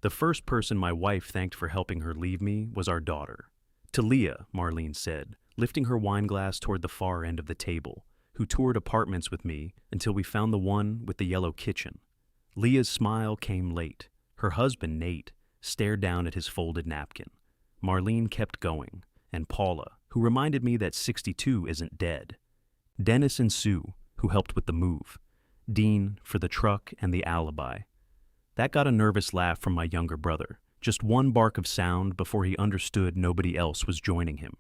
The first person my wife thanked for helping her leave me was our daughter. To Leah, Marlene said, lifting her wine glass toward the far end of the table, who toured apartments with me until we found the one with the yellow kitchen. Leah's smile came late. Her husband, Nate, stared down at his folded napkin. Marlene kept going, and Paula, who reminded me that 62 isn't dead. Dennis and Sue, who helped with the move. Dean for the truck and the alibi. That got a nervous laugh from my younger brother, just one bark of sound before he understood nobody else was joining him.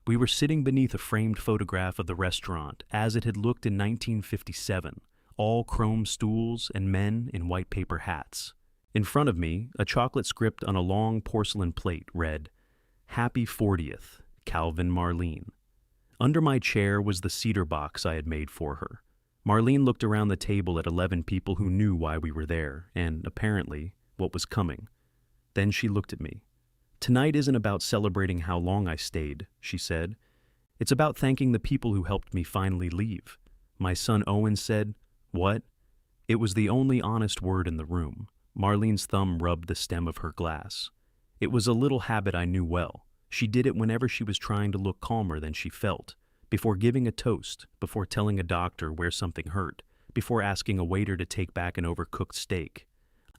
We were sitting beneath a framed photograph of the restaurant as it had looked in 1957, all chrome stools and men in white paper hats. In front of me, a chocolate script on a long porcelain plate read, "Happy 40th, Calvin Marlene." Under my chair was the cedar box I had made for her. Marlene looked around the table at 11 people who knew why we were there, and, apparently, what was coming. Then she looked at me. "Tonight isn't about celebrating how long I stayed," she said. "It's about thanking the people who helped me finally leave." My son Owen said, "What?" It was the only honest word in the room. Marlene's thumb rubbed the stem of her glass. It was a little habit I knew well. She did it whenever she was trying to look calmer than she felt, before giving a toast, before telling a doctor where something hurt, before asking a waiter to take back an overcooked steak.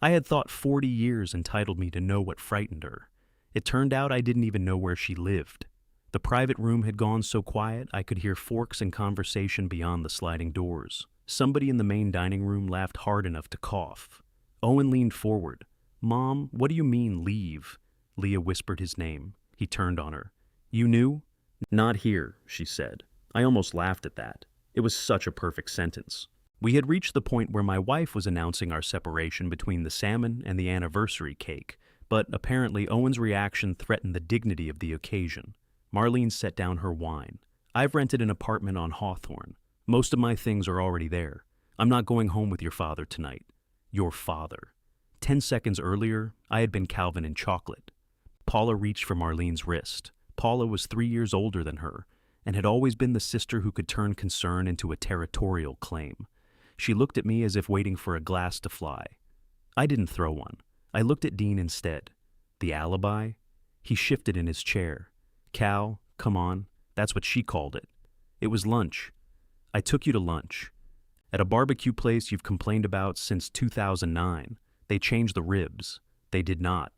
I had thought 40 years entitled me to know what frightened her. It turned out I didn't even know where she lived. The private room had gone so quiet I could hear forks and conversation beyond the sliding doors. Somebody in the main dining room laughed hard enough to cough. Owen leaned forward. "Mom, what do you mean, leave?" Leah whispered his name. He turned on her. "You knew?" "Not here," she said. I almost laughed at that. It was such a perfect sentence. We had reached the point where my wife was announcing our separation between the salmon and the anniversary cake, but apparently Owen's reaction threatened the dignity of the occasion. Marlene set down her wine. "I've rented an apartment on Hawthorne. Most of my things are already there. I'm not going home with your father tonight." Your father. 10 seconds earlier, I had been Calvin in chocolate. Paula reached for Marlene's wrist. Paula was 3 years older than her, and had always been the sister who could turn concern into a territorial claim. She looked at me as if waiting for a glass to fly. I didn't throw one. I looked at Dean instead. The alibi? He shifted in his chair. "Cal, come on." That's what she called it. It was lunch. "I took you to lunch. At a barbecue place you've complained about since 2009. They changed the ribs. They did not."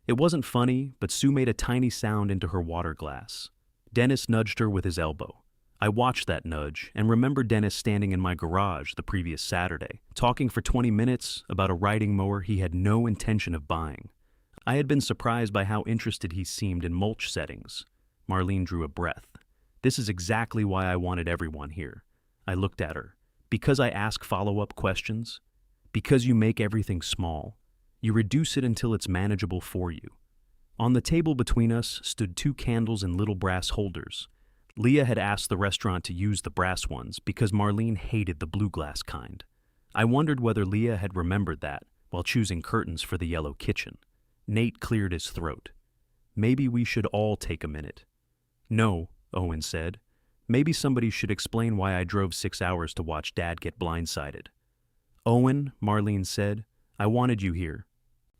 It wasn't funny, but Sue made a tiny sound into her water glass. Dennis nudged her with his elbow. I watched that nudge and remembered Dennis standing in my garage the previous Saturday, talking for 20 minutes about a riding mower he had no intention of buying. I had been surprised by how interested he seemed in mulch settings. Marlene drew a breath. "This is exactly why I wanted everyone here." I looked at her. "Because I ask follow-up questions? Because you make everything small. You reduce it until it's manageable for you." On the table between us stood 2 candles in little brass holders. Leah had asked the restaurant to use the brass ones because Marlene hated the blue glass kind. I wondered whether Leah had remembered that while choosing curtains for the yellow kitchen. Nate cleared his throat. "Maybe we should all take a minute." "No," Owen said. "Maybe somebody should explain why I drove 6 hours to watch Dad get blindsided." "Owen," Marlene said, "I wanted you here.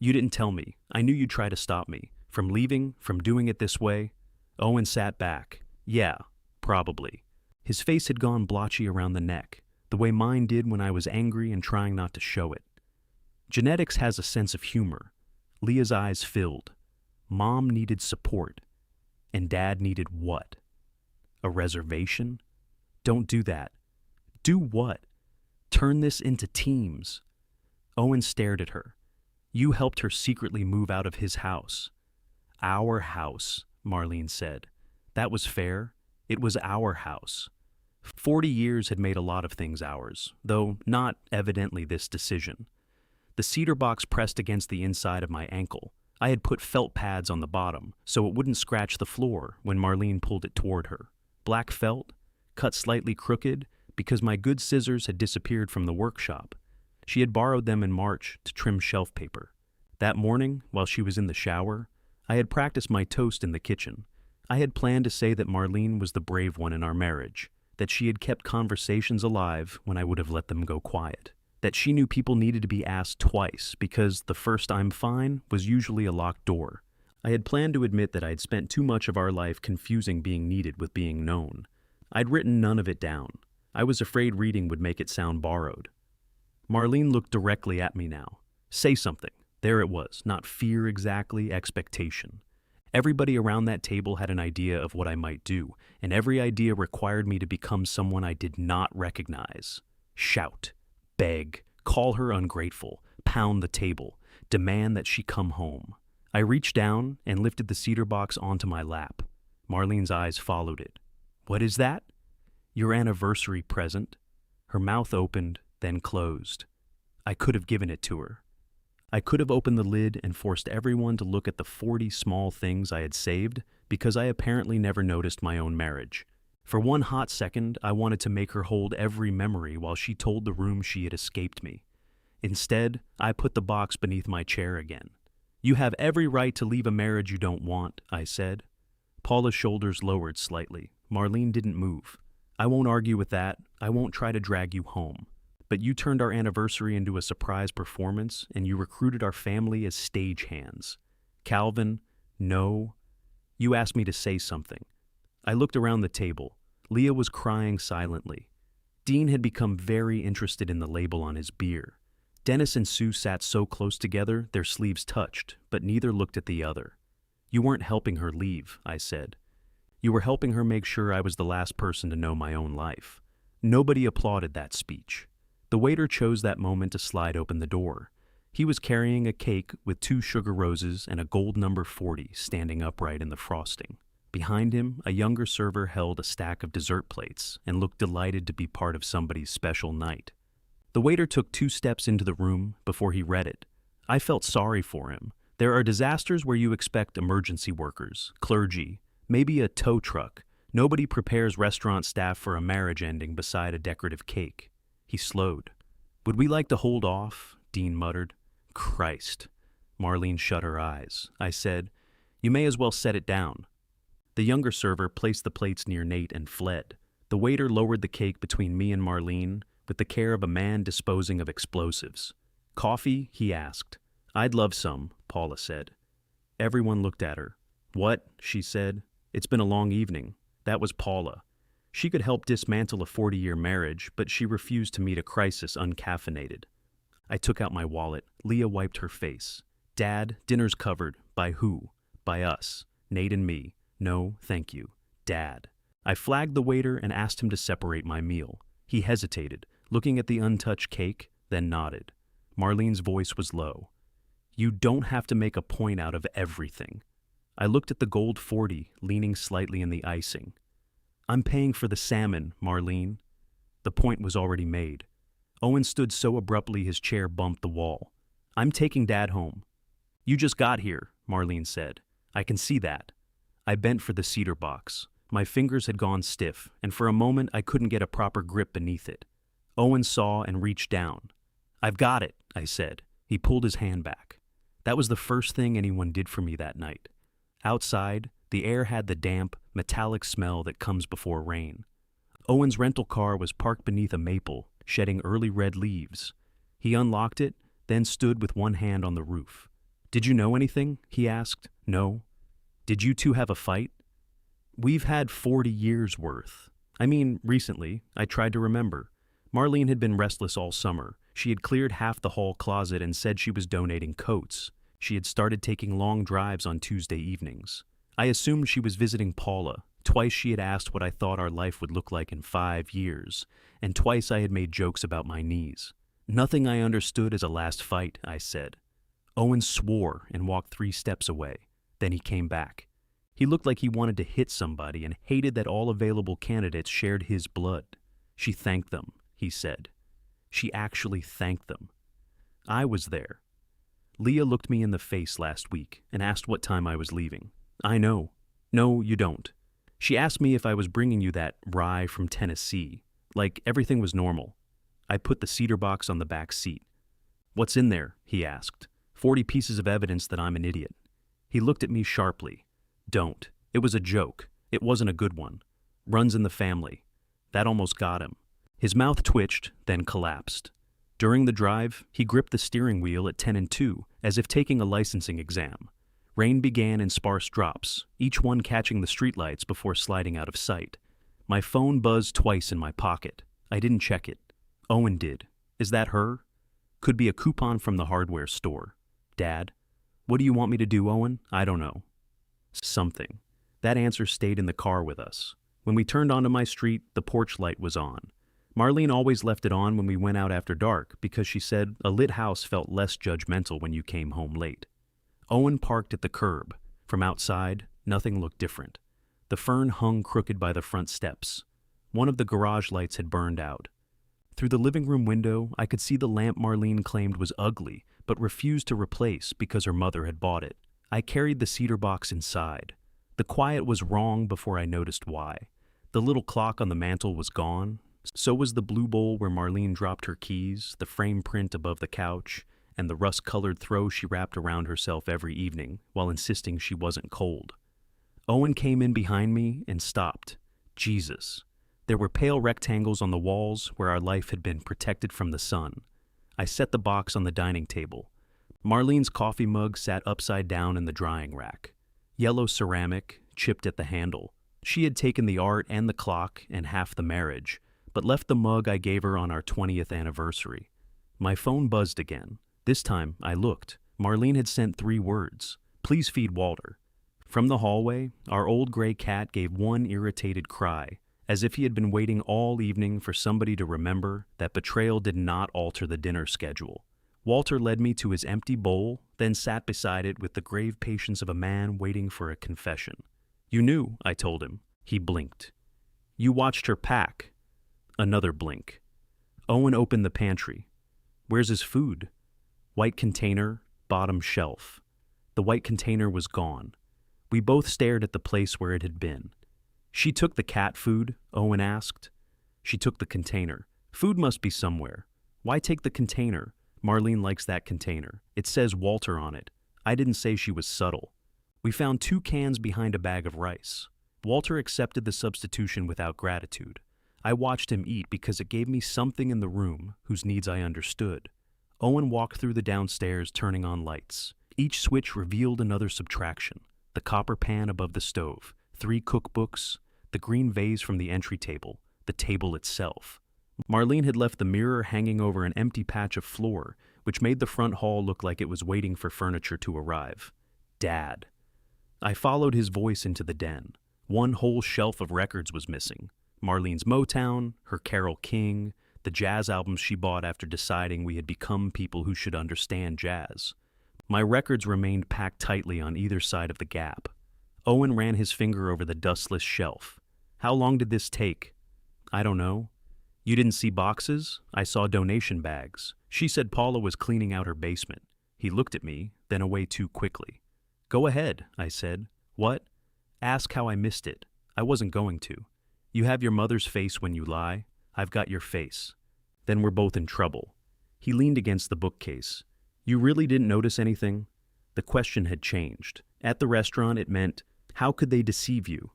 You didn't tell me. I knew you'd try to stop me. From leaving, from doing it this way." Owen sat back. "Yeah, probably." His face had gone blotchy around the neck, the way mine did when I was angry and trying not to show it. Genetics has a sense of humor. Leah's eyes filled. Mom needed support. And Dad needed what? A reservation? Don't do that. Do what? Turn this into teams. Owen stared at her. "You helped her secretly move out of his house." "Our house," Marlene said. "That was fair. It was our house." 40 years had made a lot of things ours, though not evidently this decision. The cedar box pressed against the inside of my ankle. I had put felt pads on the bottom, so it wouldn't scratch the floor when Marlene pulled it toward her. Black felt, cut slightly crooked, because my good scissors had disappeared from the workshop. She had borrowed them in March to trim shelf paper. That morning, while she was in the shower, I had practiced my toast in the kitchen. I had planned to say that Marlene was the brave one in our marriage, that she had kept conversations alive when I would have let them go quiet. that she knew people needed to be asked twice because the first "I'm fine" was usually a locked door. I had planned to admit that I had spent too much of our life confusing being needed with being known. I'd written none of it down. I was afraid reading would make it sound borrowed. Marlene looked directly at me now. Say something. There it was, not fear exactly, expectation. Everybody around that table had an idea of what I might do, and every idea required me to become someone I did not recognize. Shout, beg, call her ungrateful, pound the table, demand that she come home. I reached down and lifted the cedar box onto my lap. Marlene's eyes followed it. What is that? Your anniversary present. Her mouth opened, then closed. I could have given it to her. I could have opened the lid and forced everyone to look at the 40 small things I had saved because I apparently never noticed my own marriage. For one hot second, I wanted to make her hold every memory while she told the room she had escaped me. Instead, I put the box beneath my chair again. You have every right to leave a marriage you don't want, I said. Paula's shoulders lowered slightly. Marlene didn't move. I won't argue with that. I won't try to drag you home. But you turned our anniversary into a surprise performance, and you recruited our family as stagehands. Calvin, no. You asked me to say something. I looked around the table. Leah was crying silently. Dean had become very interested in the label on his beer. Dennis and Sue sat so close together, their sleeves touched, but neither looked at the other. You weren't helping her leave, I said. You were helping her make sure I was the last person to know my own life. Nobody applauded that speech. The waiter chose that moment to slide open the door. He was carrying a cake with 2 sugar roses and a gold number 40 standing upright in the frosting. Behind him, a younger server held a stack of dessert plates and looked delighted to be part of somebody's special night. The waiter took 2 steps into the room before he read it. I felt sorry for him. There are disasters where you expect emergency workers, clergy, maybe a tow truck. Nobody prepares restaurant staff for a marriage ending beside a decorative cake. He slowed. Would we like to hold off? Dean muttered. Christ. Marlene shut her eyes. I said, you may as well set it down. The younger server placed the plates near Nate and fled. The waiter lowered the cake between me and Marlene with the care of a man disposing of explosives. Coffee? He asked. I'd love some, Paula said. Everyone looked at her. What? She said. It's been a long evening. That was Paula. She could help dismantle a 40-year marriage, but she refused to meet a crisis uncaffeinated. I took out my wallet. Leah wiped her face. Dad, dinner's covered. By who? By us. Nate and me. No, thank you. Dad. I flagged the waiter and asked him to separate my meal. He hesitated, looking at the untouched cake, then nodded. Marlene's voice was low. You don't have to make a point out of everything. I looked at the gold 40, leaning slightly in the icing. I'm paying for the salmon, Marlene. The point was already made. Owen stood so abruptly his chair bumped the wall. I'm taking Dad home. You just got here, Marlene said. I can see that. I bent for the cedar box. My fingers had gone stiff, and for a moment I couldn't get a proper grip beneath it. Owen saw and reached down. I've got it, I said. He pulled his hand back. That was the first thing anyone did for me that night. Outside, the air had the damp, metallic smell that comes before rain. Owen's rental car was parked beneath a maple, shedding early red leaves. He unlocked it, then stood with one hand on the roof. Did you know anything? He asked. No. Did you two have a fight? We've had 40 years worth. I mean, recently. I tried to remember. Marlene had been restless all summer. She had cleared half the hall closet and said she was donating coats. She had started taking long drives on Tuesday evenings. I assumed she was visiting Paula. Twice she had asked what I thought our life would look like in 5 years, and twice I had made jokes about my knees. Nothing I understood as a last fight, I said. Owen swore and walked 3 steps away. Then he came back. He looked like he wanted to hit somebody and hated that all available candidates shared his blood. She thanked them, he said. She actually thanked them. I was there. Leah looked me in the face last week and asked what time I was leaving. I know. No, you don't. She asked me if I was bringing you that rye from Tennessee, like everything was normal. I put the cedar box on the back seat. What's in there? He asked. 40 pieces of evidence that I'm an idiot. He looked at me sharply. Don't. It was a joke. It wasn't a good one. Runs in the family. That almost got him. His mouth twitched, then collapsed. During the drive, he gripped the steering wheel at 10 and 2, as if taking a licensing exam. Rain began in sparse drops, each one catching the streetlights before sliding out of sight. My phone buzzed twice in my pocket. I didn't check it. Owen did. Is that her? Could be a coupon from the hardware store. Dad? What do you want me to do, Owen? I don't know. Something. That answer stayed in the car with us. When we turned onto my street, the porch light was on. Marlene always left it on when we went out after dark because she said a lit house felt less judgmental when you came home late. Owen parked at the curb. From outside, nothing looked different. The fern hung crooked by the front steps. One of the garage lights had burned out. Through the living room window, I could see the lamp Marlene claimed was ugly, but refused to replace because her mother had bought it. I carried the cedar box inside. The quiet was wrong before I noticed why. The little clock on the mantel was gone. So was the blue bowl where Marlene dropped her keys, the frame print above the couch, and the rust-colored throw she wrapped around herself every evening while insisting she wasn't cold. Owen came in behind me and stopped. Jesus. There were pale rectangles on the walls where our life had been protected from the sun. I set the box on the dining table. Marlene's coffee mug sat upside down in the drying rack. Yellow ceramic, chipped at the handle. She had taken the art and the clock and half the marriage, but left the mug I gave her on our 20th anniversary. My phone buzzed again. This time, I looked. Marlene had sent 3 words. Please feed Walter. From the hallway, our old gray cat gave one irritated cry, as if he had been waiting all evening for somebody to remember that betrayal did not alter the dinner schedule. Walter led me to his empty bowl, then sat beside it with the grave patience of a man waiting for a confession. You knew, I told him. He blinked. You watched her pack. Another blink. Owen opened the pantry. Where's his food? White container, bottom shelf. The white container was gone. We both stared at the place where it had been. She took the cat food, Owen asked. She took the container. Food must be somewhere. Why take the container? Marlene likes that container. It says Walter on it. I didn't say she was subtle. We found 2 cans behind a bag of rice. Walter accepted the substitution without gratitude. I watched him eat because it gave me something in the room whose needs I understood. Owen walked through the downstairs, turning on lights. Each switch revealed another subtraction. The copper pan above the stove, 3 cookbooks, the green vase from the entry table, the table itself. Marlene had left the mirror hanging over an empty patch of floor, which made the front hall look like it was waiting for furniture to arrive. Dad. I followed his voice into the den. One whole shelf of records was missing. Marlene's Motown, her Carole King, the jazz albums she bought after deciding we had become people who should understand jazz. My records remained packed tightly on either side of the gap. Owen ran his finger over the dustless shelf. How long did this take? I don't know. You didn't see boxes? I saw donation bags. She said Paula was cleaning out her basement. He looked at me, then away too quickly. Go ahead, I said. What? Ask how I missed it. I wasn't going to. You have your mother's face when you lie. I've got your face. Then we're both in trouble. He leaned against the bookcase. You really didn't notice anything? The question had changed. At the restaurant, it meant, how could they deceive you?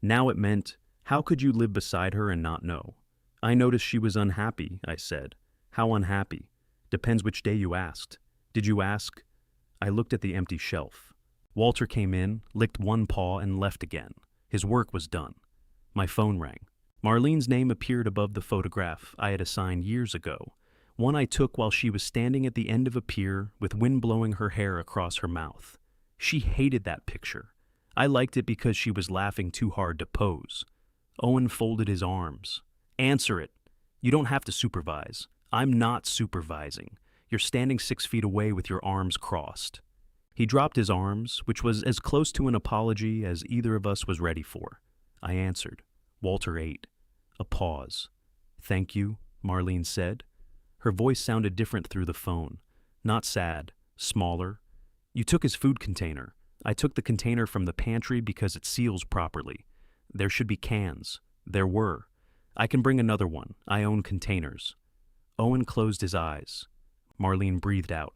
Now it meant, how could you live beside her and not know? I noticed she was unhappy, I said. How unhappy? Depends which day you asked. Did you ask? I looked at the empty shelf. Walter came in, licked one paw, and left again. His work was done. My phone rang. Marlene's name appeared above the photograph I had assigned years ago, one I took while she was standing at the end of a pier with wind blowing her hair across her mouth. She hated that picture. I liked it because she was laughing too hard to pose. Owen folded his arms. Answer it. You don't have to supervise. I'm not supervising. You're standing 6 feet away with your arms crossed. He dropped his arms, which was as close to an apology as either of us was ready for. I answered. Walter ate. A pause. Thank you, Marlene said. Her voice sounded different through the phone. Not sad, smaller. You took his food container. I took the container from the pantry because it seals properly. There should be cans. There were. I can bring another one. I own containers. Owen closed his eyes. Marlene breathed out.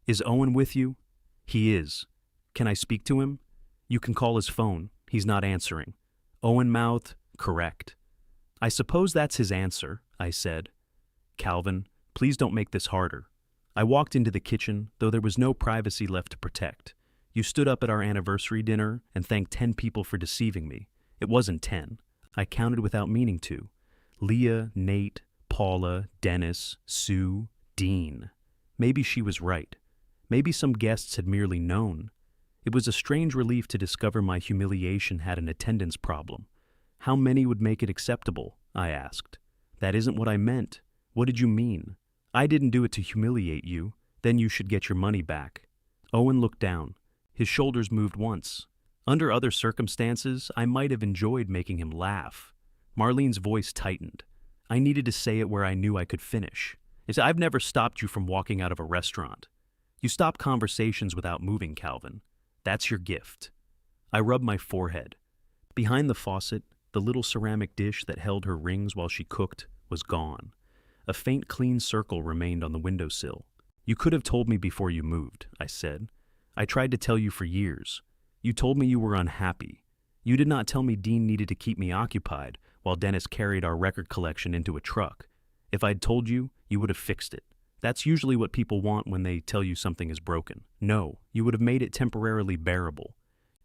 Is Owen with you? He is. Can I speak to him? You can call his phone. He's not answering. Owen mouthed, correct. I suppose that's his answer, I said. Calvin, Please don't make this harder. I walked into the kitchen, though there was no privacy left to protect. You stood up at our anniversary dinner and thanked 10 people for deceiving me. It wasn't 10. I counted without meaning to. Leah, Nate, Paula, Dennis, Sue, Dean. Maybe she was right. Maybe some guests had merely known. It was a strange relief to discover my humiliation had an attendance problem. How many would make it acceptable? I asked. That isn't what I meant. What did you mean? I didn't do it to humiliate you. Then you should get your money back. Owen looked down. His shoulders moved once. Under other circumstances, I might have enjoyed making him laugh. Marlene's voice tightened. I needed to say it where I knew I could finish. I've never stopped you from walking out of a restaurant. You stop conversations without moving, Calvin. That's your gift. I rubbed my forehead. Behind the faucet, the little ceramic dish that held her rings while she cooked was gone. A faint, clean circle remained on the windowsill. You could have told me before you moved, I said. I tried to tell you for years. You told me you were unhappy. You did not tell me Dean needed to keep me occupied while Dennis carried our record collection into a truck. If I'd told you, you would have fixed it. That's usually what people want when they tell you something is broken. No, you would have made it temporarily bearable.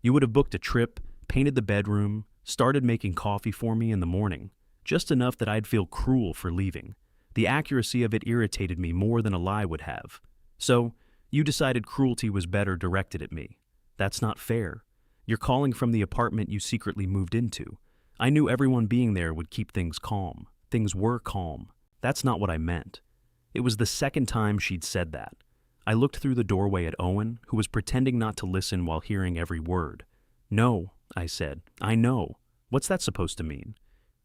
You would have booked a trip, painted the bedroom, started making coffee for me in the morning, just enough that I'd feel cruel for leaving. The accuracy of it irritated me more than a lie would have. So, you decided cruelty was better directed at me. That's not fair. You're calling from the apartment you secretly moved into. I knew everyone being there would keep things calm. Things were calm. That's not what I meant. It was the second time she'd said that. I looked through the doorway at Owen, who was pretending not to listen while hearing every word. No, I said. I know. What's that supposed to mean?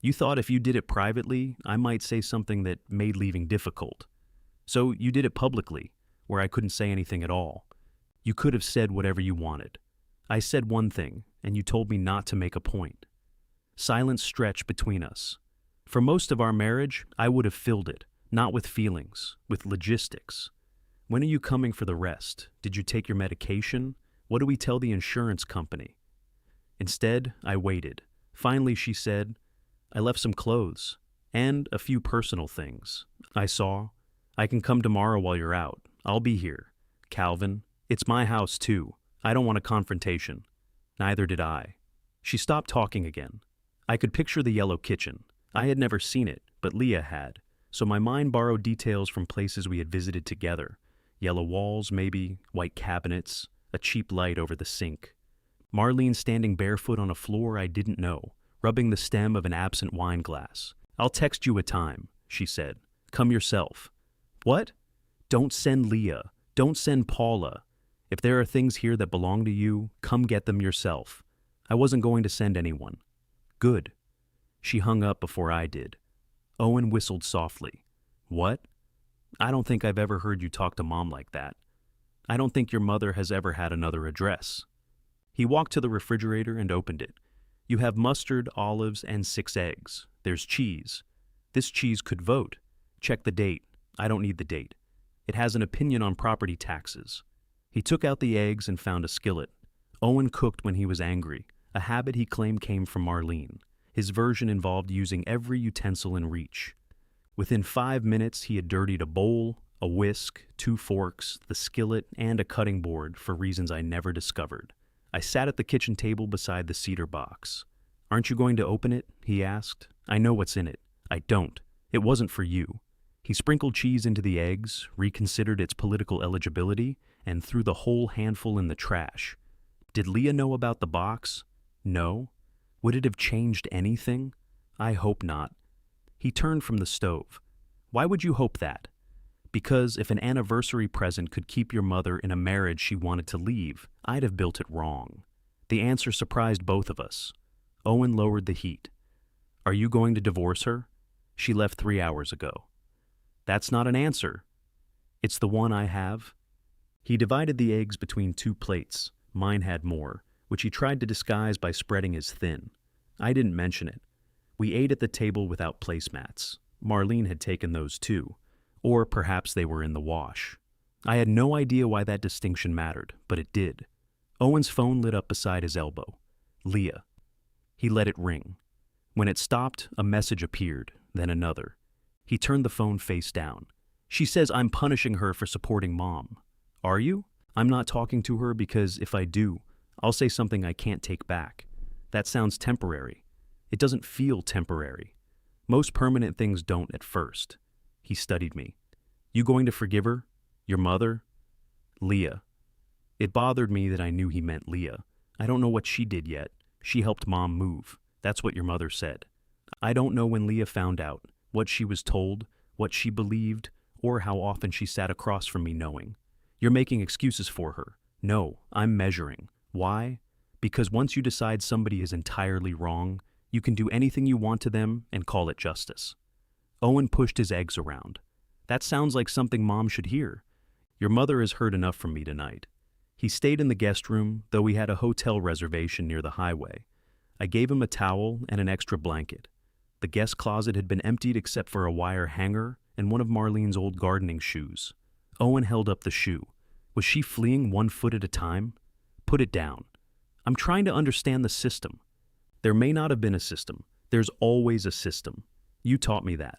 You thought if you did it privately, I might say something that made leaving difficult. So you did it publicly, where I couldn't say anything at all. You could have said whatever you wanted. I said one thing, and you told me not to make a point. Silence stretched between us. For most of our marriage, I would have filled it, not with feelings, with logistics. When are you coming for the rest? Did you take your medication? What do we tell the insurance company? Instead, I waited. Finally, she said, I left some clothes, and a few personal things. I can come tomorrow while you're out. I'll be here. Calvin, it's my house too. I don't want a confrontation. Neither did I. She stopped talking again. I could picture the yellow kitchen. I had never seen it, but Leah had, so my mind borrowed details from places we had visited together. Yellow walls, maybe, white cabinets, a cheap light over the sink. Marlene standing barefoot on a floor I didn't know, rubbing the stem of an absent wine glass. I'll text you a time, she said. Come yourself. What? Don't send Leah. Don't send Paula. If there are things here that belong to you, come get them yourself. I wasn't going to send anyone. Good. She hung up before I did. Owen whistled softly. What? I don't think I've ever heard you talk to Mom like that. I don't think your mother has ever had another address. He walked to the refrigerator and opened it. You have mustard, olives, and 6 eggs. There's cheese. This cheese could vote. Check the date. I don't need the date. It has an opinion on property taxes. He took out the eggs and found a skillet. Owen cooked when he was angry, a habit he claimed came from Marlene. His version involved using every utensil in reach. Within 5 minutes, he had dirtied a bowl, a whisk, 2 forks, the skillet, and a cutting board for reasons I never discovered. I sat at the kitchen table beside the cedar box. Aren't you going to open it? He asked. I know what's in it. I don't. It wasn't for you. He sprinkled cheese into the eggs, reconsidered its political eligibility, and threw the whole handful in the trash. Did Leah know about the box? No. Would it have changed anything? I hope not. He turned from the stove. Why would you hope that? Because if an anniversary present could keep your mother in a marriage she wanted to leave, I'd have built it wrong. The answer surprised both of us. Owen lowered the heat. Are you going to divorce her? She left 3 hours ago. That's not an answer. It's the one I have. He divided the eggs between 2 plates. Mine had more, which he tried to disguise by spreading as thin. I didn't mention it. We ate at the table without placemats. Marlene had taken those too. Or perhaps they were in the wash. I had no idea why that distinction mattered, but it did. Owen's phone lit up beside his elbow. Leah. He let it ring. When it stopped, a message appeared, then another. He turned the phone face down. She says I'm punishing her for supporting Mom. Are you? I'm not talking to her because if I do, I'll say something I can't take back. That sounds temporary. It doesn't feel temporary. Most permanent things don't at first. He studied me. You going to forgive her? Your mother? Leah. It bothered me that I knew he meant Leah. I don't know what she did yet. She helped Mom move. That's what your mother said. I don't know when Leah found out, what she was told, what she believed, or how often she sat across from me knowing. You're making excuses for her. No, I'm measuring. Why? Because once you decide somebody is entirely wrong, you can do anything you want to them and call it justice. Owen pushed his eggs around. That sounds like something Mom should hear. Your mother has heard enough from me tonight. He stayed in the guest room, though we had a hotel reservation near the highway. I gave him a towel and an extra blanket. The guest closet had been emptied except for a wire hanger and one of Marlene's old gardening shoes. Owen held up the shoe. Was she fleeing 1 foot at a time? Put it down. I'm trying to understand the system. There may not have been a system. There's always a system. You taught me that.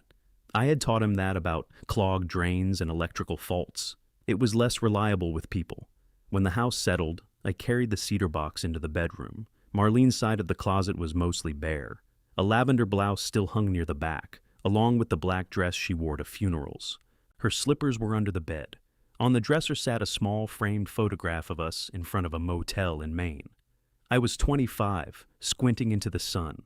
I had taught him that about clogged drains and electrical faults. It was less reliable with people. When the house settled, I carried the cedar box into the bedroom. Marlene's side of the closet was mostly bare. A lavender blouse still hung near the back, along with the black dress she wore to funerals. Her slippers were under the bed. On the dresser sat a small framed photograph of us in front of a motel in Maine. I was 25, squinting into the sun.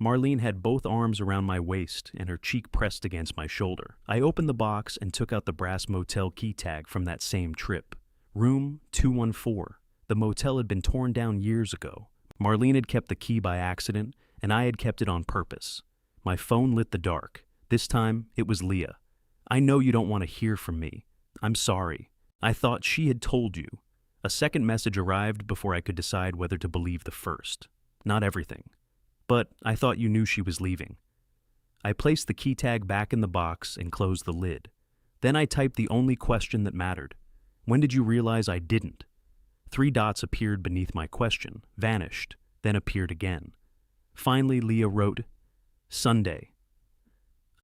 Marlene had both arms around my waist and her cheek pressed against my shoulder. I opened the box and took out the brass motel key tag from that same trip. Room 214. The motel had been torn down years ago. Marlene had kept the key by accident, and I had kept it on purpose. My phone lit the dark. This time, it was Leah. I know you don't want to hear from me. I'm sorry. I thought she had told you. A second message arrived before I could decide whether to believe the first. Not everything. But I thought you knew she was leaving. I placed the key tag back in the box and closed the lid. Then I typed the only question that mattered. When did you realize I didn't? 3 dots appeared beneath my question, vanished, then appeared again. Finally, Leah wrote, Sunday.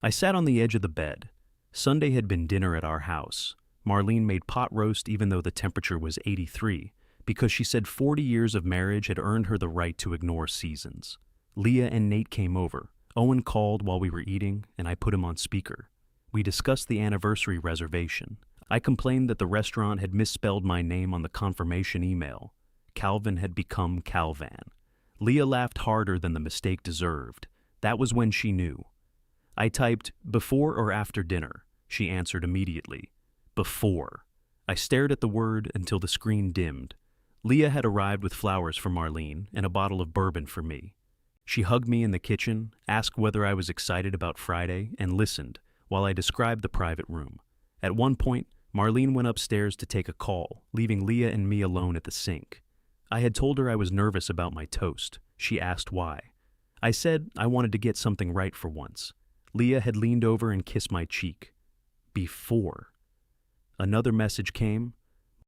I sat on the edge of the bed. Sunday had been dinner at our house. Marlene made pot roast even though the temperature was 83, because she said 40 years of marriage had earned her the right to ignore seasons. Leah and Nate came over. Owen called while we were eating, and I put him on speaker. We discussed the anniversary reservation. I complained that the restaurant had misspelled my name on the confirmation email. Calvin had become Calvan. Leah laughed harder than the mistake deserved. That was when she knew. I typed, before or after dinner? She answered immediately. Before. I stared at the word until the screen dimmed. Leah had arrived with flowers for Marlene and a bottle of bourbon for me. She hugged me in the kitchen, asked whether I was excited about Friday, and listened while I described the private room. At one point, Marlene went upstairs to take a call, leaving Leah and me alone at the sink. I had told her I was nervous about my toast. She asked why. I said I wanted to get something right for once. Leah had leaned over and kissed my cheek. Before. Another message came.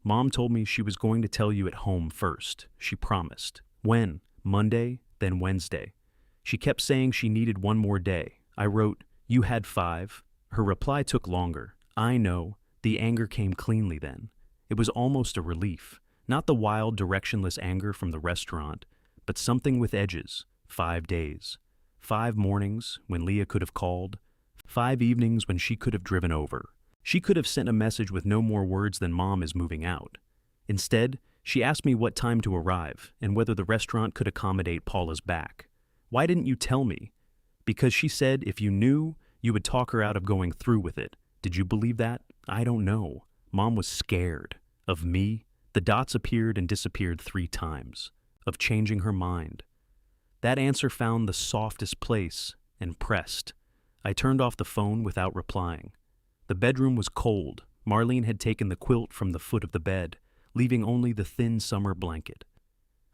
Mom told me she was going to tell you at home first. She promised. When? Monday, then Wednesday. She kept saying she needed one more day. I wrote, you had 5. Her reply took longer. I know. The anger came cleanly then. It was almost a relief. Not the wild, directionless anger from the restaurant, but something with edges. 5 days. 5 mornings when Leah could have called. 5 evenings when she could have driven over. She could have sent a message with no more words than Mom is moving out. Instead, she asked me what time to arrive and whether the restaurant could accommodate Paula's back. Why didn't you tell me? Because she said if you knew, you would talk her out of going through with it. Did you believe that? I don't know. Mom was scared. Of me? The dots appeared and disappeared 3 times. Of changing her mind. That answer found the softest place and pressed. I turned off the phone without replying. The bedroom was cold. Marlene had taken the quilt from the foot of the bed, leaving only the thin summer blanket.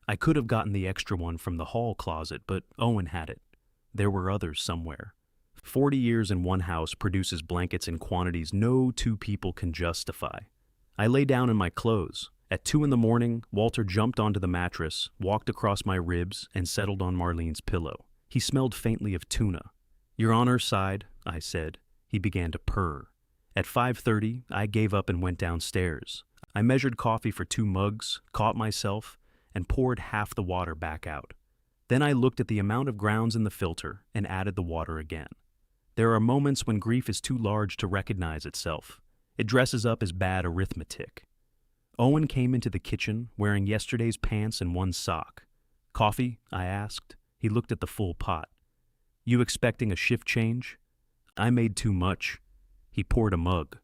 I could have gotten the extra one from the hall closet, but Owen had it. There were others somewhere. 40 years in one house produces blankets in quantities no 2 people can justify. I lay down in my clothes. At 2 a.m, Walter jumped onto the mattress, walked across my ribs, and settled on Marlene's pillow. He smelled faintly of tuna. You're on her side, I said. He began to purr. At 5:30, I gave up and went downstairs. I measured coffee for 2 mugs, caught myself, and poured half the water back out. Then I looked at the amount of grounds in the filter and added the water again. There are moments when grief is too large to recognize itself. It dresses up as bad arithmetic. Owen came into the kitchen wearing yesterday's pants and one sock. "Coffee?" I asked. He looked at the full pot. "You expecting a shift change?" "I made too much." He poured a mug.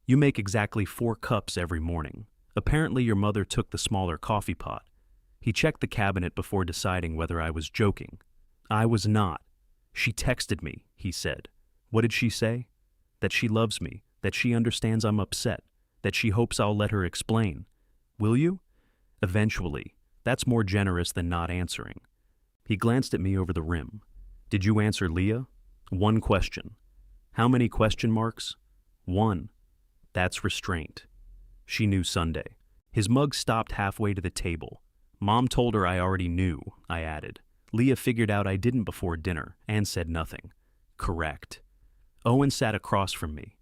"You make exactly 4 cups every morning. Apparently your mother took the smaller coffee pot." He checked the cabinet before deciding whether I was joking. I was not. "She texted me," he said. "What did she say?" "That she loves me, that she understands I'm upset, that she hopes I'll let her explain." "Will you?" "Eventually. That's more generous than not answering." He glanced at me over the rim. "Did you answer Leah?" "1 question." "How many question marks?" "1. That's restraint." She knew Sunday. His mug stopped halfway to the table. "Mom told her I already knew," I added. "Leah figured out I didn't before dinner and said nothing." "Correct." Owen sat across from me.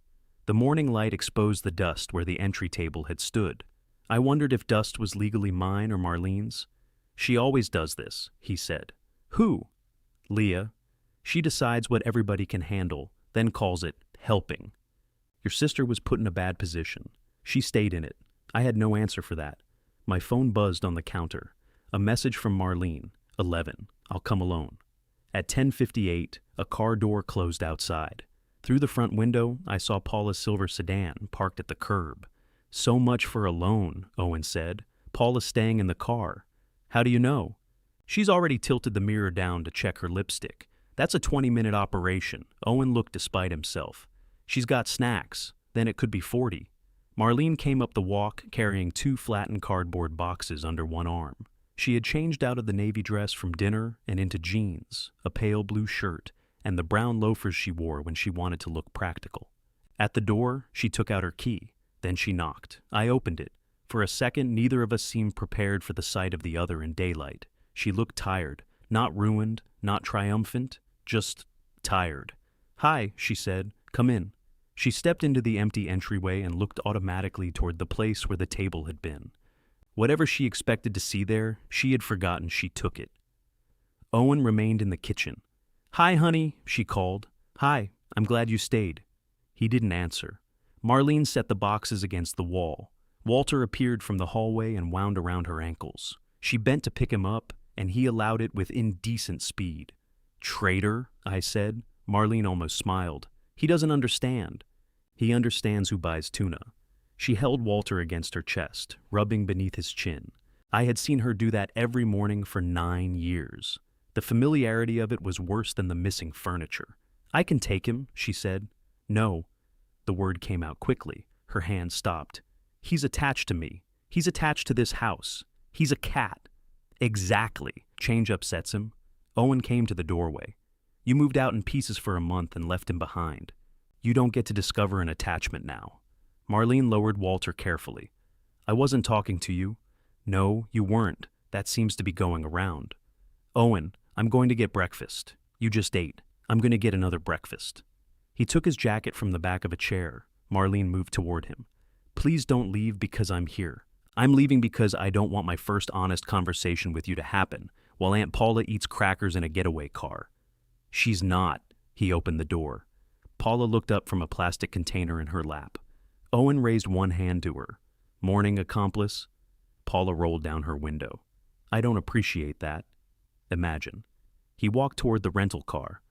The morning light exposed the dust where the entry table had stood. I wondered if dust was legally mine or Marlene's. "She always does this," he said. "Who?" "Leah. She decides what everybody can handle, then calls it helping. Your sister was put in a bad position. She stayed in it. I had no answer for that." My phone buzzed on the counter. A message from Marlene. 11. I'll come alone. At 10:58, a car door closed outside. Through the front window, I saw Paula's silver sedan parked at the curb. "So much for alone," Owen said. "Paula's staying in the car." "How do you know?" "She's already tilted the mirror down to check her lipstick. That's a 20-minute operation." Owen looked despite himself. "She's got snacks. Then it could be 40. Marlene came up the walk carrying 2 flattened cardboard boxes under one arm. She had changed out of the navy dress from dinner and into jeans, a pale blue shirt, and the brown loafers she wore when she wanted to look practical. At the door, she took out her key. Then she knocked. I opened it. For a second, neither of us seemed prepared for the sight of the other in daylight. She looked tired, not ruined, not triumphant, just tired. "Hi," she said. "Come in." She stepped into the empty entryway and looked automatically toward the place where the table had been. Whatever she expected to see there, she had forgotten she took it. Owen remained in the kitchen. "Hi, honey," she called. "Hi, I'm glad you stayed." He didn't answer. Marlene set the boxes against the wall. Walter appeared from the hallway and wound around her ankles. She bent to pick him up, and he allowed it with indecent speed. "Traitor," I said. Marlene almost smiled. "He doesn't understand." "He understands who buys tuna." She held Walter against her chest, rubbing beneath his chin. I had seen her do that every morning for 9 years. The familiarity of it was worse than the missing furniture. "I can take him," she said. "No." The word came out quickly. Her hand stopped. "He's attached to me. He's attached to this house. He's a cat." "Exactly." Change upsets him. Owen came to the doorway. "You moved out in pieces for a month and left him behind. You don't get to discover an attachment now." Marlene lowered Walter carefully. "I wasn't talking to you." "No, you weren't. That seems to be going around." "Owen, I'm going to get breakfast. You just ate. I'm going to get another breakfast." He took his jacket from the back of a chair. Marlene moved toward him. "Please don't leave because I'm here. I'm leaving because I don't want my first honest conversation with you to happen while Aunt Paula eats crackers in a getaway car." "She's not." He opened the door. Paula looked up from a plastic container in her lap. Owen raised one hand to her. "Morning, accomplice." Paula rolled down her window. "I don't appreciate that." "Imagine." He walked toward the rental car.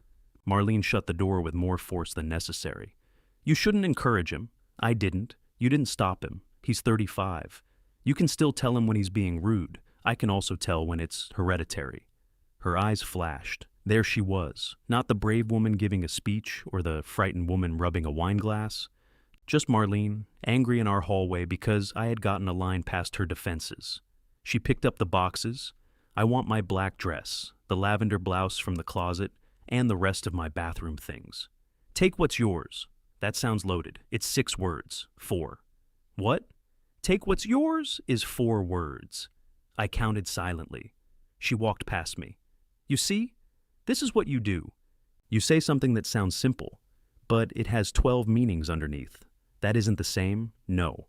Marlene shut the door with more force than necessary. "You shouldn't encourage him." "I didn't. You didn't stop him. He's 35. You can still tell him when he's being rude. I can also tell when it's hereditary." Her eyes flashed. There she was, not the brave woman giving a speech or the frightened woman rubbing a wine glass. Just Marlene, angry in our hallway because I had gotten a line past her defenses. She picked up the boxes. "I want my black dress, the lavender blouse from the closet, and the rest of my bathroom things." "Take what's yours." That sounds loaded. It's 6 words. 4. "What?" "Take what's yours" is 4 words. I counted silently. She walked past me. "You see? This is what you do. You say something that sounds simple, but it has 12 meanings underneath. That isn't the same? No.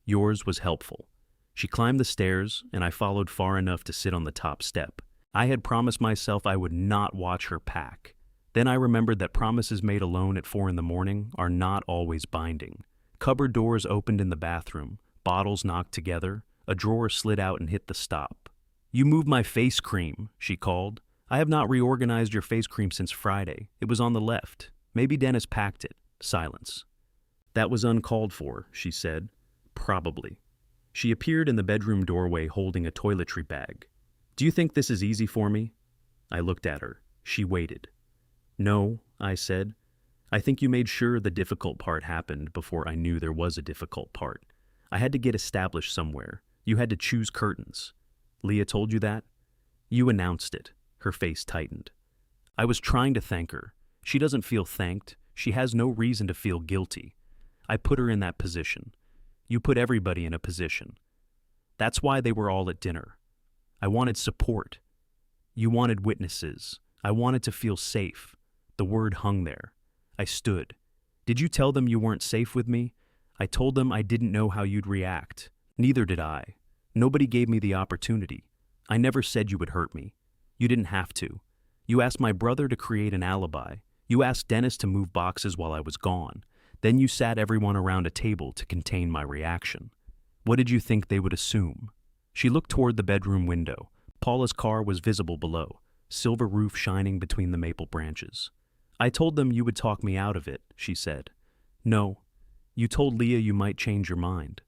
Yours was helpful. She climbed the stairs, and I followed far enough to sit on the top step. I had promised myself I would not watch her pack. Then I remembered that promises made alone at 4 a.m. are not always binding. Cupboard doors opened in the bathroom, bottles knocked together, a drawer slid out and hit the stop. "You moved my face cream," she called. "I have not reorganized your face cream since Friday. It was on the left. Maybe Dennis packed it." Silence. "That was uncalled for," she said. "Probably." She appeared in the bedroom doorway holding a toiletry bag. "Do you think this is easy for me?" I looked at her. She waited. "No," I said. "I think you made sure the difficult part happened before I knew there was a difficult part. I had to get established somewhere. You had to choose curtains. Leah told you that?" "You announced it." Her face tightened. I was trying to thank her. She doesn't feel thanked. She has no reason to feel guilty. I put her in that position. You put everybody in a position. That's why they were all at dinner. I wanted support. You wanted witnesses. I wanted to feel safe. The word hung there. I stood. "Did you tell them you weren't safe with me?" I told them I didn't know how you'd react. Neither did I. Nobody gave me the opportunity. I never said you would hurt me. You didn't have to. You asked my brother to create an alibi. You asked Dennis to move boxes while I was gone. Then you sat everyone around a table to contain my reaction. What did you think they would assume? She looked toward the bedroom window. Paula's car was visible below, silver roof shining between the maple branches. "I told them you would talk me out of it," she said. "No. You told Leah you might change your mind."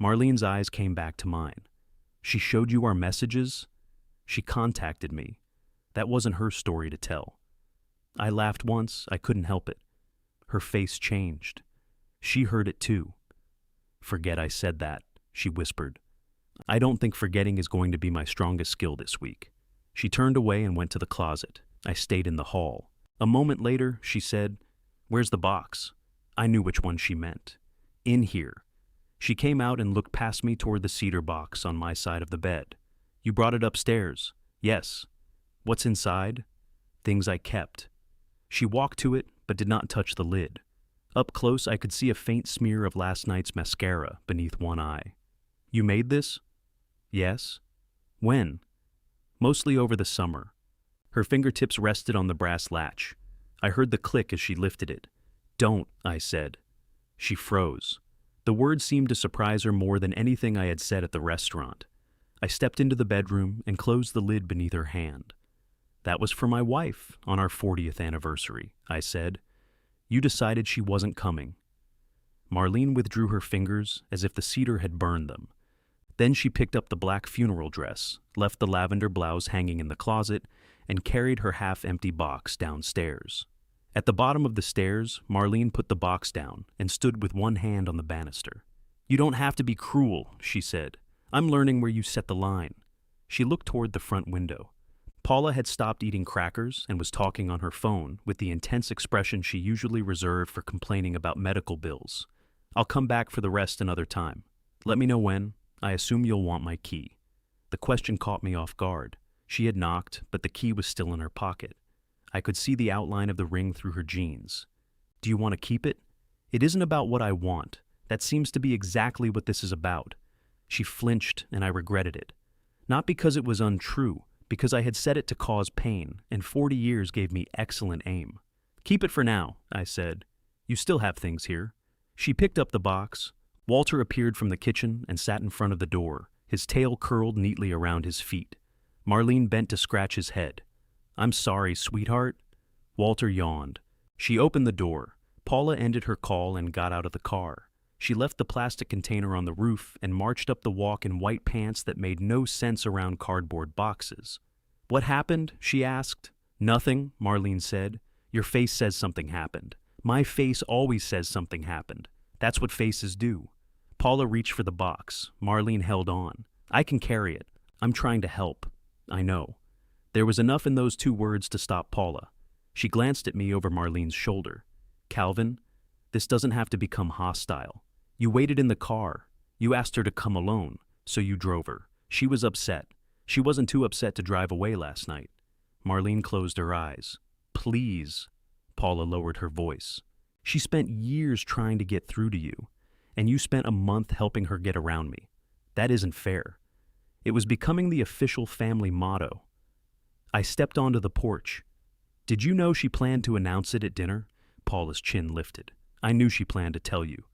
Marlene's eyes came back to mine. "She showed you our messages?" "She contacted me. That wasn't her story to tell." I laughed once. I couldn't help it. Her face changed. She heard it too. "Forget I said that," she whispered. "I don't think forgetting is going to be my strongest skill this week." She turned away and went to the closet. I stayed in the hall. A moment later, she said, "Where's the box?" I knew which one she meant. "In here." She came out and looked past me toward the cedar box on my side of the bed. "You brought it upstairs?" "Yes." "What's inside?" "Things I kept." She walked to it, but did not touch the lid. Up close, I could see a faint smear of last night's mascara beneath one eye. "You made this?" "Yes." "When?" "Mostly over the summer." Her fingertips rested on the brass latch. I heard the click as she lifted it. "Don't," I said. She froze. The word seemed to surprise her more than anything I had said at the restaurant. I stepped into the bedroom and closed the lid beneath her hand. "That was for my wife on our 40th anniversary," I said. "You decided she wasn't coming." Marlene withdrew her fingers as if the cedar had burned them. Then she picked up the black funeral dress, left the lavender blouse hanging in the closet, and carried her half-empty box downstairs. At the bottom of the stairs, Marlene put the box down and stood with one hand on the banister. "You don't have to be cruel," she said. "I'm learning where you set the line." She looked toward the front window. Paula had stopped eating crackers and was talking on her phone with the intense expression she usually reserved for complaining about medical bills. "I'll come back for the rest another time. Let me know when. I assume you'll want my key." The question caught me off guard. She had knocked, but the key was still in her pocket. I could see the outline of the ring through her jeans. "Do you want to keep it?" "It isn't about what I want. That seems to be exactly what this is about." She flinched, and I regretted it. Not because it was untrue, because I had said it to cause pain, and 40 years gave me excellent aim. "Keep it for now," I said. "You still have things here." She picked up the box. Walter appeared from the kitchen and sat in front of the door, his tail curled neatly around his feet. Marlene bent to scratch his head. "I'm sorry, sweetheart." Walter yawned. She opened the door. Paula ended her call and got out of the car. She left the plastic container on the roof and marched up the walk in white pants that made no sense around cardboard boxes. "What happened?" she asked. "Nothing," Marlene said. "Your face says something happened. My face always says something happened. That's what faces do." Paula reached for the box. Marlene held on. "I can carry it. I'm trying to help." "I know." There was enough in those 2 words to stop Paula. She glanced at me over Marlene's shoulder. "Calvin, this doesn't have to become hostile. You waited in the car. You asked her to come alone, so you drove her. She was upset. She wasn't too upset to drive away last night." Marlene closed her eyes. "Please." Paula lowered her voice. "She spent years trying to get through to you. and you spent a month helping her get around me. That isn't fair. It was becoming the official family motto. I stepped onto the porch. Did you know she planned to announce it at dinner? Paula's chin lifted. I knew she planned to tell you.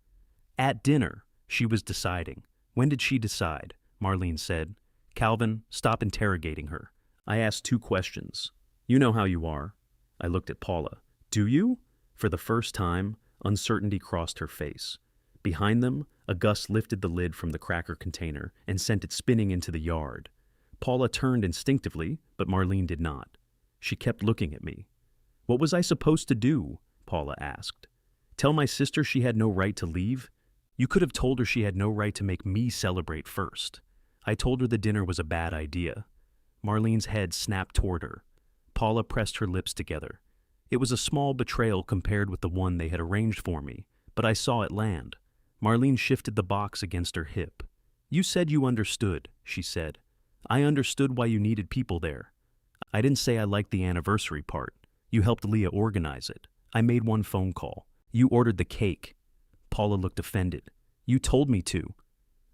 At dinner, she was deciding. When did she decide? Marlene said. Calvin, stop interrogating her. I asked 2 questions. You know how you are. I looked at Paula. Do you? For the first time, uncertainty crossed her face. Behind them, a gust lifted the lid from the cracker container and sent it spinning into the yard. Paula turned instinctively, but Marlene did not. She kept looking at me. What was I supposed to do? Paula asked. Tell my sister she had no right to leave? You could have told her she had no right to make me celebrate first. I told her the dinner was a bad idea. Marlene's head snapped toward her. Paula pressed her lips together. It was a small betrayal compared with the one they had arranged for me, but I saw it land. Marlene shifted the box against her hip. You said you understood, she said. I understood why you needed people there. I didn't say I liked the anniversary part. You helped Leah organize it. I made 1 phone call. You ordered the cake. Paula looked offended. You told me to.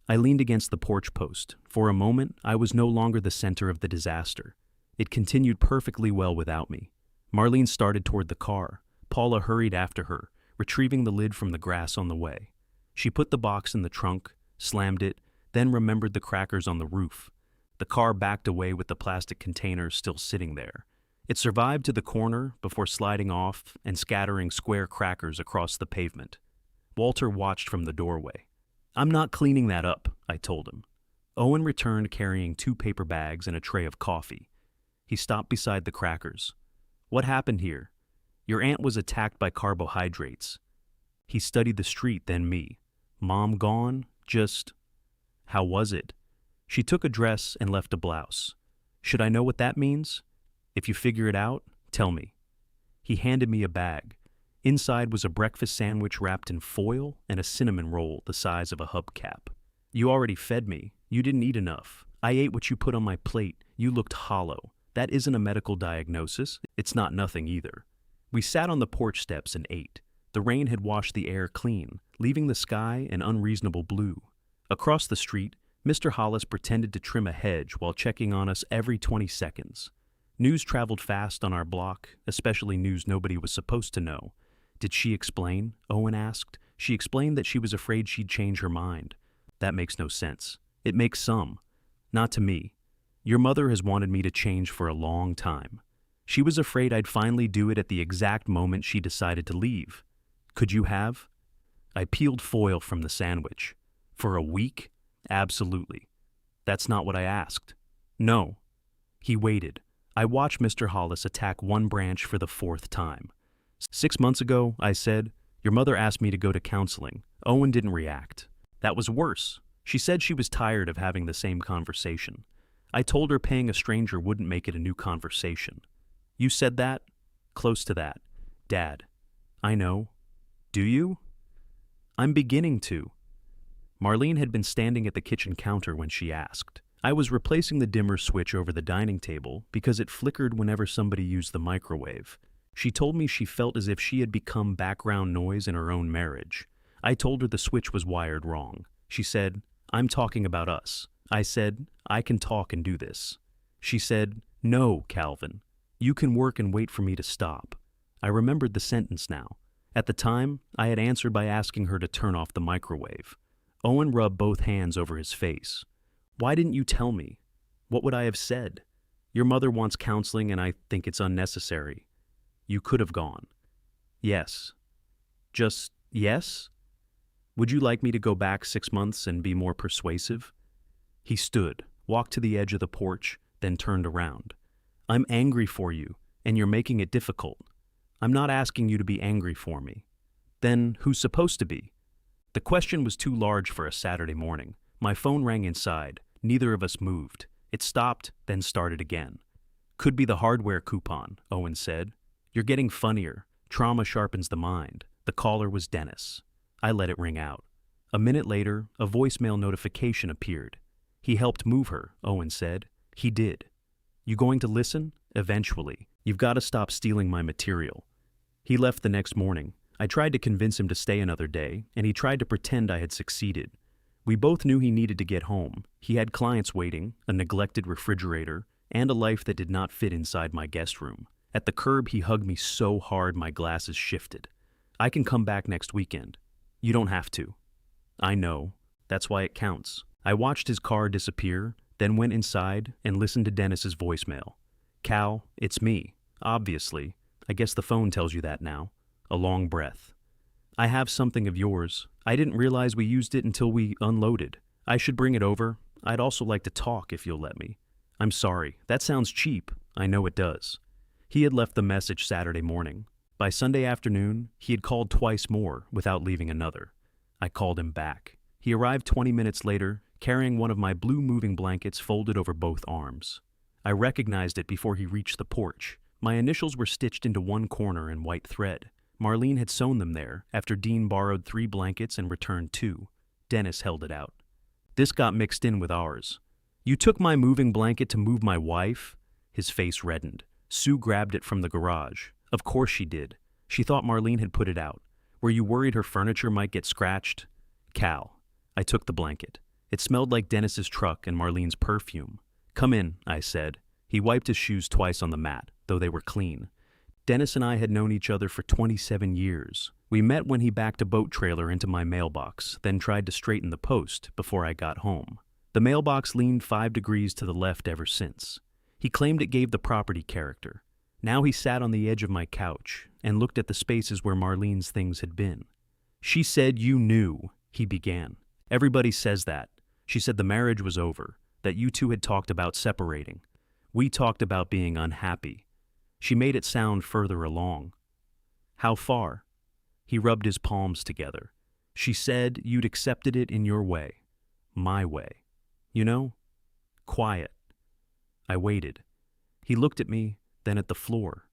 I leaned against the porch post. For a moment, I was no longer the center of the disaster. It continued perfectly well without me. Marlene started toward the car. Paula hurried after her, retrieving the lid from the grass on the way. She put the box in the trunk, slammed it, then remembered the crackers on the roof. The car backed away with the plastic containers still sitting there. It survived to the corner before sliding off and scattering square crackers across the pavement. Walter watched from the doorway. I'm not cleaning that up, I told him. Owen returned carrying 2 paper bags and a tray of coffee. He stopped beside the crackers. What happened here? Your aunt was attacked by carbohydrates. He studied the street, then me. Mom gone? Just... How was it? She took a dress and left a blouse. Should I know what that means? If you figure it out, tell me. He handed me a bag. Inside was a breakfast sandwich wrapped in foil and a cinnamon roll the size of a hubcap. You already fed me. You didn't eat enough. I ate what you put on my plate. You looked hollow. That isn't a medical diagnosis. It's not nothing either. We sat on the porch steps and ate. The rain had washed the air clean, leaving the sky an unreasonable blue. Across the street, Mr. Hollis pretended to trim a hedge while checking on us every 20 seconds. News traveled fast on our block, especially news nobody was supposed to know. Did she explain? Owen asked. She explained that she was afraid she'd change her mind. That makes no sense. It makes some. Not to me. Your mother has wanted me to change for a long time. She was afraid I'd finally do it at the exact moment she decided to leave. Could you have? I peeled foil from the sandwich. For a week? Absolutely. That's not what I asked. No. He waited. I watched Mr. Hollis attack one branch for the 4th time. 6 months ago, I said, your mother asked me to go to counseling. Owen didn't react. That was worse. She said she was tired of having the same conversation. I told her paying a stranger wouldn't make it a new conversation. You said that? Close to that. Dad. I know. Do you? I'm beginning to. Marlene had been standing at the kitchen counter when she asked. I was replacing the dimmer switch over the dining table because it flickered whenever somebody used the microwave. She told me she felt as if she had become background noise in her own marriage. I told her the switch was wired wrong. She said, I'm talking about us. I said, I can talk and do this. She said, no, Calvin. You can work and wait for me to stop. I remembered the sentence now. At the time, I had answered by asking her to turn off the microwave. Owen rubbed both hands over his face. Why didn't you tell me? What would I have said? Your mother wants counseling and I think it's unnecessary. You could have gone. Yes. Just yes? Would you like me to go back 6 months and be more persuasive? He stood, walked to the edge of the porch, then turned around. I'm angry for you, and you're making it difficult. I'm not asking you to be angry for me. Then who's supposed to be? The question was too large for a Saturday morning. My phone rang inside. Neither of us moved. It stopped, then started again. Could be the hardware coupon, Owen said. You're getting funnier. Trauma sharpens the mind. The caller was Dennis. I let it ring out. A minute later, a voicemail notification appeared. He helped move her, Owen said. He did. You going to listen? Eventually. You've got to stop stealing my material. He left the next morning. I tried to convince him to stay another day, and he tried to pretend I had succeeded. We both knew he needed to get home. He had clients waiting, a neglected refrigerator, and a life that did not fit inside my guest room. At the curb, he hugged me so hard my glasses shifted. I can come back next weekend. You don't have to. I know. That's why it counts. I watched his car disappear, then went inside and listened to Dennis's voicemail. Cal, it's me. Obviously. I guess the phone tells you that now. A long breath. I have something of yours. I didn't realize we used it until we unloaded. I should bring it over. I'd also like to talk if you'll let me. I'm sorry. That sounds cheap. I know it does. He had left the message Saturday morning. By Sunday afternoon, he had called twice more without leaving another. I called him back. He arrived 20 minutes later, carrying one of my blue moving blankets folded over both arms. I recognized it before he reached the porch. My initials were stitched into one corner in white thread. Marlene had sewn them there after Dean borrowed 3 blankets and returned 2. Dennis held it out. This got mixed in with ours. You took my moving blanket to move my wife? His face reddened. Sue grabbed it from the garage. Of course she did. She thought Marlene had put it out. Were you worried her furniture might get scratched? Cal. I took the blanket. It smelled like Dennis's truck and Marlene's perfume. Come in, I said. He wiped his shoes twice on the mat, though they were clean. Dennis and I had known each other for 27 years. We met when he backed a boat trailer into my mailbox, then tried to straighten the post before I got home. The mailbox leaned 5 degrees to the left ever since. He claimed it gave the property character. Now he sat on the edge of my couch and looked at the spaces where Marlene's things had been. She said you knew, he began. Everybody says that. She said the marriage was over, that you two had talked about separating. We talked about being unhappy. She made it sound further along. How far? He rubbed his palms together. She said you'd accepted it in your way. My way. You know? Quiet. I waited. He looked at me, then at the floor.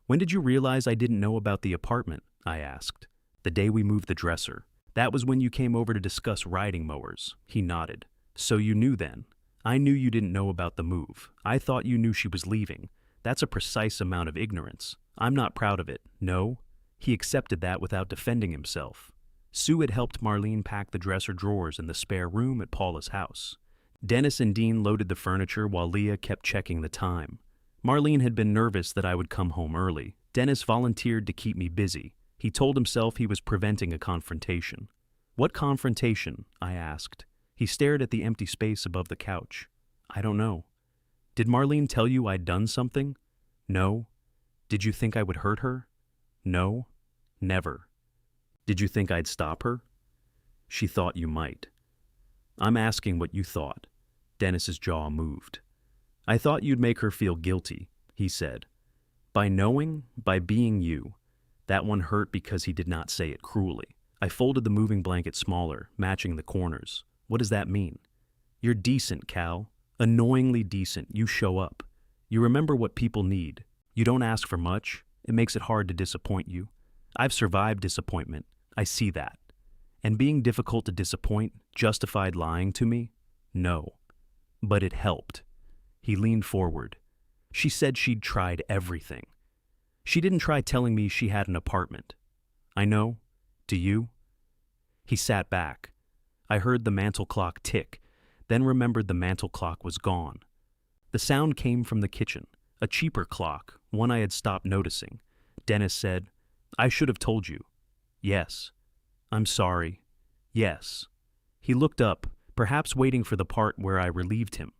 When did you realize I didn't know about the apartment? I asked. The day we moved the dresser. That was when you came over to discuss riding mowers. He nodded. So you knew then. I knew you didn't know about the move. I thought you knew she was leaving. That's a precise amount of ignorance. I'm not proud of it. No? He accepted that without defending himself. Sue had helped Marlene pack the dresser drawers in the spare room at Paula's house. Dennis and Dean loaded the furniture while Leah kept checking the time. Marlene had been nervous that I would come home early. Dennis volunteered to keep me busy. He told himself he was preventing a confrontation. What confrontation? I asked. He stared at the empty space above the couch. I don't know. Did Marlene tell you I'd done something? No. Did you think I would hurt her? No. Never. Did you think I'd stop her? She thought you might. I'm asking what you thought. Dennis's jaw moved. I thought you'd make her feel guilty, he said. By knowing, by being you. That one hurt because he did not say it cruelly. I folded the moving blanket smaller, matching the corners. What does that mean? You're decent, Cal. Annoyingly decent. You show up. You remember what people need. You don't ask for much. It makes it hard to disappoint you. I've survived disappointment. I see that. And being difficult to disappoint justified lying to me? No. But it helped. He leaned forward. She said she'd tried everything. She didn't try telling me she had an apartment. I know. Do you? He sat back. I heard the mantel clock tick, then remembered the mantel clock was gone. The sound came from the kitchen, a cheaper clock, one I had stopped noticing. Dennis said, I should have told you. Yes. I'm sorry. Yes. He looked up, perhaps waiting for the part where I relieved him.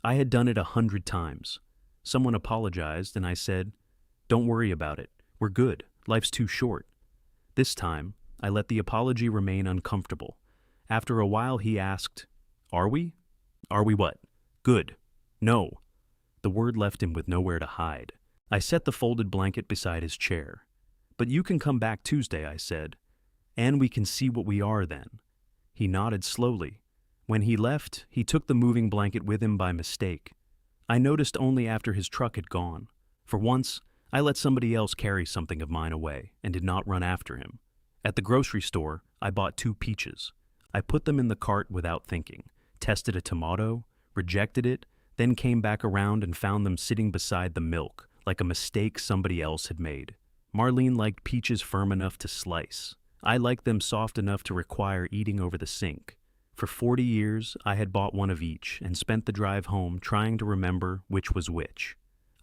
I had done it 100 times. Someone apologized, and I said, Don't worry about it. We're good. Life's too short. This time, I let the apology remain uncomfortable. After a while, he asked, Are we? Are we what? Good. No. The word left him with nowhere to hide. I set the folded blanket beside his chair. But you can come back Tuesday, I said. And we can see what we are then. He nodded slowly. When he left, he took the moving blanket with him by mistake. I noticed only after his truck had gone. For once, I let somebody else carry something of mine away and did not run after him. At the grocery store, I bought 2 peaches. I put them in the cart without thinking, tested a tomato, rejected it, then came back around and found them sitting beside the milk, like a mistake somebody else had made. Marlene liked peaches firm enough to slice. I liked them soft enough to require eating over the sink. For 40 years, I had bought one of each and spent the drive home trying to remember which was which.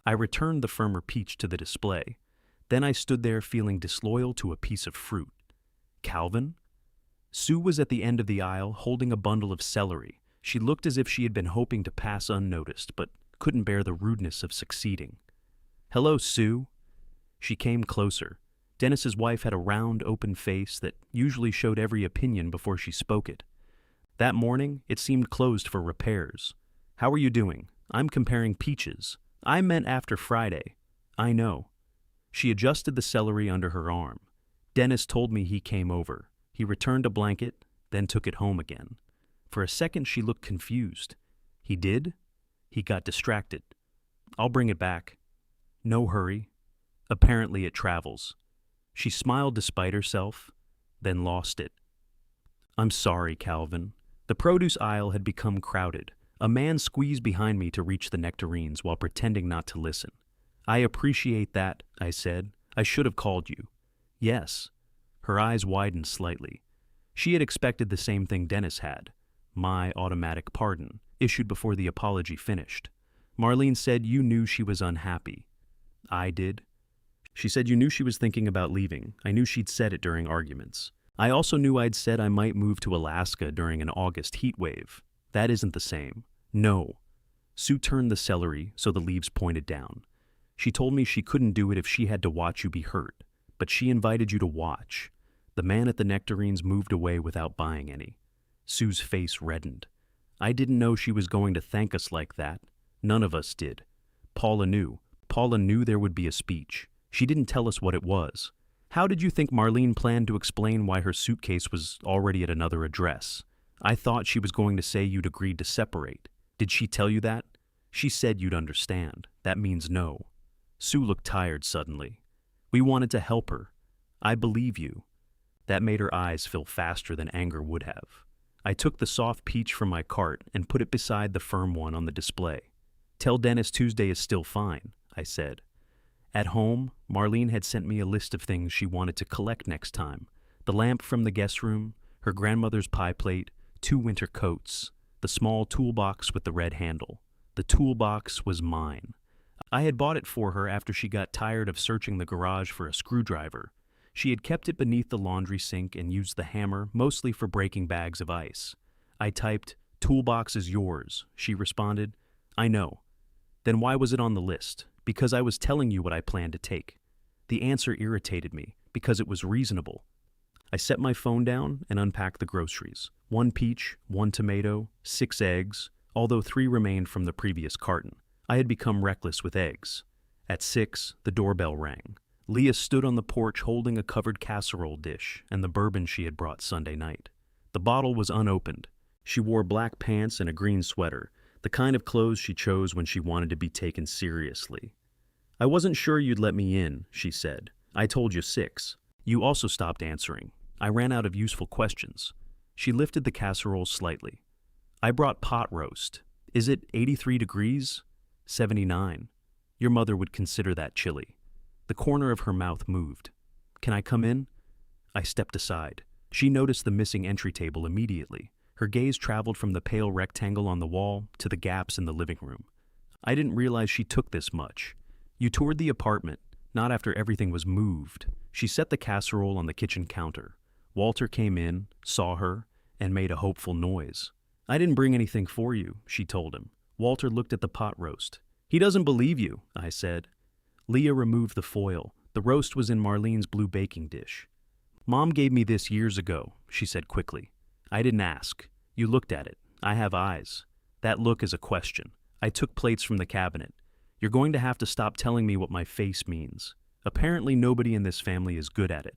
I returned the firmer peach to the display. Then I stood there feeling disloyal to a piece of fruit. Calvin? Sue was at the end of the aisle holding a bundle of celery. She looked as if she had been hoping to pass unnoticed, but couldn't bear the rudeness of succeeding. "Hello, Sue." She came closer. Dennis's wife had a round, open face that usually showed every opinion before she spoke it. That morning, it seemed closed for repairs. "How are you doing? I'm comparing peaches. I meant after Friday." "I know." She adjusted the celery under her arm. "Dennis told me he came over. He returned a blanket, then took it home again." For a second, she looked confused. "He did?" He got distracted. "I'll bring it back." "No hurry. Apparently it travels." She smiled despite herself, then lost it. "I'm sorry, Calvin." The produce aisle had become crowded. A man squeezed behind me to reach the nectarines while pretending not to listen. "I appreciate that," I said. "I should have called you." "Yes." Her eyes widened slightly. She had expected the same thing Dennis had. My automatic pardon, issued before the apology finished. "Marlene said you knew she was unhappy." "I did." "She said you knew she was thinking about leaving. I knew she'd said it during arguments. I also knew I'd said I might move to Alaska during an August heat wave. That isn't the same." "No." Sue turned the celery so the leaves pointed down. "She told me she couldn't do it if she had to watch you be hurt, but she invited you to watch." The man at the nectarines moved away without buying any. Sue's face reddened. "I didn't know she was going to thank us like that. None of us did. Paula knew. Paula knew there would be a speech. She didn't tell us what it was. How did you think Marlene planned to explain why her suitcase was already at another address? I thought she was going to say you'd agreed to separate. Did she tell you that? She said you'd understand. That means no." Sue looked tired suddenly. "We wanted to help her. I believe you." That made her eyes fill faster than anger would have. I took the soft peach from my cart and put it beside the firm one on the display. "Tell Dennis Tuesday is still fine," I said. At home, Marlene had sent me a list of things she wanted to collect next time. The lamp from the guest room, her grandmother's pie plate, 2 winter coats, the small toolbox with the red handle. The toolbox was mine. I had bought it for her after she got tired of searching the garage for a screwdriver. She had kept it beneath the laundry sink and used the hammer mostly for breaking bags of ice. I typed, "Toolbox is yours." She responded, "I know." "Then why was it on the list?" "Because I was telling you what I planned to take." The answer irritated me, because it was reasonable. I set my phone down and unpacked the groceries. 1 peach, 1 tomato, 6 eggs, although 3 remained from the previous carton. I had become reckless with eggs. At 6, the doorbell rang. Leah stood on the porch holding a covered casserole dish and the bourbon she had brought Sunday night. The bottle was unopened. She wore black pants and a green sweater, the kind of clothes she chose when she wanted to be taken seriously. "I wasn't sure you'd let me in," she said. "I told you 6. You also stopped answering. I ran out of useful questions." She lifted the casserole slightly. "I brought pot roast. Is it 83 degrees? 79. Your mother would consider that chilly." The corner of her mouth moved. "Can I come in?" I stepped aside. She noticed the missing entry table immediately. Her gaze traveled from the pale rectangle on the wall to the gaps in the living room. "I didn't realize she took this much. You toured the apartment, not after everything was moved." She set the casserole on the kitchen counter. Walter came in, saw her, and made a hopeful noise. "I didn't bring anything for you," she told him. Walter looked at the pot roast. "He doesn't believe you," I said. Leah removed the foil. The roast was in Marlene's blue baking dish. "Mom gave me this years ago," she said quickly. "I didn't ask. You looked at it. I have eyes. That look is a question." I took plates from the cabinet. "You're going to have to stop telling me what my face means. Apparently nobody in this family is good at it."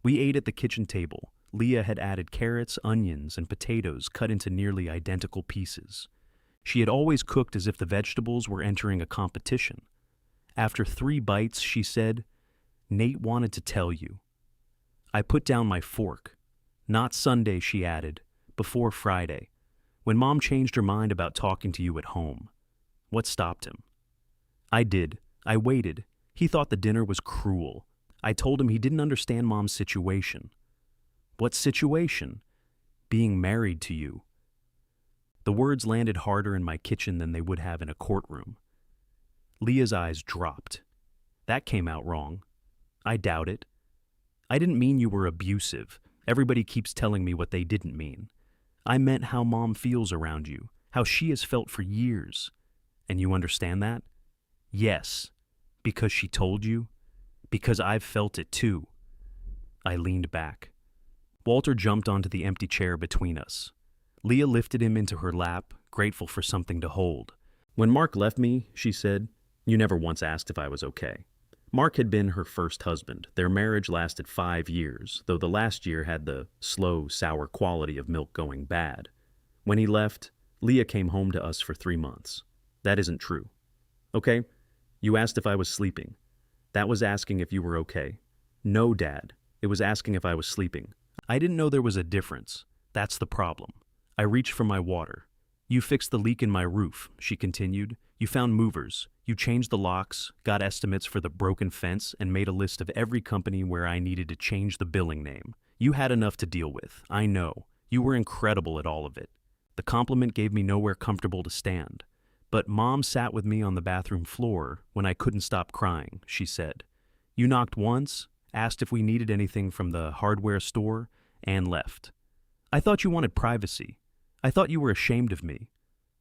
We ate at the kitchen table. Leah had added carrots, onions, and potatoes cut into nearly identical pieces. She had always cooked as if the vegetables were entering a competition. After 3 bites, she said, "Nate wanted to tell you." I put down my fork. "Not Sunday," she added, "before Friday, when Mom changed her mind about talking to you at home." What stopped him? I did. I waited. He thought the dinner was cruel. I told him he didn't understand Mom's situation. What situation? Being married to you. The words landed harder in my kitchen than they would have in a courtroom. Leah's eyes dropped. That came out wrong. I doubt it. I didn't mean you were abusive. Everybody keeps telling me what they didn't mean. I meant how Mom feels around you, how she has felt for years. And you understand that? Yes. Because she told you? Because I've felt it too. I leaned back. Walter jumped onto the empty chair between us. Leah lifted him into her lap, grateful for something to hold. When Mark left me, she said, you never once asked if I was okay. Mark had been her first husband. Their marriage lasted 5 years, though the last year had the slow, sour quality of milk going bad. When he left, Leah came home to us for 3 months. That isn't true. Okay? You asked if I was sleeping. That was asking if you were okay. No, Dad. It was asking if I was sleeping. I didn't know there was a difference. That's the problem. I reached for my water. You fixed the leak in my roof, she continued. You found movers. You changed the locks, got estimates for the broken fence, and made a list of every company where I needed to change the billing name. You had enough to deal with. I know. You were incredible at all of it. The compliment gave me nowhere comfortable to stand. But Mom sat with me on the bathroom floor when I couldn't stop crying, she said. You knocked once, asked if we needed anything from the hardware store, and left. I thought you wanted privacy. I thought you were ashamed of me.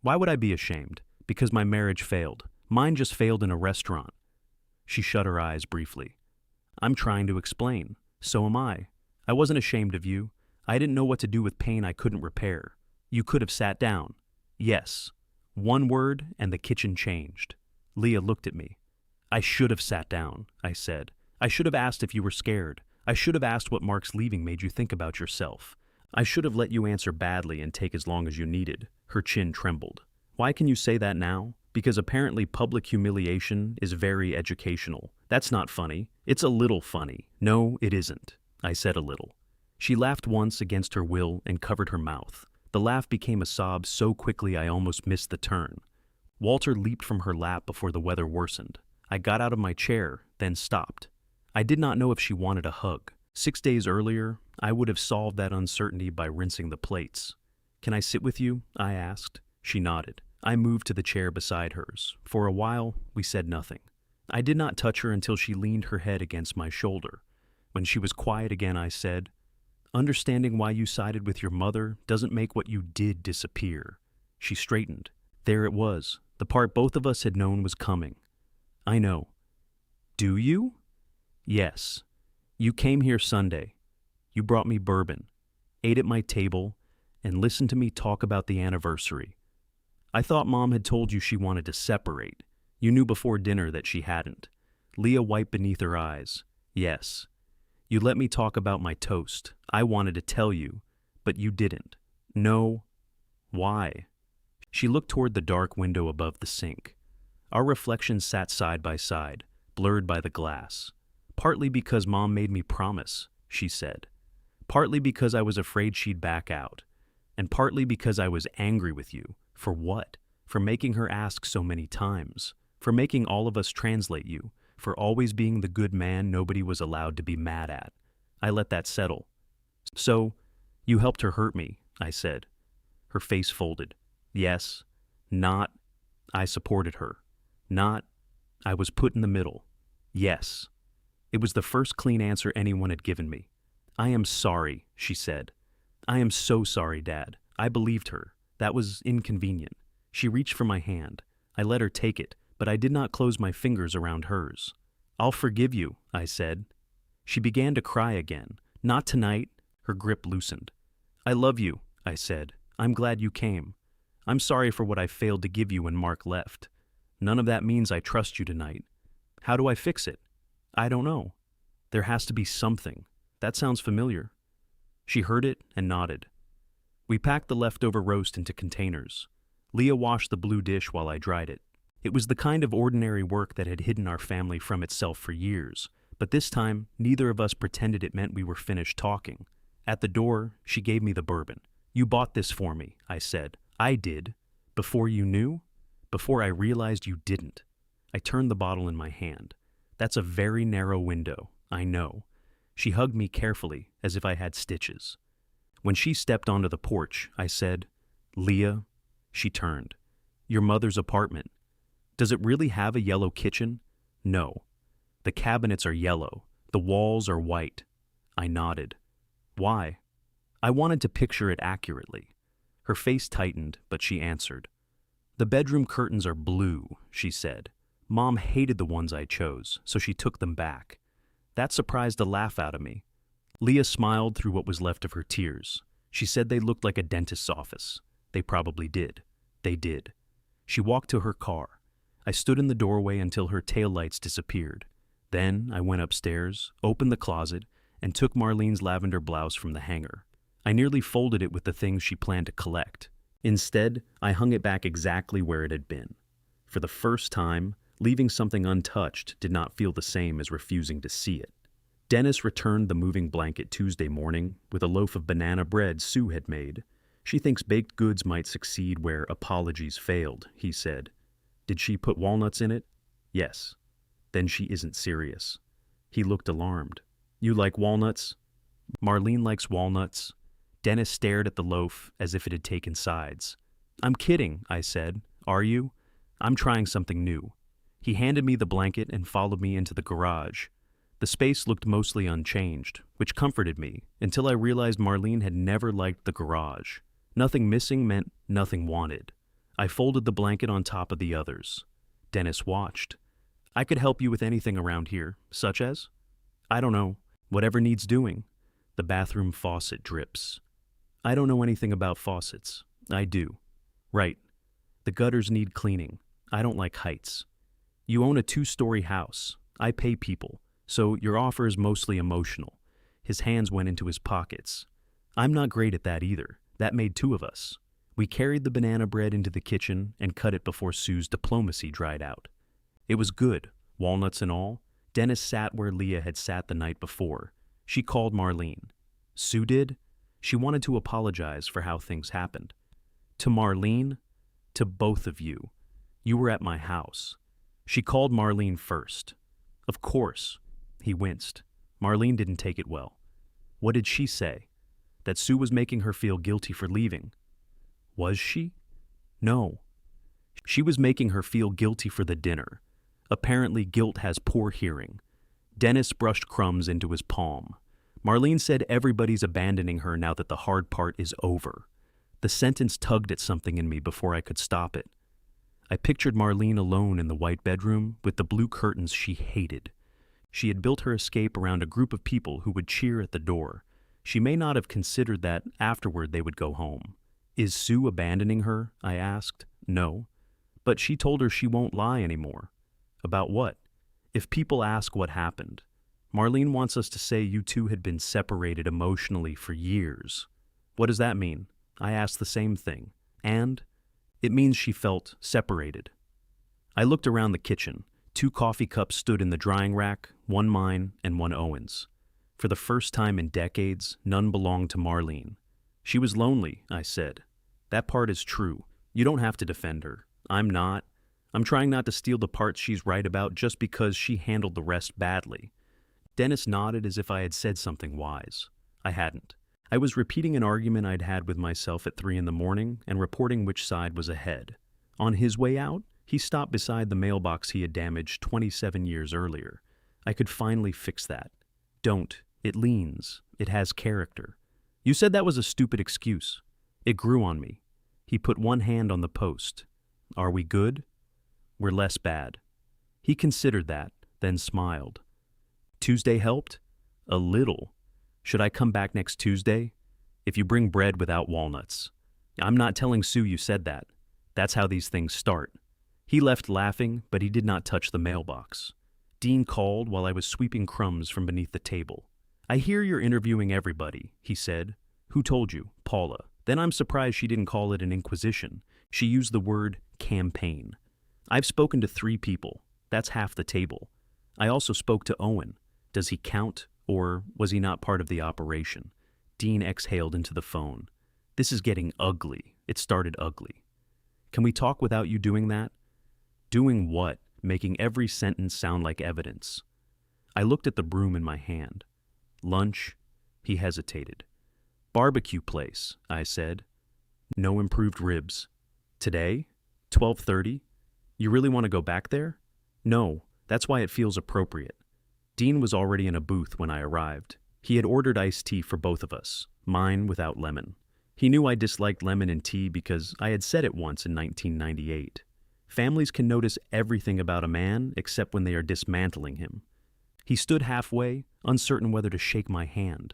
Why would I be ashamed? Because my marriage failed. Mine just failed in a restaurant. She shut her eyes briefly. I'm trying to explain. So am I. I wasn't ashamed of you. I didn't know what to do with pain I couldn't repair. You could have sat down. Yes. One word, and the kitchen changed. Leah looked at me. I should have sat down, I said. I should have asked if you were scared. I should have asked what Mark's leaving made you think about yourself. I should have let you answer badly and take as long as you needed. Her chin trembled. Why can you say that now? Because apparently public humiliation is very educational. That's not funny. It's a little funny. No, it isn't. I said a little. She laughed once against her will and covered her mouth. The laugh became a sob so quickly I almost missed the turn. Walter leaped from her lap before the weather worsened. I got out of my chair, then stopped. I did not know if she wanted a hug. 6 days earlier, I would have solved that uncertainty by rinsing the plates. Can I sit with you? I asked. She nodded. I moved to the chair beside hers. For a while, we said nothing. I did not touch her until she leaned her head against my shoulder. When she was quiet again, I said, understanding why you sided with your mother doesn't make what you did disappear. She straightened. There it was. The part both of us had known was coming. I know. Do you? Yes. You came here Sunday. You brought me bourbon, ate at my table, and listened to me talk about the anniversary. I thought Mom had told you she wanted to separate. You knew before dinner that she hadn't. Leah wiped beneath her eyes. Yes. You let me talk about my toast. I wanted to tell you, but you didn't. No. Why? She looked toward the dark window above the sink. Our reflections sat side by side, blurred by the glass. Partly because Mom made me promise, she said. Partly because I was afraid she'd back out. And partly because I was angry with you. For what? For making her ask so many times. For making all of us translate you. For always being the good man nobody was allowed to be mad at. I let that settle. So, you helped her hurt me, I said. Her face folded. Yes. Not. I supported her. Not. I was put in the middle. Yes. It was the first clean answer anyone had given me. I am sorry, she said. I am so sorry, Dad. I believed her. That was inconvenient. She reached for my hand. I let her take it, but I did not close my fingers around hers. I'll forgive you, I said. She began to cry again. Not tonight. Her grip loosened. I love you, I said. I'm glad you came. I'm sorry for what I failed to give you when Mark left. None of that means I trust you tonight. How do I fix it? I don't know. There has to be something. That sounds familiar. She heard it and nodded. We packed the leftover roast into containers. Leah washed the blue dish while I dried it. It was the kind of ordinary work that had hidden our family from itself for years, but this time neither of us pretended it meant we were finished talking. At the door, she gave me the bourbon. You bought this for me, I said. I did. Before you knew? Before I realized you didn't. I turned the bottle in my hand. That's a very narrow window. I know. She hugged me carefully, as if I had stitches. When she stepped onto the porch, I said, "Leah." She turned. "Your mother's apartment. Does it really have a yellow kitchen?" "No. The cabinets are yellow. The walls are white." I nodded. "Why?" I wanted to picture it accurately. Her face tightened, but she answered. "The bedroom curtains are blue," she said. "Mom hated the ones I chose, so she took them back." That surprised a laugh out of me. Leah smiled through what was left of her tears. She said they looked like a dentist's office. They probably did. They did. She walked to her car. I stood in the doorway until her taillights disappeared. Then I went upstairs, opened the closet, and took Marlene's lavender blouse from the hanger. I nearly folded it with the things she planned to collect. Instead, I hung it back exactly where it had been. For the first time, leaving something untouched did not feel the same as refusing to see it. Dennis returned the moving blanket Tuesday morning with a loaf of banana bread Sue had made. She thinks baked goods might succeed where apologies failed, he said. Did she put walnuts in it? Yes. Then she isn't serious. He looked alarmed. You like walnuts? Marlene likes walnuts. Dennis stared at the loaf as if it had taken sides. I'm kidding, I said. Are you? I'm trying something new. He handed me the blanket and followed me into the garage. The space looked mostly unchanged, which comforted me, until I realized Marlene had never liked the garage. Nothing missing meant nothing wanted. I folded the blanket on top of the others. Dennis watched. I could help you with anything around here, such as? I don't know. Whatever needs doing. The bathroom faucet drips. I don't know anything about faucets. I do. Right. The gutters need cleaning. I don't like heights. You own a 2-story house. I pay people, so your offer is mostly emotional. His hands went into his pockets. I'm not great at that either. That made 2 of us. We carried the banana bread into the kitchen and cut it before Sue's diplomacy dried out. It was good, walnuts and all. Dennis sat where Leah had sat the night before. She called Marlene. Sue did? She wanted to apologize for how things happened. To Marlene? To both of you. You were at my house. She called Marlene first. Of course. He winced. Marlene didn't take it well. What did she say? That Sue was making her feel guilty for leaving. Was she? No. She was making her feel guilty for the dinner. Apparently guilt has poor hearing. Dennis brushed crumbs into his palm. Marlene said everybody's abandoning her now that the hard part is over. The sentence tugged at something in me before I could stop it. I pictured Marlene alone in the white bedroom with the blue curtains she hated. She had built her escape around a group of people who would cheer at the door. She may not have considered that afterward they would go home. Is Sue abandoning her? I asked. No. But she told her she won't lie anymore. About what? If people ask what happened, Marlene wants us to say you two had been separated emotionally for years. What does that mean? I asked the same thing. And? It means she felt separated. I looked around the kitchen. 2 coffee cups stood in the drying rack, 1 mine and 1 Owen's. For the first time in decades, none belonged to Marlene. She was lonely, I said. That part is true. You don't have to defend her. I'm not. I'm trying not to steal the parts she's right about just because she handled the rest badly. Dennis nodded as if I had said something wise. I hadn't. I was repeating an argument I'd had with myself at 3 in the morning and reporting which side was ahead. On his way out, he stopped beside the mailbox he had damaged 27 years earlier. I could finally fix that. Don't. It leans. It has character. You said that was a stupid excuse. It grew on me. He put one hand on the post. Are we good? We're less bad. He considered that, then smiled. Tuesday helped? A little. Should I come back next Tuesday? If you bring bread without walnuts. I'm not telling Sue you said that. That's how these things start. He left laughing, but he did not touch the mailbox. Dean called while I was sweeping crumbs from beneath the table. I hear you're interviewing everybody, he said. Who told you? Paula. Then I'm surprised she didn't call it an inquisition. She used the word campaign. I've spoken to 3 people. That's half the table. I also spoke to Owen. Does he count, or was he not part of the operation? Dean exhaled into the phone. This is getting ugly. It started ugly. Can we talk without you doing that? Doing what? Making every sentence sound like evidence. I looked at the broom in my hand. Lunch? He hesitated. Barbecue place, I said. No improved ribs. Today? 12:30? You really want to go back there? No, that's why it feels appropriate. Dean was already in a booth when I arrived. He had ordered iced tea for both of us, mine without lemon. He knew I disliked lemon in tea because I had said it once in 1998. Families can notice everything about a man except when they are dismantling him. He stood halfway, uncertain whether to shake my hand.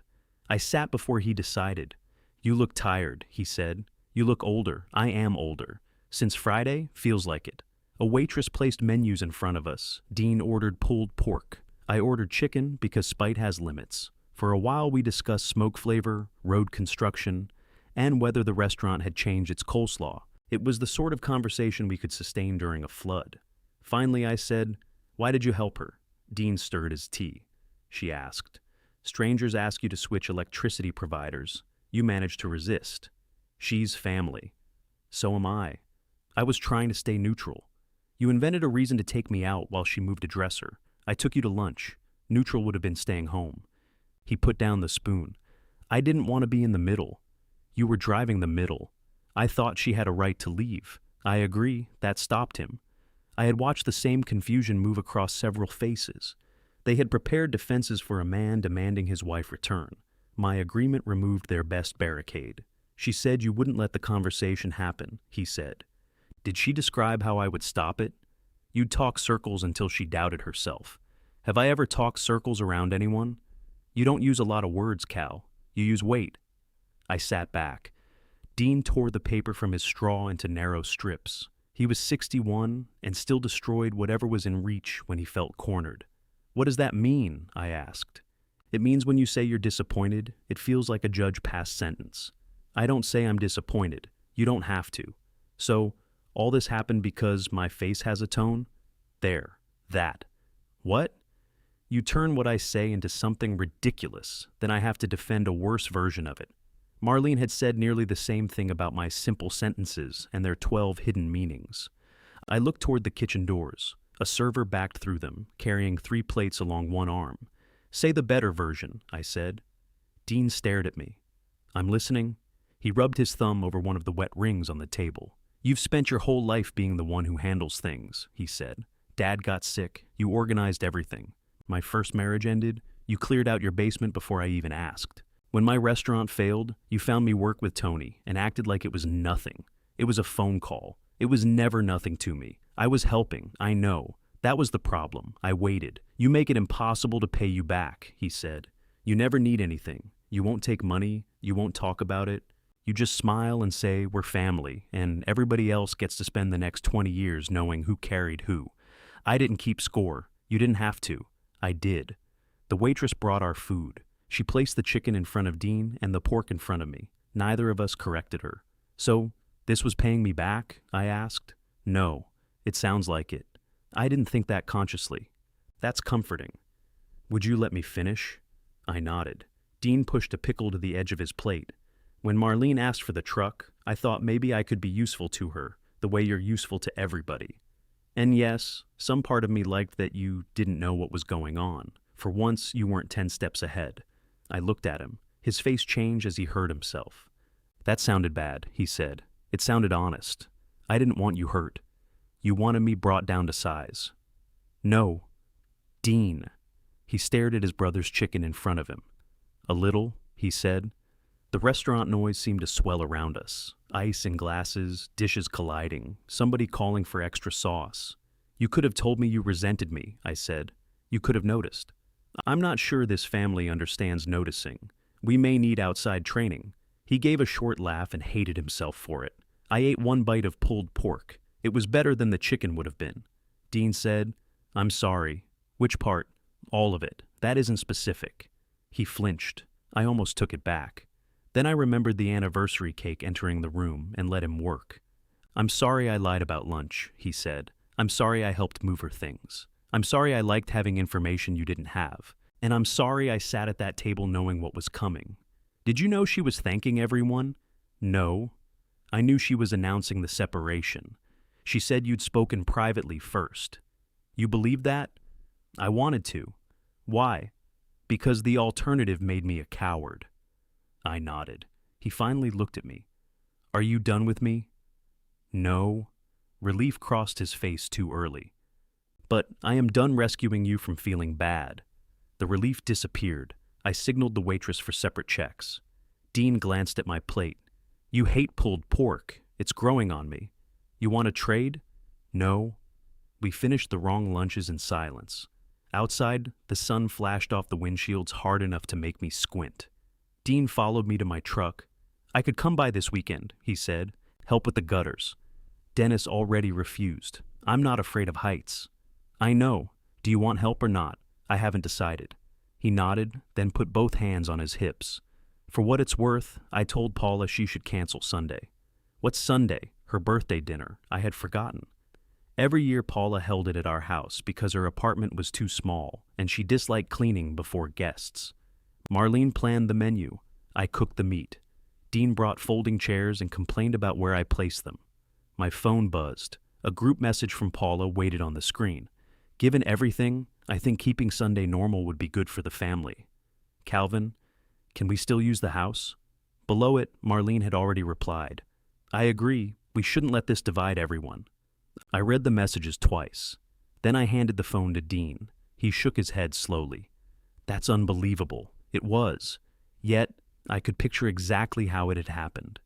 I sat before he decided. You look tired, he said. You look older. I am older. Since Friday, feels like it. A waitress placed menus in front of us. Dean ordered pulled pork. I ordered chicken because spite has limits. For a while we discussed smoke flavor, road construction, and whether the restaurant had changed its coleslaw. It was the sort of conversation we could sustain during a flood. Finally I said, "Why did you help her?" Dean stirred his tea. She asked, "Strangers ask you to switch electricity providers. You managed to resist. She's family. So am I. I was trying to stay neutral. You invented a reason to take me out while she moved a dresser. I took you to lunch. Neutral would have been staying home." He put down the spoon. "I didn't want to be in the middle. You were driving the middle. I thought she had a right to leave. I agree, that stopped him." I had watched the same confusion move across several faces. They had prepared defenses for a man demanding his wife return. My agreement removed their best barricade. "She said you wouldn't let the conversation happen," he said. "Did she describe how I would stop it?" "You'd talk circles until she doubted herself." "Have I ever talked circles around anyone?" "You don't use a lot of words, Cal. You use weight." I sat back. Dean tore the paper from his straw into narrow strips. He was 61 and still destroyed whatever was in reach when he felt cornered. "What does that mean?" I asked. "It means when you say you're disappointed, it feels like a judge-passed sentence. I don't say I'm disappointed. You don't have to. So, all this happened because my face has a tone? There. That. What? You turn what I say into something ridiculous, then I have to defend a worse version of it. Marlene had said nearly the same thing about my simple sentences and their 12 hidden meanings. I looked toward the kitchen doors. A server backed through them, carrying 3 plates along one arm. "Say the better version," I said. Dean stared at me. "I'm listening." He rubbed his thumb over one of the wet rings on the table. "You've spent your whole life being the one who handles things," he said. "Dad got sick. You organized everything. My first marriage ended. You cleared out your basement before I even asked. When my restaurant failed, you found me work with Tony and acted like it was nothing. It was a phone call. It was never nothing to me. I was helping, I know. That was the problem. I waited. You make it impossible to pay you back," he said. "You never need anything. You won't take money. You won't talk about it. You just smile and say, 'We're family,' and everybody else gets to spend the next 20 years knowing who carried who. I didn't keep score. You didn't have to. I did." The waitress brought our food. She placed the chicken in front of Dean and the pork in front of me. Neither of us corrected her. "So, this was paying me back?" I asked. "No. It sounds like it. I didn't think that consciously." "That's comforting." "Would you let me finish?" I nodded. Dean pushed a pickle to the edge of his plate. "When Marlene asked for the truck, I thought maybe I could be useful to her, the way you're useful to everybody. And yes, some part of me liked that you didn't know what was going on. For once, you weren't 10 steps ahead." I looked at him. His face changed as he heard himself. "That sounded bad," he said. "It sounded honest. I didn't want you hurt. You wanted me brought down to size." "No. Dean." He stared at his brother's chicken in front of him. "A little," he said. The restaurant noise seemed to swell around us. Ice in glasses, dishes colliding, somebody calling for extra sauce. "You could have told me you resented me," I said. "You could have noticed." "I'm not sure this family understands noticing. We may need outside training." He gave a short laugh and hated himself for it. I ate 1 bite of pulled pork. It was better than the chicken would have been. Dean said, "I'm sorry." "Which part?" "All of it. That isn't specific." He flinched. I almost took it back. Then I remembered the anniversary cake entering the room and let him work. "I'm sorry I lied about lunch," he said. "I'm sorry I helped move her things. I'm sorry I liked having information you didn't have. And I'm sorry I sat at that table knowing what was coming. Did you know she was thanking everyone?" "No." "I knew she was announcing the separation. She said you'd spoken privately first." "You believed that?" "I wanted to." Why? Because the alternative made me a coward. I nodded. He finally looked at me. Are you done with me? No. Relief crossed his face too early. But I am done rescuing you from feeling bad. The relief disappeared. I signaled the waitress for separate checks. Dean glanced at my plate. You hate pulled pork. It's growing on me. You want to trade? No. We finished the wrong lunches in silence. Outside, the sun flashed off the windshields hard enough to make me squint. Dean followed me to my truck. I could come by this weekend, he said. Help with the gutters. Dennis already refused. I'm not afraid of heights. I know. Do you want help or not? I haven't decided. He nodded, then put both hands on his hips. For what it's worth, I told Paula she should cancel Sunday. What's Sunday? Her birthday dinner. I had forgotten. Every year Paula held it at our house because her apartment was too small, and she disliked cleaning before guests. Marlene planned the menu. I cooked the meat. Dean brought folding chairs and complained about where I placed them. My phone buzzed. A group message from Paula waited on the screen. Given everything, I think keeping Sunday normal would be good for the family. Calvin, can we still use the house? Below it, Marlene had already replied. I agree. We shouldn't let this divide everyone. I read the messages twice. Then I handed the phone to Dean. He shook his head slowly. That's unbelievable. It was. Yet, I could picture exactly how it had happened.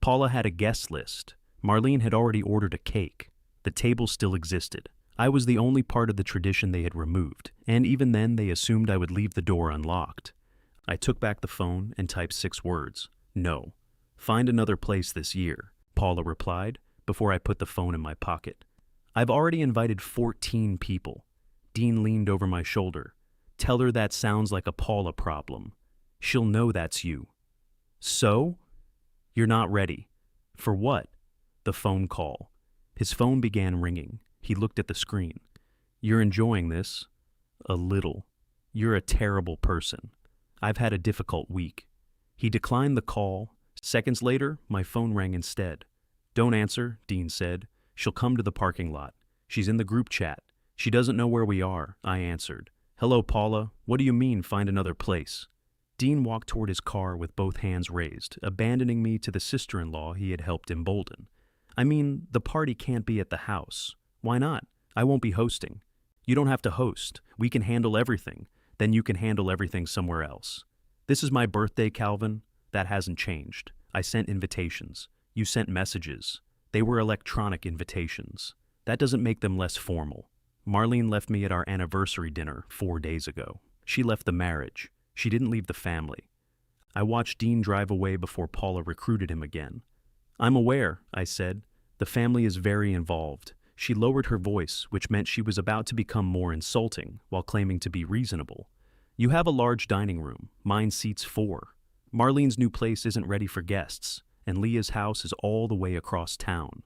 Paula had a guest list. Marlene had already ordered a cake. The table still existed. I was the only part of the tradition they had removed, and even then they assumed I would leave the door unlocked. I took back the phone and typed 6 words. No. Find another place this year, Paula replied, before I put the phone in my pocket. I've already invited 14 people. Dean leaned over my shoulder. Tell her that sounds like a Paula problem. She'll know that's you. So? You're not ready. For what? The phone call. His phone began ringing. He looked at the screen. You're enjoying this? A little. You're a terrible person. I've had a difficult week. He declined the call. Seconds later, my phone rang instead. Don't answer, Dean said. She'll come to the parking lot. She's in the group chat. She doesn't know where we are, I answered. Hello, Paula. What do you mean, find another place? Dean walked toward his car with both hands raised, abandoning me to the sister-in-law he had helped embolden. I mean, the party can't be at the house. Why not? I won't be hosting. You don't have to host. We can handle everything. Then you can handle everything somewhere else. This is my birthday, Calvin. That hasn't changed. I sent invitations. You sent messages. They were electronic invitations. That doesn't make them less formal. Marlene left me at our anniversary dinner 4 days ago. She left the marriage. She didn't leave the family. I watched Dean drive away before Paula recruited him again. I'm aware, I said. The family is very involved. She lowered her voice, which meant she was about to become more insulting, while claiming to be reasonable. You have a large dining room. Mine seats 4. Marlene's new place isn't ready for guests, and Leah's house is all the way across town.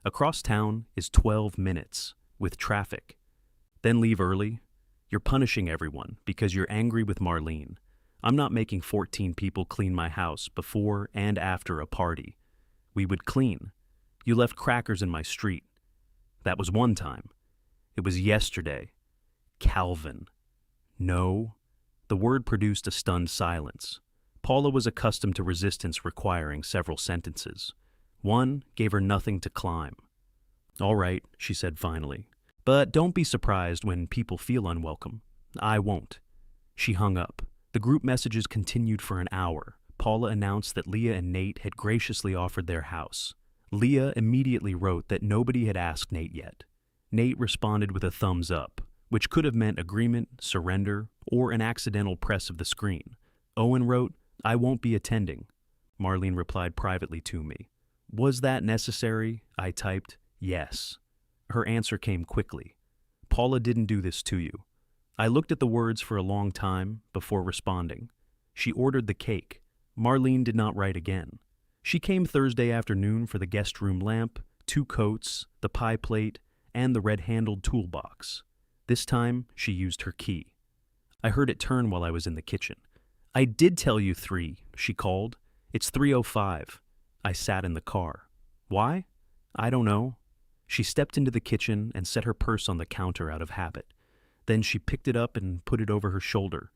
Across town is 12 minutes, with traffic. Then leave early. You're punishing everyone because you're angry with Marlene. I'm not making 14 people clean my house before and after a party. We would clean. You left crackers in my street. That was one time. It was yesterday. Calvin. No. The word produced a stunned silence. Paula was accustomed to resistance requiring several sentences. One gave her nothing to climb. All right, she said finally. But don't be surprised when people feel unwelcome. I won't. She hung up. The group messages continued for an hour. Paula announced that Leah and Nate had graciously offered their house. Leah immediately wrote that nobody had asked Nate yet. Nate responded with a thumbs up, which could have meant agreement, surrender, or an accidental press of the screen. Owen wrote, I won't be attending. Marlene replied privately to me. Was that necessary? I typed, yes. Her answer came quickly. Paula didn't do this to you. I looked at the words for a long time before responding. She ordered the cake. Marlene did not write again. She came Thursday afternoon for the guest room lamp, 2 coats, the pie plate, and the red-handled toolbox. This time, she used her key. I heard it turn while I was in the kitchen. I did tell you 3, she called. It's 3:05. I sat in the car. Why? I don't know. She stepped into the kitchen and set her purse on the counter out of habit. Then she picked it up and put it over her shoulder.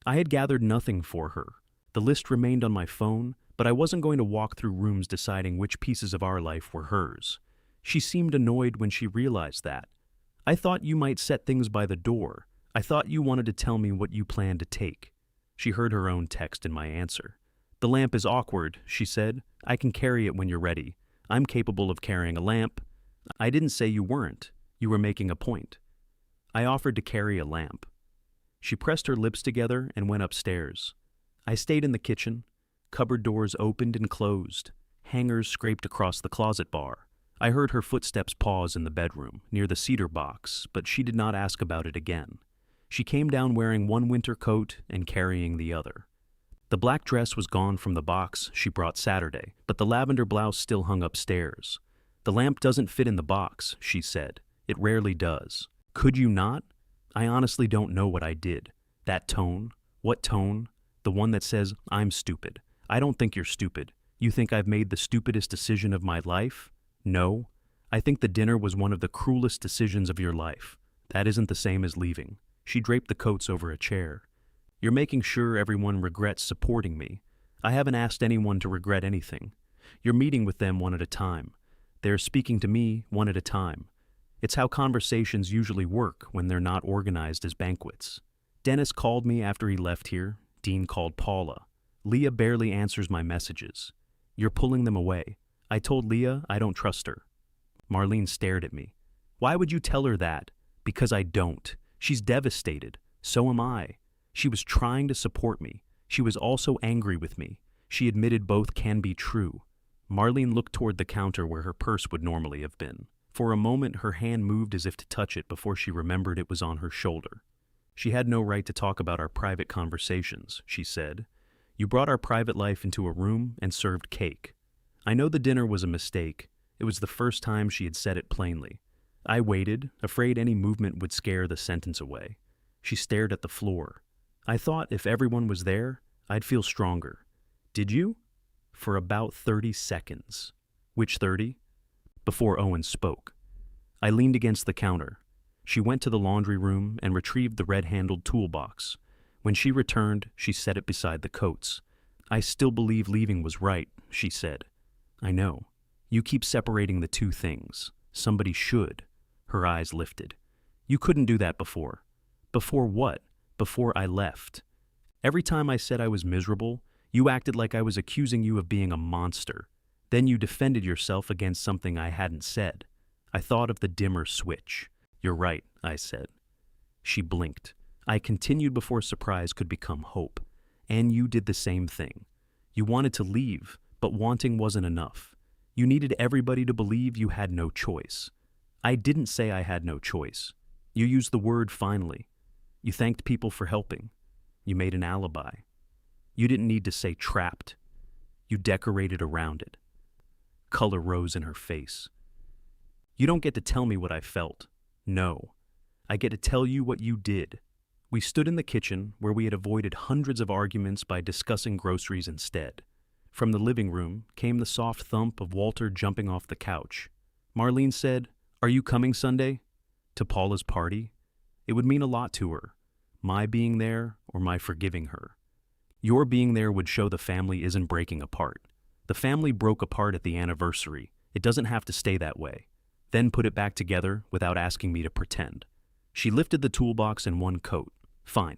I had gathered nothing for her. The list remained on my phone, but I wasn't going to walk through rooms deciding which pieces of our life were hers. She seemed annoyed when she realized that. I thought you might set things by the door. I thought you wanted to tell me what you planned to take. She heard her own text in my answer. The lamp is awkward, she said. I can carry it when you're ready. I'm capable of carrying a lamp. I didn't say you weren't. You were making a point. I offered to carry a lamp. She pressed her lips together and went upstairs. I stayed in the kitchen. Cupboard doors opened and closed. Hangers scraped across the closet bar. I heard her footsteps pause in the bedroom, near the cedar box, but she did not ask about it again. She came down wearing one winter coat and carrying the other. The black dress was gone from the box she brought Saturday, but the lavender blouse still hung upstairs. The lamp doesn't fit in the box, she said. It rarely does. Could you not? I honestly don't know what I did. That tone? What tone? The one that says, I'm stupid. I don't think you're stupid. You think I've made the stupidest decision of my life? No. I think the dinner was one of the cruelest decisions of your life. That isn't the same as leaving. She draped the coats over a chair. You're making sure everyone regrets supporting me. I haven't asked anyone to regret anything. You're meeting with them one at a time. They're speaking to me one at a time. It's how conversations usually work when they're not organized as banquets. Dennis called me after he left here. Dean called Paula. Leah barely answers my messages. You're pulling them away. I told Leah I don't trust her. Marlene stared at me. Why would you tell her that? Because I don't. She's devastated. So am I. She was trying to support me. She was also angry with me. She admitted both can be true. Marlene looked toward the counter where her purse would normally have been. For a moment, her hand moved as if to touch it before she remembered it was on her shoulder. She had no right to talk about our private conversations, she said. You brought our private life into a room and served cake. I know the dinner was a mistake. It was the first time she had said it plainly. I waited, afraid any movement would scare the sentence away. She stared at the floor. I thought if everyone was there, I'd feel stronger. Did you? For about 30 seconds. Which 30? Before Owen spoke. I leaned against the counter. She went to the laundry room and retrieved the red-handled toolbox. When she returned, she set it beside the coats. I still believe leaving was right, she said. I know. You keep separating the two things. Somebody should. Her eyes lifted. You couldn't do that before. Before what? Before I left. Every time I said I was miserable, you acted like I was accusing you of being a monster. Then you defended yourself against something I hadn't said. I thought of the dimmer switch. You're right, I said. She blinked. I continued before surprise could become hope. And you did the same thing. You wanted to leave, but wanting wasn't enough. You needed everybody to believe you had no choice. I didn't say I had no choice. You used the word finally. You thanked people for helping. You made an alibi. You didn't need to say trapped. You decorated around it. Color rose in her face. You don't get to tell me what I felt. No. I get to tell you what you did. We stood in the kitchen where we had avoided hundreds of arguments by discussing groceries instead. From the living room came the soft thump of Walter jumping off the couch. Marlene said, "Are you coming Sunday?" To Paula's party? It would mean a lot to her. My being there or my forgiving her. Your being there would show the family isn't breaking apart. The family broke apart at the anniversary. It doesn't have to stay that way. Then put it back together without asking me to pretend. She lifted the toolbox and one coat. Fine.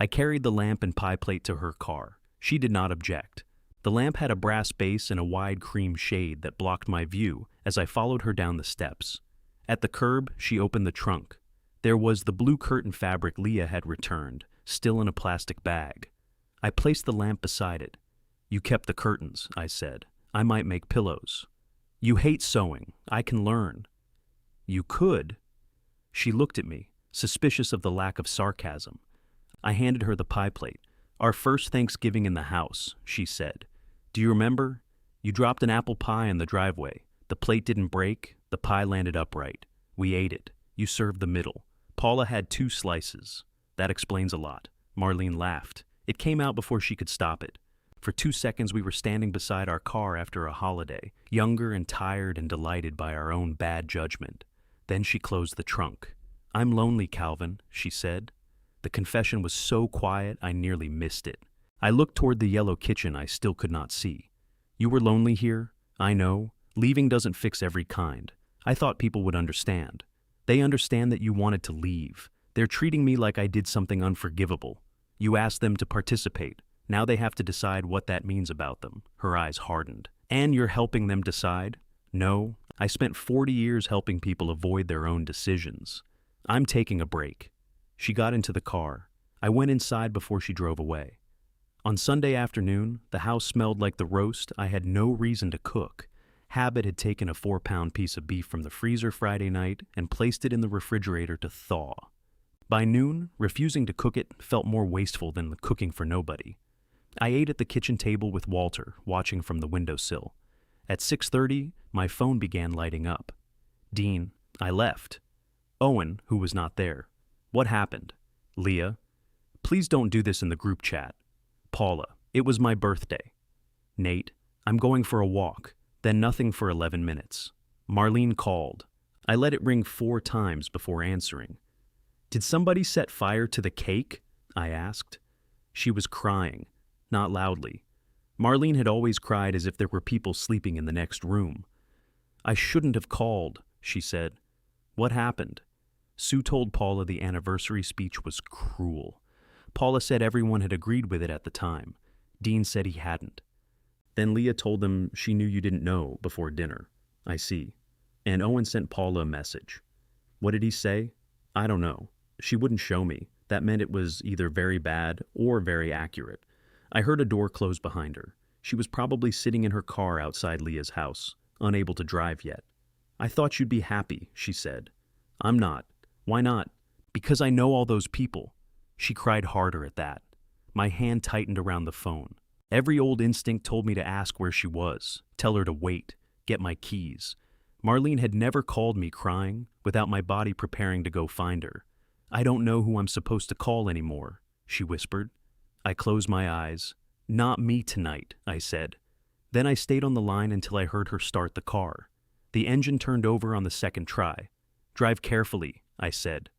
I carried the lamp and pie plate to her car. She did not object. The lamp had a brass base and a wide cream shade that blocked my view as I followed her down the steps. At the curb, she opened the trunk. There was the blue curtain fabric Leah had returned, still in a plastic bag. I placed the lamp beside it. You kept the curtains, I said. I might make pillows. You hate sewing. I can learn. You could. She looked at me, suspicious of the lack of sarcasm. I handed her the pie plate. Our first Thanksgiving in the house, she said. Do you remember? You dropped an apple pie in the driveway. The plate didn't break. The pie landed upright. We ate it. You served the middle. Paula had 2 slices. That explains a lot. Marlene laughed. It came out before she could stop it. For 2 seconds we were standing beside our car after a holiday, younger and tired and delighted by our own bad judgment. Then she closed the trunk. I'm lonely, Calvin, she said. The confession was so quiet I nearly missed it. I looked toward the yellow kitchen I still could not see. You were lonely here? I know. Leaving doesn't fix every kind. I thought people would understand. They understand that you wanted to leave. They're treating me like I did something unforgivable. You asked them to participate. Now they have to decide what that means about them. Her eyes hardened. And you're helping them decide? No. I spent 40 years helping people avoid their own decisions. I'm taking a break. She got into the car. I went inside before she drove away. On Sunday afternoon, the house smelled like the roast I had no reason to cook. Habit had taken a 4-pound piece of beef from the freezer Friday night and placed it in the refrigerator to thaw. By noon, refusing to cook it felt more wasteful than the cooking for nobody. I ate at the kitchen table with Walter, watching from the windowsill. At 6:30, my phone began lighting up. Dean, I left. Owen, who was not there. What happened? Leah, please don't do this in the group chat. Paula, it was my birthday. Nate, I'm going for a walk. Then nothing for 11 minutes. Marlene called. I let it ring 4 times before answering. Did somebody set fire to the cake? I asked. She was crying, not loudly. Marlene had always cried as if there were people sleeping in the next room. I shouldn't have called, she said. What happened? Sue told Paula the anniversary speech was cruel. Paula said everyone had agreed with it at the time. Dean said he hadn't. Then Leah told them she knew you didn't know before dinner. I see. And Owen sent Paula a message. What did he say? I don't know. She wouldn't show me. That meant it was either very bad or very accurate. I heard a door close behind her. She was probably sitting in her car outside Leah's house, unable to drive yet. I thought you'd be happy, she said. I'm not. Why not? Because I know all those people. She cried harder at that. My hand tightened around the phone. Every old instinct told me to ask where she was, tell her to wait, get my keys. Marlene had never called me crying without my body preparing to go find her. I don't know who I'm supposed to call anymore, she whispered. I closed my eyes. Not me tonight, I said. Then I stayed on the line until I heard her start the car. The engine turned over on the second try. Drive carefully, I said.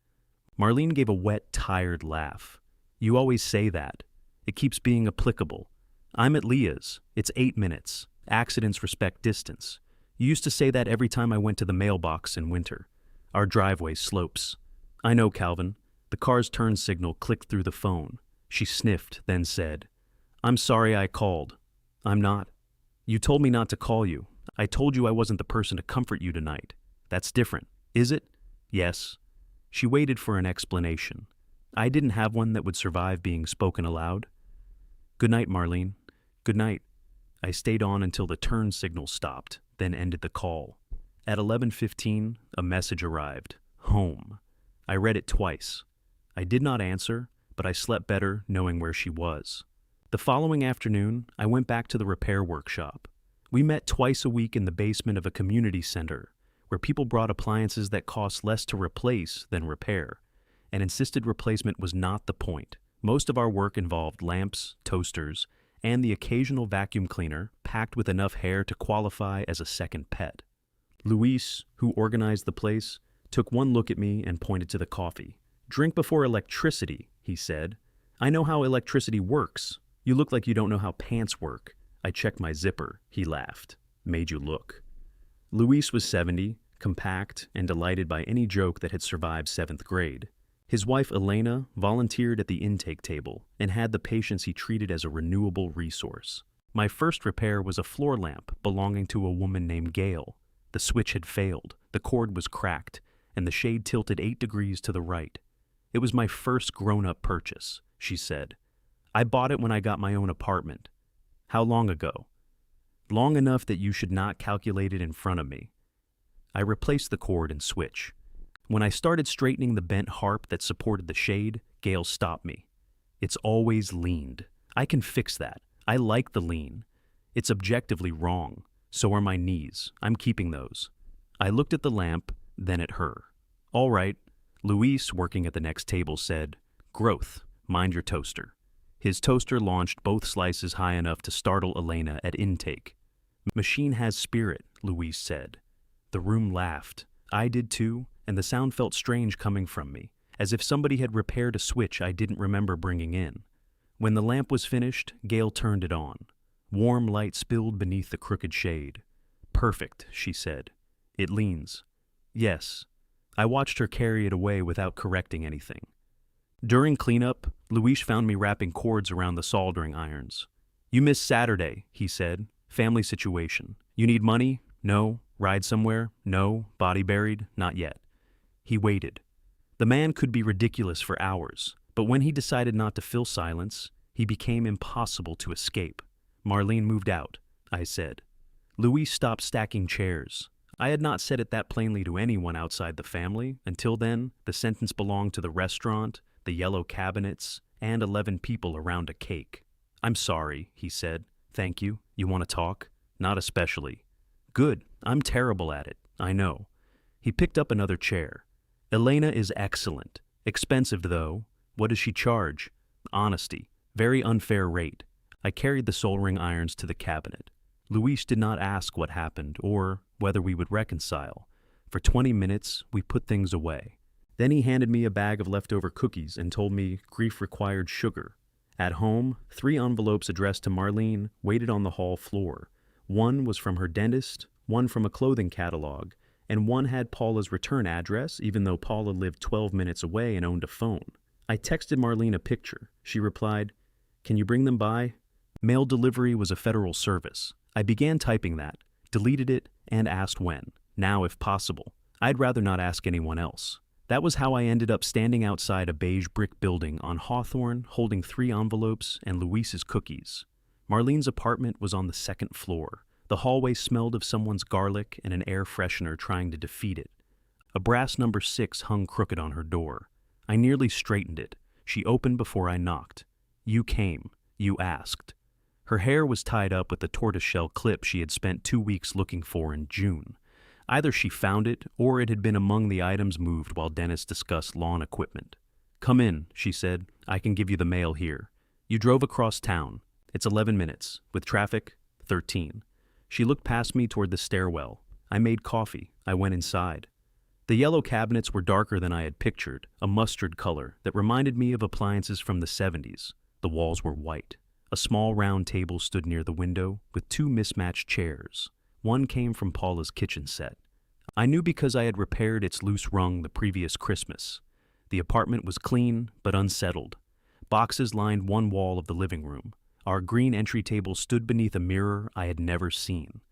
Marlene gave a wet, tired laugh. You always say that. It keeps being applicable. I'm at Leah's. It's 8 minutes. Accidents respect distance. You used to say that every time I went to the mailbox in winter. Our driveway slopes. I know, Calvin. The car's turn signal clicked through the phone. She sniffed, then said, I'm sorry I called. I'm not. You told me not to call you. I told you I wasn't the person to comfort you tonight. That's different. Is it? Yes. She waited for an explanation. I didn't have one that would survive being spoken aloud. Good night, Marlene. Good night. I stayed on until the turn signal stopped, then ended the call. At 11:15, a message arrived. Home. I read it twice. I did not answer, but I slept better knowing where she was. The following afternoon, I went back to the repair workshop. We met twice a week in the basement of a community center, where people brought appliances that cost less to replace than repair, and insisted replacement was not the point. Most of our work involved lamps, toasters, and the occasional vacuum cleaner packed with enough hair to qualify as a second pet. Luis, who organized the place, took one look at me and pointed to the coffee. Drink before electricity, he said. I know how electricity works. You look like you don't know how pants work. I checked my zipper, he laughed. Made you look. Luis was 70, compact, and delighted by any joke that had survived 7th grade. His wife Elena volunteered at the intake table and had the patients he treated as a renewable resource. My first repair was a floor lamp belonging to a woman named Gail. The switch had failed, the cord was cracked, and the shade tilted 8 degrees to the right. It was my first grown-up purchase, she said. I bought it when I got my own apartment. How long ago? Long enough that you should not calculate it in front of me. I replaced the cord and switch. When I started straightening the bent harp that supported the shade, Gail stopped me. It's always leaned. I can fix that. I like the lean. It's objectively wrong. So are my knees. I'm keeping those. I looked at the lamp, then at her. All right. Luis, working at the next table, said, Growth, mind your toaster. His toaster launched both slices high enough to startle Elena at intake. Machine has spirit, Luis said. The room laughed. I did too, and the sound felt strange coming from me, as if somebody had repaired a switch I didn't remember bringing in. When the lamp was finished, Gail turned it on. Warm light spilled beneath the crooked shade. "Perfect," she said. "It leans." "Yes." I watched her carry it away without correcting anything. During cleanup, Luis found me wrapping cords around the soldering irons. "You missed Saturday," he said. "Family situation. You need money? No. Ride somewhere? No. Body buried? Not yet." He waited. The man could be ridiculous for hours, but when he decided not to fill silence, he became impossible to escape. "Marlene moved out," I said. Luis stopped stacking chairs. I had not said it that plainly to anyone outside the family. Until then, the sentence belonged to the restaurant, the yellow cabinets, and 11 people around a cake. "I'm sorry," he said. "Thank you. You want to talk?" "Not especially." "Good. I'm terrible at it. I know." He picked up another chair. "Elena is excellent. Expensive, though. What does she charge?" "Honesty. Very unfair rate." I carried the soldering irons to the cabinet. Luis did not ask what happened or whether we would reconcile. For 20 minutes, we put things away. Then he handed me a bag of leftover cookies and told me grief required sugar. At home, 3 envelopes addressed to Marlene waited on the hall floor. One was from her dentist, one from a clothing catalog, and one had Paula's return address, even though Paula lived 12 minutes away and owned a phone. I texted Marlene a picture. She replied, "Can you bring them by?" Mail delivery was a federal service. I began typing that, deleted it, and asked when. Now, if possible. I'd rather not ask anyone else. That was how I ended up standing outside a beige brick building on Hawthorne, holding 3 envelopes and Luis's cookies. Marlene's apartment was on the 2nd floor. The hallway smelled of someone's garlic and an air freshener trying to defeat it. A brass number 6 hung crooked on her door. I nearly straightened it. She opened before I knocked. "You came. You asked." Her hair was tied up with the tortoiseshell clip she had spent 2 weeks looking for in June. Either she found it, or it had been among the items moved while Dennis discussed lawn equipment. "Come in," she said. "I can give you the mail here. You drove across town. It's 11 minutes. With traffic, 13. She looked past me toward the stairwell. I made coffee. I went inside. The yellow cabinets were darker than I had pictured, a mustard color that reminded me of appliances from the 70s. The walls were white. A small round table stood near the window with 2 mismatched chairs. One came from Paula's kitchen set. I knew because I had repaired its loose rung the previous Christmas. The apartment was clean but unsettled. Boxes lined one wall of the living room. Our green entry table stood beneath a mirror I had never seen.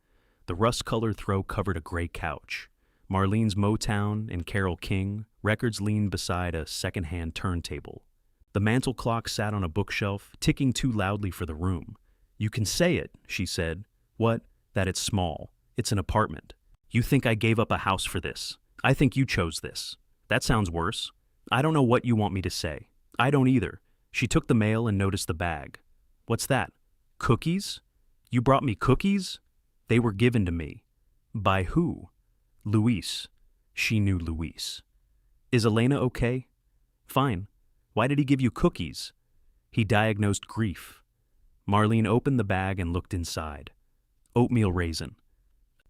The rust-colored throw covered a gray couch. Marlene's Motown and Carole King records leaned beside a second-hand turntable. The mantel clock sat on a bookshelf, ticking too loudly for the room. "You can say it," she said. "What?" "That it's small. It's an apartment. You think I gave up a house for this. I think you chose this. That sounds worse. I don't know what you want me to say. I don't either." She took the mail and noticed the bag. "What's that? Cookies? You brought me cookies?" "They were given to me." "By who?" "Luis." She knew Luis. "Is Elena okay?" "Fine. Why did he give you cookies?" "He diagnosed grief." Marlene opened the bag and looked inside. Oatmeal raisin.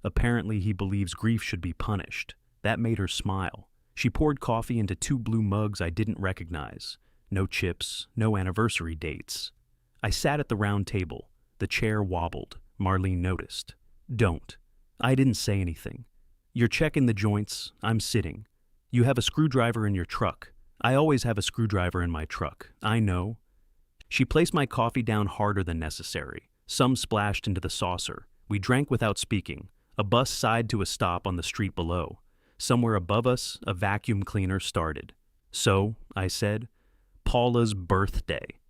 Apparently he believes grief should be punished. That made her smile. She poured coffee into 2 blue mugs I didn't recognize. No chips, no anniversary dates. I sat at the round table. The chair wobbled. Marlene noticed. "Don't." I didn't say anything. "You're checking the joints. I'm sitting. You have a screwdriver in your truck. I always have a screwdriver in my truck. I know." She placed my coffee down harder than necessary. Some splashed into the saucer. We drank without speaking. A bus sighed to a stop on the street below. Somewhere above us, a vacuum cleaner started. "So," I said, "Paula's birthday."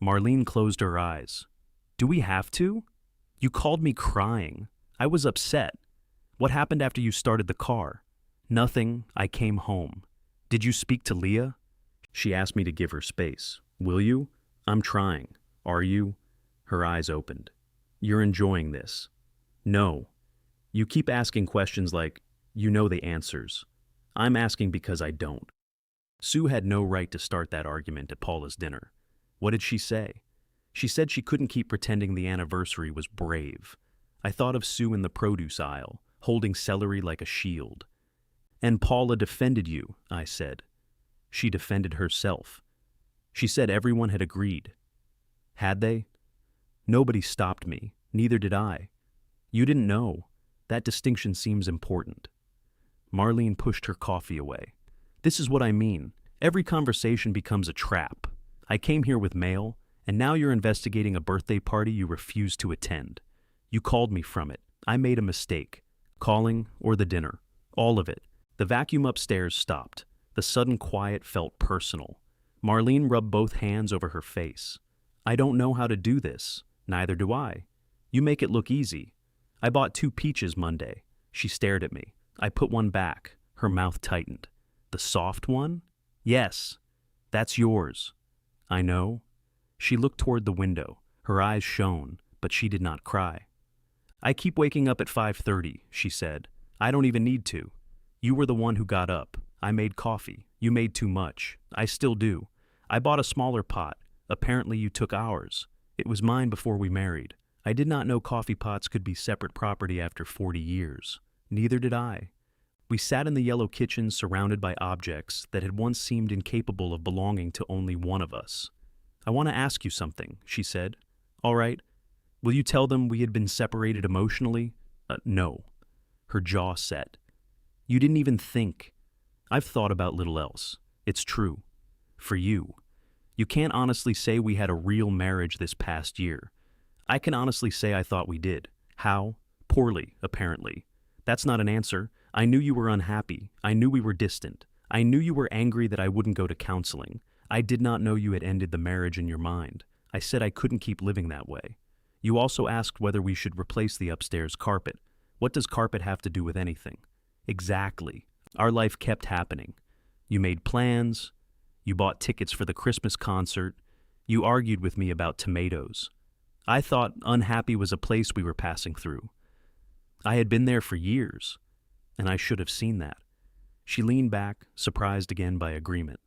Marlene closed her eyes. "Do we have to?" "You called me crying. I was upset. What happened after you started the car?" "Nothing. I came home." "Did you speak to Leah?" She asked me to give her space. "Will you?" "I'm trying." "Are you?" Her eyes opened. "You're enjoying this." "No." "You keep asking questions like, you know the answers." "I'm asking because I don't." Sue had no right to start that argument at Paula's dinner. What did she say? She said she couldn't keep pretending the anniversary was brave. I thought of Sue in the produce aisle, holding celery like a shield. And Paula defended you, I said. She defended herself. She said everyone had agreed. Had they? Nobody stopped me, neither did I. You didn't know. That distinction seems important. Marlene pushed her coffee away. This is what I mean. Every conversation becomes a trap. I came here with mail, and now you're investigating a birthday party you refused to attend. You called me from it. I made a mistake. Calling or the dinner. All of it. The vacuum upstairs stopped. The sudden quiet felt personal. Marlene rubbed both hands over her face. I don't know how to do this. Neither do I. You make it look easy. I bought 2 peaches Monday. She stared at me. I put one back. Her mouth tightened. The soft one? Yes. That's yours. I know. She looked toward the window. Her eyes shone, but she did not cry. I keep waking up at 5:30, she said. I don't even need to. You were the one who got up. I made coffee. You made too much. I still do. I bought a smaller pot. Apparently you took ours. It was mine before we married. I did not know coffee pots could be separate property after 40 years. Neither did I. We sat in the yellow kitchen surrounded by objects that had once seemed incapable of belonging to only one of us. I want to ask you something, she said. All right. Will you tell them we had been separated emotionally? No. Her jaw set. You didn't even think. I've thought about little else. It's true. For you. You can't honestly say we had a real marriage this past year. I can honestly say I thought we did. How? Poorly, apparently. That's not an answer. I knew you were unhappy. I knew we were distant. I knew you were angry that I wouldn't go to counseling. I did not know you had ended the marriage in your mind. I said I couldn't keep living that way. You also asked whether we should replace the upstairs carpet. What does carpet have to do with anything? Exactly. Our life kept happening. You made plans. You bought tickets for the Christmas concert. You argued with me about tomatoes. I thought unhappy was a place we were passing through. I had been there for years, and I should have seen that. She leaned back, surprised again by agreement.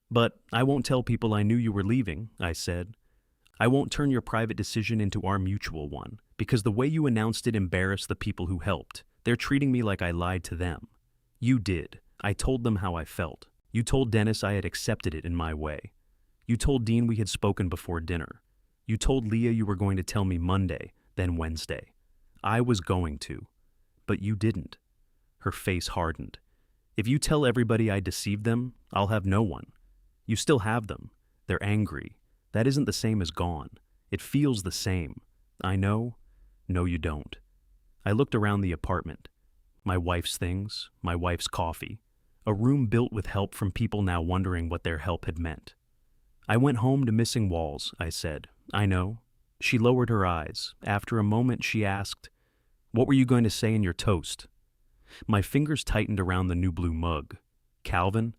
But I won't tell people I knew you were leaving, I said. I won't turn your private decision into our mutual one, because the way you announced it embarrassed the people who helped. They're treating me like I lied to them. You did. I told them how I felt. You told Dennis I had accepted it in my way. You told Dean we had spoken before dinner. You told Leah you were going to tell me Monday, then Wednesday. I was going to. But you didn't. Her face hardened. If you tell everybody I deceived them, I'll have no one. You still have them. They're angry. That isn't the same as gone. It feels the same. I know. No, you don't. I looked around the apartment. My wife's things, my wife's coffee. A room built with help from people now wondering what their help had meant. I went home to missing walls, I said. I know. She lowered her eyes. After a moment, she asked, What were you going to say in your toast? My fingers tightened around the new blue mug. Calvin,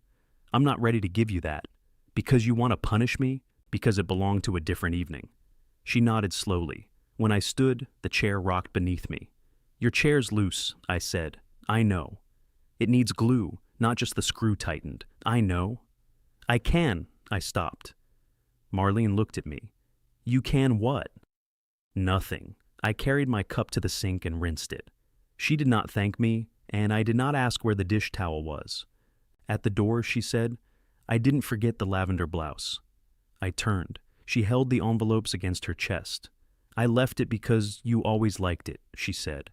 I'm not ready to give you that. Because you want to punish me? Because it belonged to a different evening. She nodded slowly. When I stood, the chair rocked beneath me. Your chair's loose, I said. I know. It needs glue, not just the screw tightened. I know. I can, I stopped. Marlene looked at me. You can what? Nothing. I carried my cup to the sink and rinsed it. She did not thank me, and I did not ask where the dish towel was. At the door, she said, I didn't forget the lavender blouse. I turned. She held the envelopes against her chest. I left it because you always liked it, she said.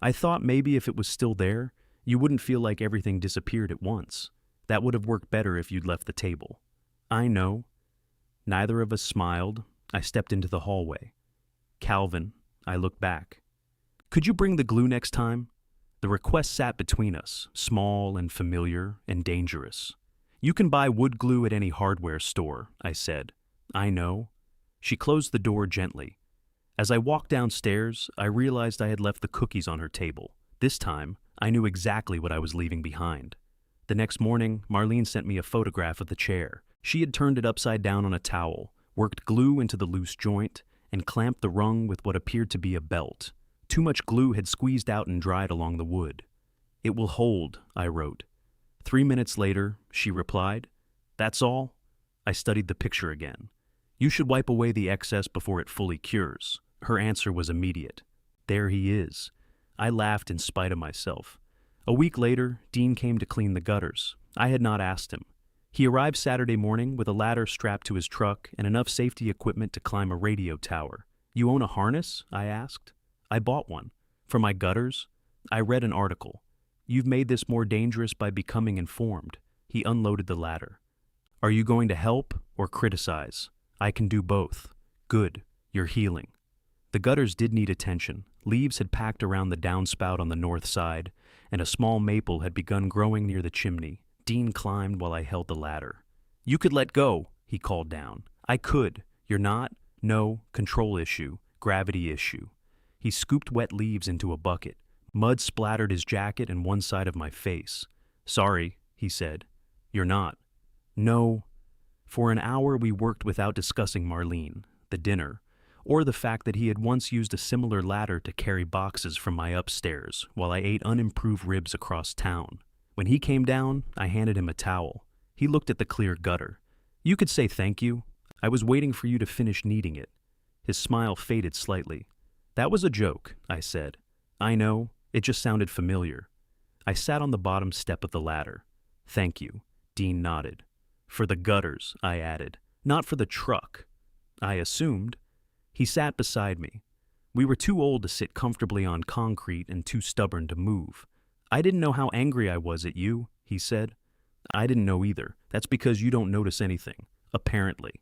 I thought maybe if it was still there, you wouldn't feel like everything disappeared at once. That would have worked better if you'd left the table. I know. Neither of us smiled. I stepped into the hallway. Calvin, I looked back. Could you bring the glue next time? The request sat between us, small and familiar and dangerous. You can buy wood glue at any hardware store, I said. I know. She closed the door gently. As I walked downstairs, I realized I had left the cookies on her table. This time, I knew exactly what I was leaving behind. The next morning, Marlene sent me a photograph of the chair. She had turned it upside down on a towel, worked glue into the loose joint, and clamped the rung with what appeared to be a belt. Too much glue had squeezed out and dried along the wood. It will hold, I wrote. 3 minutes later, she replied, That's all? I studied the picture again. You should wipe away the excess before it fully cures. Her answer was immediate. There he is. I laughed in spite of myself. A week later, Dean came to clean the gutters. I had not asked him. He arrived Saturday morning with a ladder strapped to his truck and enough safety equipment to climb a radio tower. "You own a harness?" I asked. "I bought one. For my gutters?" I read an article. "You've made this more dangerous by becoming informed." He unloaded the ladder. "Are you going to help or criticize?" "I can do both." "Good. You're healing." The gutters did need attention. Leaves had packed around the downspout on the north side, and a small maple had begun growing near the chimney. Dean climbed while I held the ladder. "You could let go," he called down. "I could. You're not? No. Control issue. Gravity issue." He scooped wet leaves into a bucket. Mud splattered his jacket and one side of my face. "Sorry," he said. "You're not?" "No." For an hour we worked without discussing Marlene, the dinner, or the fact that he had once used a similar ladder to carry boxes from my upstairs while I ate unimproved ribs across town. When he came down, I handed him a towel. He looked at the clear gutter. "You could say thank you. I was waiting for you to finish kneading it." His smile faded slightly. "That was a joke," I said. "I know. It just sounded familiar." I sat on the bottom step of the ladder. "Thank you." Dean nodded. "For the gutters," I added. "Not for the truck." I assumed. He sat beside me. We were too old to sit comfortably on concrete and too stubborn to move. "I didn't know how angry I was at you," he said. "I didn't know either. That's because you don't notice anything. Apparently."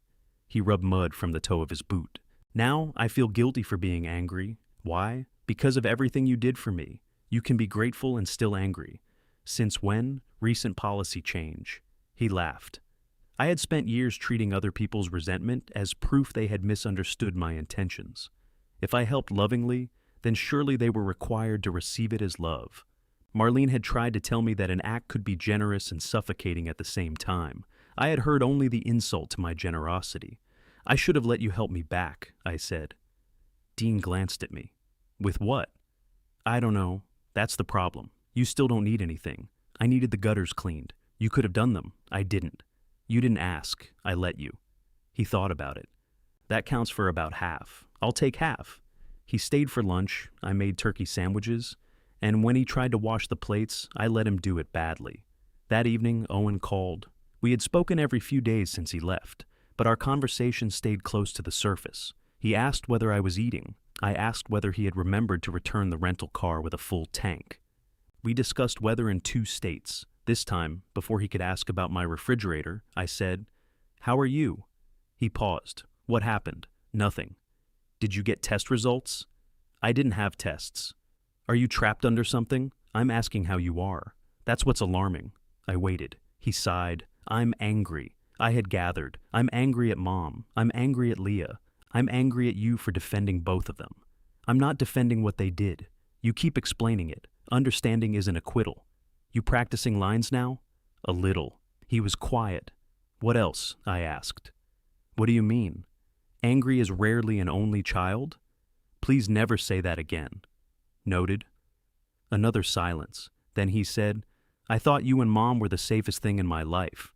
He rubbed mud from the toe of his boot. "Now I feel guilty for being angry. Why? Because of everything you did for me. You can be grateful and still angry. Since when? Recent policy change." He laughed. I had spent years treating other people's resentment as proof they had misunderstood my intentions. If I helped lovingly, then surely they were required to receive it as love. Marlene had tried to tell me that an act could be generous and suffocating at the same time. I had heard only the insult to my generosity. "I should have let you help me back," I said. Dean glanced at me. "With what?" "I don't know. That's the problem. You still don't need anything. I needed the gutters cleaned. You could have done them. I didn't. You didn't ask. I let you." He thought about it. "That counts for about half. I'll take half." He stayed for lunch. I made turkey sandwiches. And when he tried to wash the plates, I let him do it badly. That evening, Owen called. We had spoken every few days since he left, but our conversation stayed close to the surface. He asked whether I was eating. I asked whether he had remembered to return the rental car with a full tank. We discussed weather in 2 states. This time, before he could ask about my refrigerator, I said, "How are you?" He paused. "What happened?" "Nothing." "Did you get test results?" "I didn't have tests." "Are you trapped under something?" "I'm asking how you are." "That's what's alarming." I waited. He sighed. "I'm angry. I had gathered. I'm angry at Mom. I'm angry at Leah. I'm angry at you for defending both of them. I'm not defending what they did. You keep explaining it. Understanding is an acquittal. You practicing lines now?" "A little." He was quiet. "What else?" I asked. "What do you mean? Angry is rarely an only child? Please never say that again." "Noted." Another silence. Then he said, "I thought you and Mom were the safest thing in my life."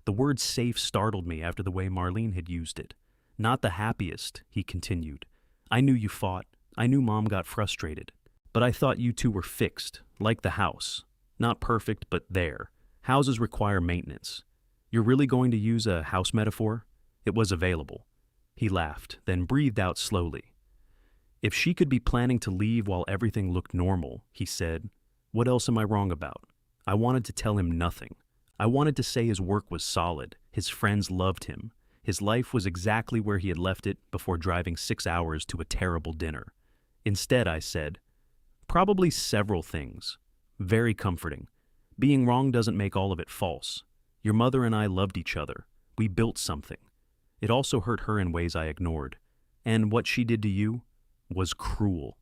The word safe startled me after the way Marlene had used it. "Not the happiest," he continued. "I knew you fought. I knew Mom got frustrated. But I thought you two were fixed, like the house. Not perfect, but there. Houses require maintenance. You're really going to use a house metaphor?" It was available. He laughed, then breathed out slowly. "If she could be planning to leave while everything looked normal," he said, "what else am I wrong about?" I wanted to tell him nothing. I wanted to say his work was solid, his friends loved him, his life was exactly where he had left it before driving 6 hours to a terrible dinner. Instead, I said, "Probably several things. Very comforting. Being wrong doesn't make all of it false. Your mother and I loved each other. We built something. It also hurt her in ways I ignored. And what she did to you was cruel."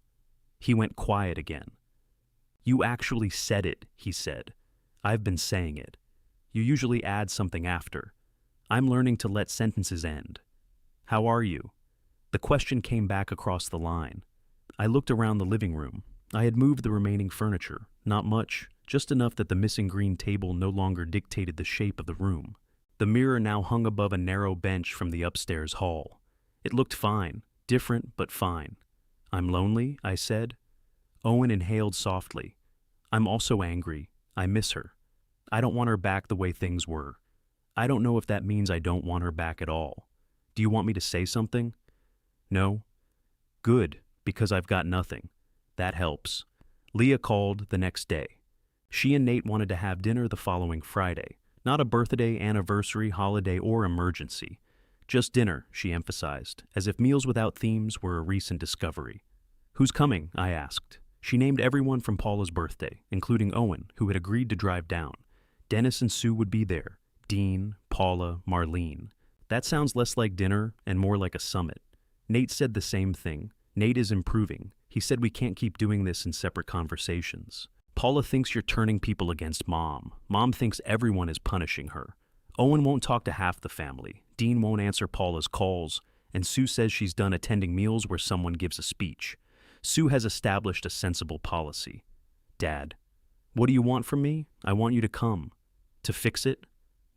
He went quiet again. "You actually said it," he said. "I've been saying it. You usually add something after. I'm learning to let sentences end. How are you?" The question came back across the line. I looked around the living room. I had moved the remaining furniture, not much, just enough that the missing green table no longer dictated the shape of the room. The mirror now hung above a narrow bench from the upstairs hall. It looked fine, different but fine. "I'm lonely," I said. Owen inhaled softly. I'm also angry. I miss her. I don't want her back the way things were. I don't know if that means I don't want her back at all. Do you want me to say something? No? Good, because I've got nothing. That helps. Leah called the next day. She and Nate wanted to have dinner the following Friday. Not a birthday, anniversary, holiday, or emergency. Just dinner, she emphasized, as if meals without themes were a recent discovery. Who's coming? I asked. She named everyone from Paula's birthday, including Owen, who had agreed to drive down. Dennis and Sue would be there. Dean, Paula, Marlene. That sounds less like dinner and more like a summit. Nate said the same thing. Nate is improving. He said we can't keep doing this in separate conversations. Paula thinks you're turning people against Mom. Mom thinks everyone is punishing her. Owen won't talk to half the family. Dean won't answer Paula's calls. And Sue says she's done attending meals where someone gives a speech. Sue has established a sensible policy. Dad, what do you want from me? I want you to come. To fix it?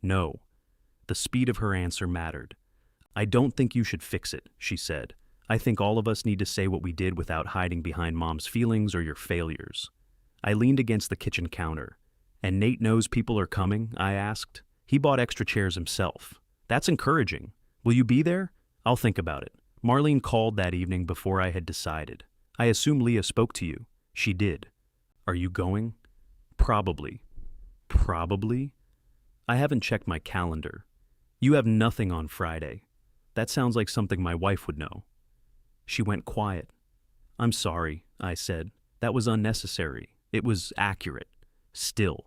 No. The speed of her answer mattered. I don't think you should fix it, she said. I think all of us need to say what we did without hiding behind Mom's feelings or your failures. I leaned against the kitchen counter. And Nate knows people are coming? I asked. He bought extra chairs himself. That's encouraging. Will you be there? I'll think about it. Marlene called that evening before I had decided. I assume Leah spoke to you. She did. Are you going? Probably. Probably? I haven't checked my calendar. You have nothing on Friday. That sounds like something my wife would know. She went quiet. I'm sorry, I said. That was unnecessary. It was accurate. Still.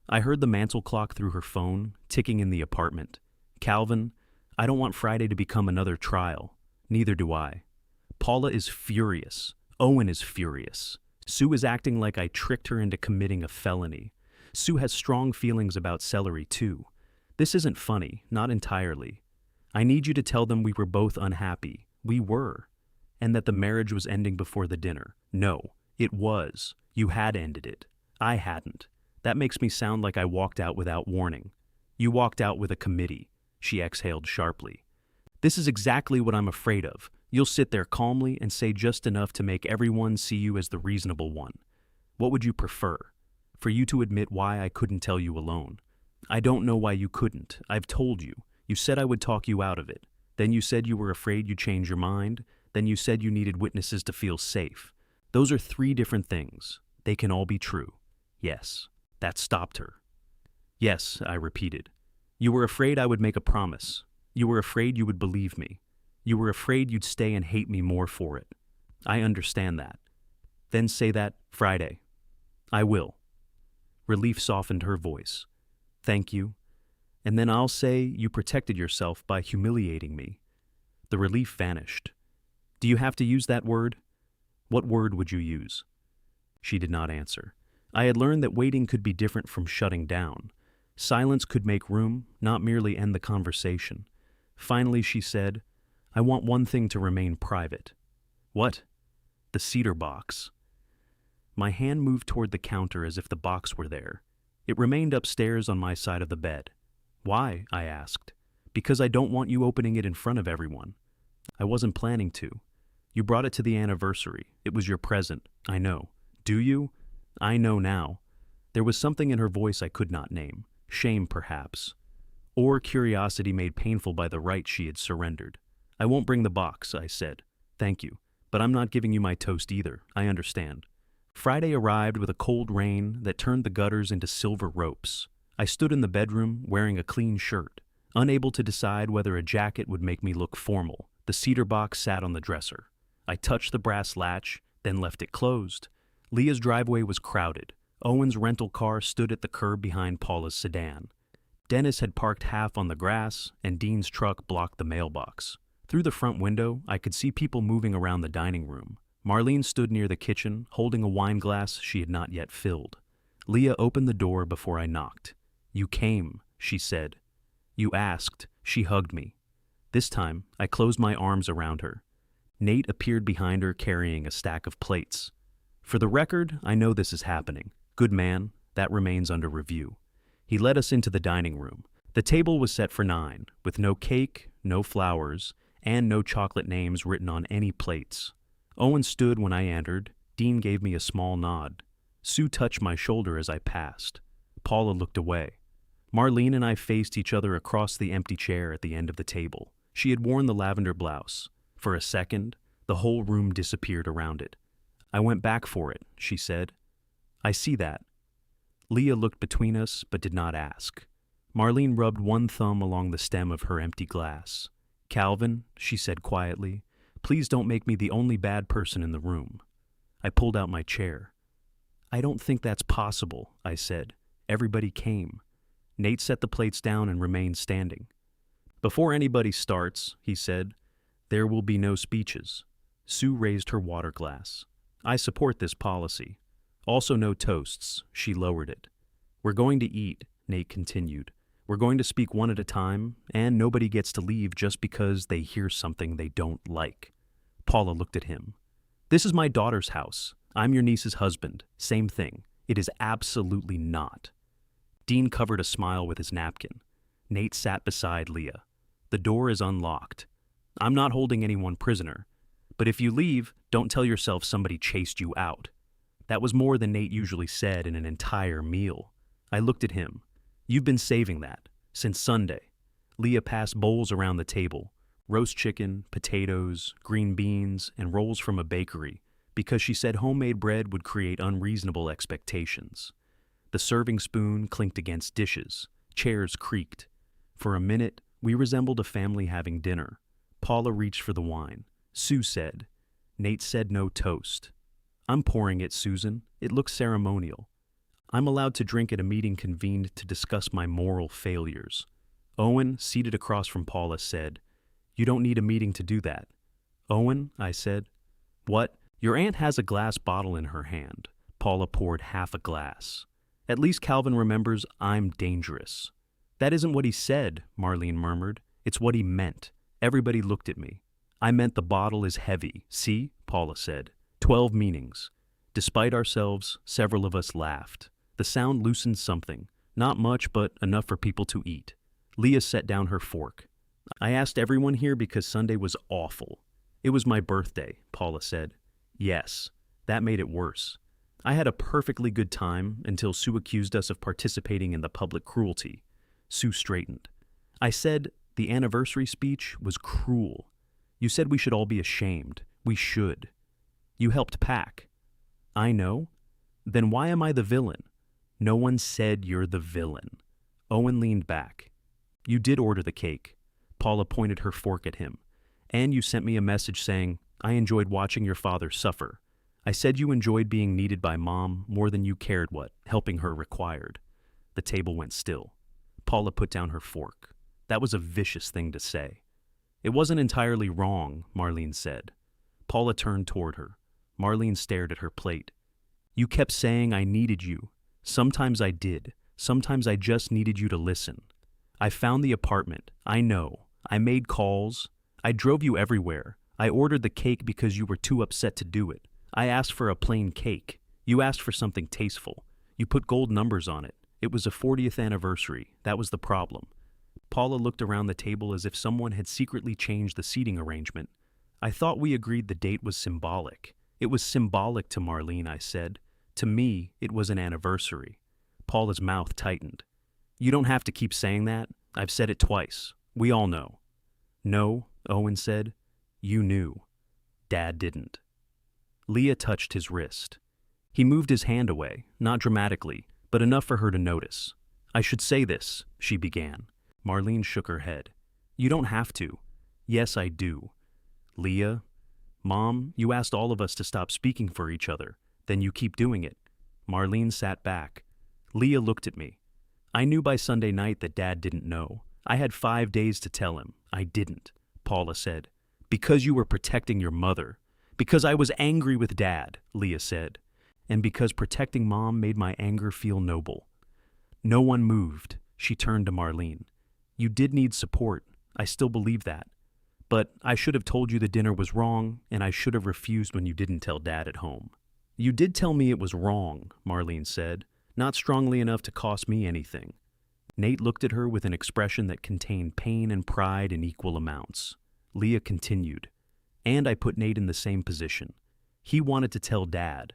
I heard the mantel clock through her phone, ticking in the apartment. Calvin, I don't want Friday to become another trial. Neither do I. Paula is furious. Owen is furious. Sue is acting like I tricked her into committing a felony. Sue has strong feelings about celery, too. This isn't funny, not entirely. I need you to tell them we were both unhappy. We were. And that the marriage was ending before the dinner. No, it was. You had ended it. I hadn't. That makes me sound like I walked out without warning. You walked out with a committee. She exhaled sharply. This is exactly what I'm afraid of. You'll sit there calmly and say just enough to make everyone see you as the reasonable one. What would you prefer? For you to admit why I couldn't tell you alone? I don't know why you couldn't. I've told you. You said I would talk you out of it. Then you said you were afraid you'd change your mind. Then you said you needed witnesses to feel safe. Those are 3 different things. They can all be true. Yes. That stopped her. Yes, I repeated. You were afraid I would make a promise. You were afraid you would believe me. You were afraid you'd stay and hate me more for it. I understand that. Then say that Friday. I will. Relief softened her voice. Thank you. And then I'll say you protected yourself by humiliating me. The relief vanished. Do you have to use that word? What word would you use? She did not answer. I had learned that waiting could be different from shutting down. Silence could make room, not merely end the conversation. Finally, she said, I want one thing to remain private. What? The cedar box. My hand moved toward the counter as if the box were there. It remained upstairs on my side of the bed. Why? I asked. Because I don't want you opening it in front of everyone. I wasn't planning to. You brought it to the anniversary. It was your present. I know. Do you? I know now. There was something in her voice I could not name. Shame, perhaps. Or curiosity made painful by the right she had surrendered. I won't bring the box, I said. Thank you. But I'm not giving you my toast either. I understand. Friday arrived with a cold rain that turned the gutters into silver ropes. I stood in the bedroom wearing a clean shirt, unable to decide whether a jacket would make me look formal. The cedar box sat on the dresser. I touched the brass latch, then left it closed. Leah's driveway was crowded. Owen's rental car stood at the curb behind Paula's sedan. Dennis had parked half on the grass, and Dean's truck blocked the mailbox. Through the front window, I could see people moving around the dining room. Marlene stood near the kitchen, holding a wine glass she had not yet filled. Leah opened the door before I knocked. You came, she said. You asked. She hugged me. This time, I closed my arms around her. Nate appeared behind her carrying a stack of plates. For the record, I know this is happening. Good man, that remains under review. He led us into the dining room. The table was set for 9, with no cake, no flowers, and no chocolate names written on any plates. Owen stood when I entered. Dean gave me a small nod. Sue touched my shoulder as I passed. Paula looked away. Marlene and I faced each other across the empty chair at the end of the table. She had worn the lavender blouse. For a second, the whole room disappeared around it. I went back for it, she said. I see that. Leah looked between us but did not ask. Marlene rubbed one thumb along the stem of her empty glass. Calvin, she said quietly, please don't make me the only bad person in the room. I pulled out my chair. I don't think that's possible, I said. Everybody came. Nate set the plates down and remained standing. Before anybody starts, he said, there will be no speeches. Sue raised her water glass. I support this policy. Also no toasts. She lowered it. We're going to eat, Nate continued. We're going to speak one at a time, and nobody gets to leave just because they hear something they don't like. Paula looked at him. This is my daughter's house. I'm your niece's husband. Same thing. It is absolutely not. Dean covered a smile with his napkin. Nate sat beside Leah. The door is unlocked. I'm not holding anyone prisoner. But if you leave, don't tell yourself somebody chased you out. That was more than Nate usually said in an entire meal. I looked at him. You've been saving that. Since Sunday. Leah passed bowls around the table. Roast chicken, potatoes, green beans, and rolls from a bakery, because she said homemade bread would create unreasonable expectations. The serving spoon clinked against dishes. Chairs creaked. For a minute, we resembled a family having dinner. Paula reached for the wine. Sue said. Nate said no toast. I'm pouring it, Susan. It looks ceremonial. I'm allowed to drink at a meeting convened to discuss my moral failures. Owen, seated across from Paula, said, You don't need a meeting to do that. Owen, I said. What? Your aunt has a glass bottle in her hand. Paula poured half a glass. At least Calvin remembers I'm dangerous. That isn't what he said, Marlene murmured. It's what he meant. Everybody looked at me. I meant the bottle is heavy. See? Paula said. 12 meanings. Despite ourselves, several of us laughed. The sound loosened something. Not much, but enough for people to eat. Leah set down her fork. I asked everyone here because Sunday was awful. It was my birthday, Paula said. Yes, that made it worse. I had a perfectly good time until Sue accused us of participating in the public cruelty. Sue straightened. I said the anniversary speech was cruel. You said we should all be ashamed. We should. You helped pack. I know. Then why am I the villain? No one said you're the villain. Owen leaned back. You did order the cake. Paula pointed her fork at him. And you sent me a message saying, I enjoyed watching your father suffer. I said you enjoyed being needed by Mom more than you cared what helping her required. The table went still. Paula put down her fork. That was a vicious thing to say. It wasn't entirely wrong, Marlene said. Paula turned toward her. Marlene stared at her plate. You kept saying I needed you. Sometimes I did. Sometimes I just needed you to listen. I found the apartment. I know. I made calls. I drove you everywhere. I ordered the cake because you were too upset to do it. I asked for a plain cake. You asked for something tasteful. You put gold numbers on it. It was a 40th anniversary. That was the problem. Paula looked around the table as if someone had secretly changed the seating arrangement. I thought we agreed the date was symbolic. It was symbolic to Marlene, I said. To me, it was an anniversary. Paula's mouth tightened. You don't have to keep saying that. I've said it twice. We all know. No, Owen said. You knew. Dad didn't. Leah touched his wrist. He moved his hand away, not dramatically, but enough for her to notice. I should say this, she began. Marlene shook her head. You don't have to. Yes, I do. Leah, Mom, you asked all of us to stop speaking for each other. Then you keep doing it. Marlene sat back. Leah looked at me. I knew by Sunday night that Dad didn't know. I had 5 days to tell him. I didn't, Paula said. Because you were protecting your mother. Because I was angry with Dad, Leah said. And because protecting Mom made my anger feel noble. No one moved. She turned to Marlene. You did need support. I still believe that. But I should have told you the dinner was wrong, and I should have refused when you didn't tell Dad at home. You did tell me it was wrong, Marlene said. Not strongly enough to cost me anything. Nate looked at her with an expression that contained pain and pride in equal amounts. Leah continued. And I put Nate in the same position. He wanted to tell Dad.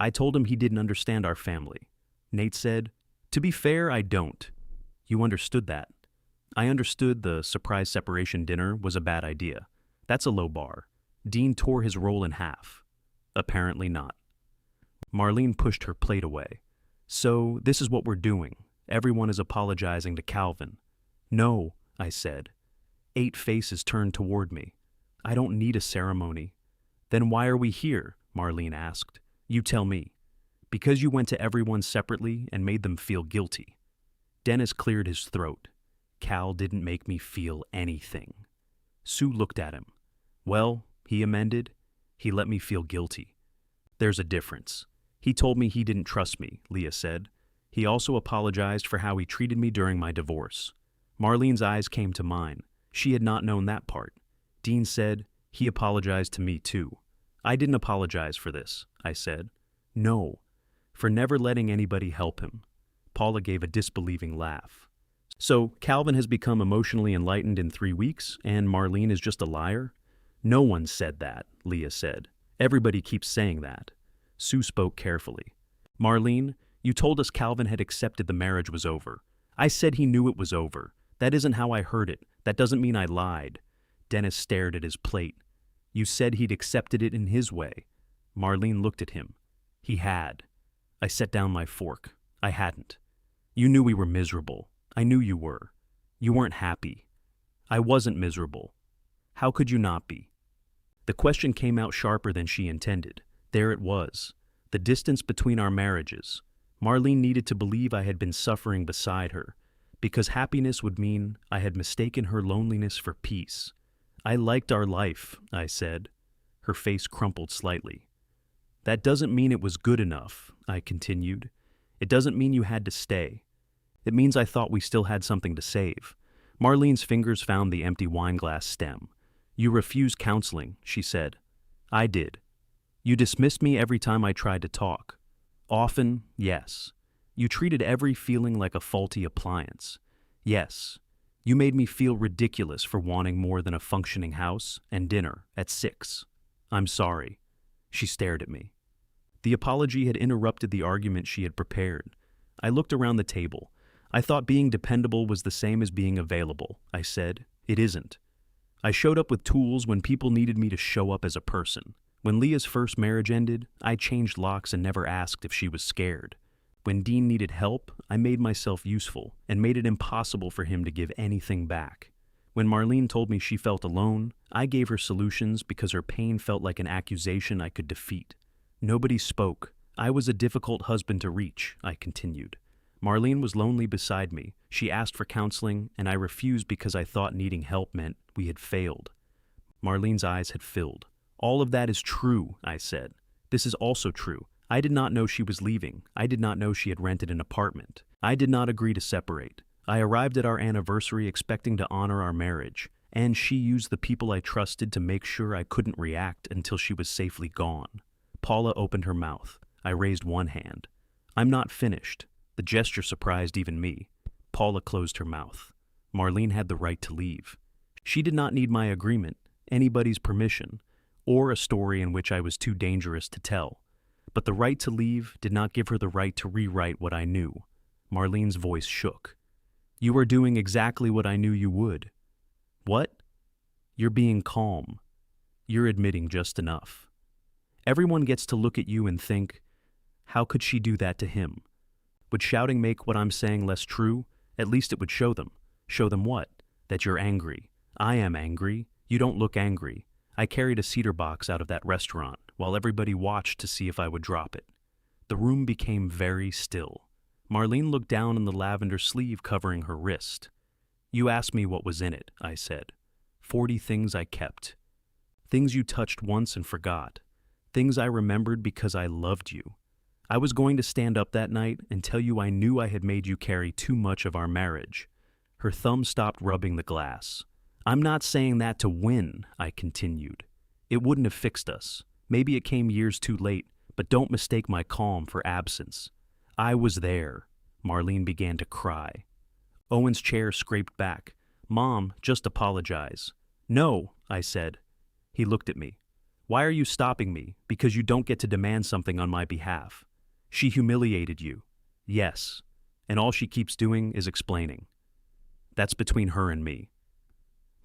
I told him he didn't understand our family. Nate said, "To be fair, I don't." You understood that. I understood the surprise separation dinner was a bad idea. That's a low bar. Dean tore his roll in half. Apparently not. Marlene pushed her plate away. So, this is what we're doing. Everyone is apologizing to Calvin. No, I said. 8 faces turned toward me. I don't need a ceremony. Then why are we here? Marlene asked. You tell me. Because you went to everyone separately and made them feel guilty. Dennis cleared his throat. Cal didn't make me feel anything. Sue looked at him. Well, he amended, he let me feel guilty. There's a difference. He told me he didn't trust me, Leah said. He also apologized for how he treated me during my divorce. Marlene's eyes came to mine. She had not known that part. Dean said, he apologized to me too. I didn't apologize for this, I said. No, for never letting anybody help him. Paula gave a disbelieving laugh. So, Calvin has become emotionally enlightened in 3 weeks, and Marlene is just a liar? No one said that, Leah said. Everybody keeps saying that. Sue spoke carefully. Marlene, you told us Calvin had accepted the marriage was over. I said he knew it was over. That isn't how I heard it. That doesn't mean I lied. Dennis stared at his plate. You said he'd accepted it in his way. Marlene looked at him. He had. I set down my fork. I hadn't. You knew we were miserable. I knew you were. You weren't happy. I wasn't miserable. How could you not be? The question came out sharper than she intended. There it was. The distance between our marriages. Marlene needed to believe I had been suffering beside her, because happiness would mean I had mistaken her loneliness for peace. I liked our life, I said. Her face crumpled slightly. That doesn't mean it was good enough, I continued. It doesn't mean you had to stay. It means I thought we still had something to save. Marlene's fingers found the empty wineglass stem. You refused counseling, she said. I did. You dismissed me every time I tried to talk. Often, yes. You treated every feeling like a faulty appliance. Yes. You made me feel ridiculous for wanting more than a functioning house and dinner at 6. I'm sorry. She stared at me. The apology had interrupted the argument she had prepared. I looked around the table. I thought being dependable was the same as being available. I said, it isn't. I showed up with tools when people needed me to show up as a person. When Leah's first marriage ended, I changed locks and never asked if she was scared. When Dean needed help, I made myself useful and made it impossible for him to give anything back. When Marlene told me she felt alone, I gave her solutions because her pain felt like an accusation I could defeat. Nobody spoke. I was a difficult husband to reach, I continued. Marlene was lonely beside me. She asked for counseling, and I refused because I thought needing help meant we had failed. Marlene's eyes had filled. All of that is true, I said. This is also true. I did not know she was leaving. I did not know she had rented an apartment. I did not agree to separate. I arrived at our anniversary expecting to honor our marriage, and she used the people I trusted to make sure I couldn't react until she was safely gone. Paula opened her mouth. I raised one hand. I'm not finished. The gesture surprised even me. Paula closed her mouth. Marlene had the right to leave. She did not need my agreement, anybody's permission, or a story in which I was too dangerous to tell. But the right to leave did not give her the right to rewrite what I knew. Marlene's voice shook. You are doing exactly what I knew you would. What? You're being calm. You're admitting just enough. Everyone gets to look at you and think, how could she do that to him? Would shouting make what I'm saying less true? At least it would show them. Show them what? That you're angry. I am angry. You don't look angry. I carried a cedar box out of that restaurant while everybody watched to see if I would drop it. The room became very still. Marlene looked down on the lavender sleeve covering her wrist. You asked me what was in it, I said. 40 things I kept. Things you touched once and forgot. Things I remembered because I loved you. I was going to stand up that night and tell you I knew I had made you carry too much of our marriage. Her thumb stopped rubbing the glass. I'm not saying that to win, I continued. It wouldn't have fixed us. Maybe it came years too late, but don't mistake my calm for absence. I was there. Marlene began to cry. Owen's chair scraped back. Mom, just apologize. No, I said. He looked at me. Why are you stopping me? Because you don't get to demand something on my behalf. She humiliated you. Yes. And all she keeps doing is explaining. That's between her and me.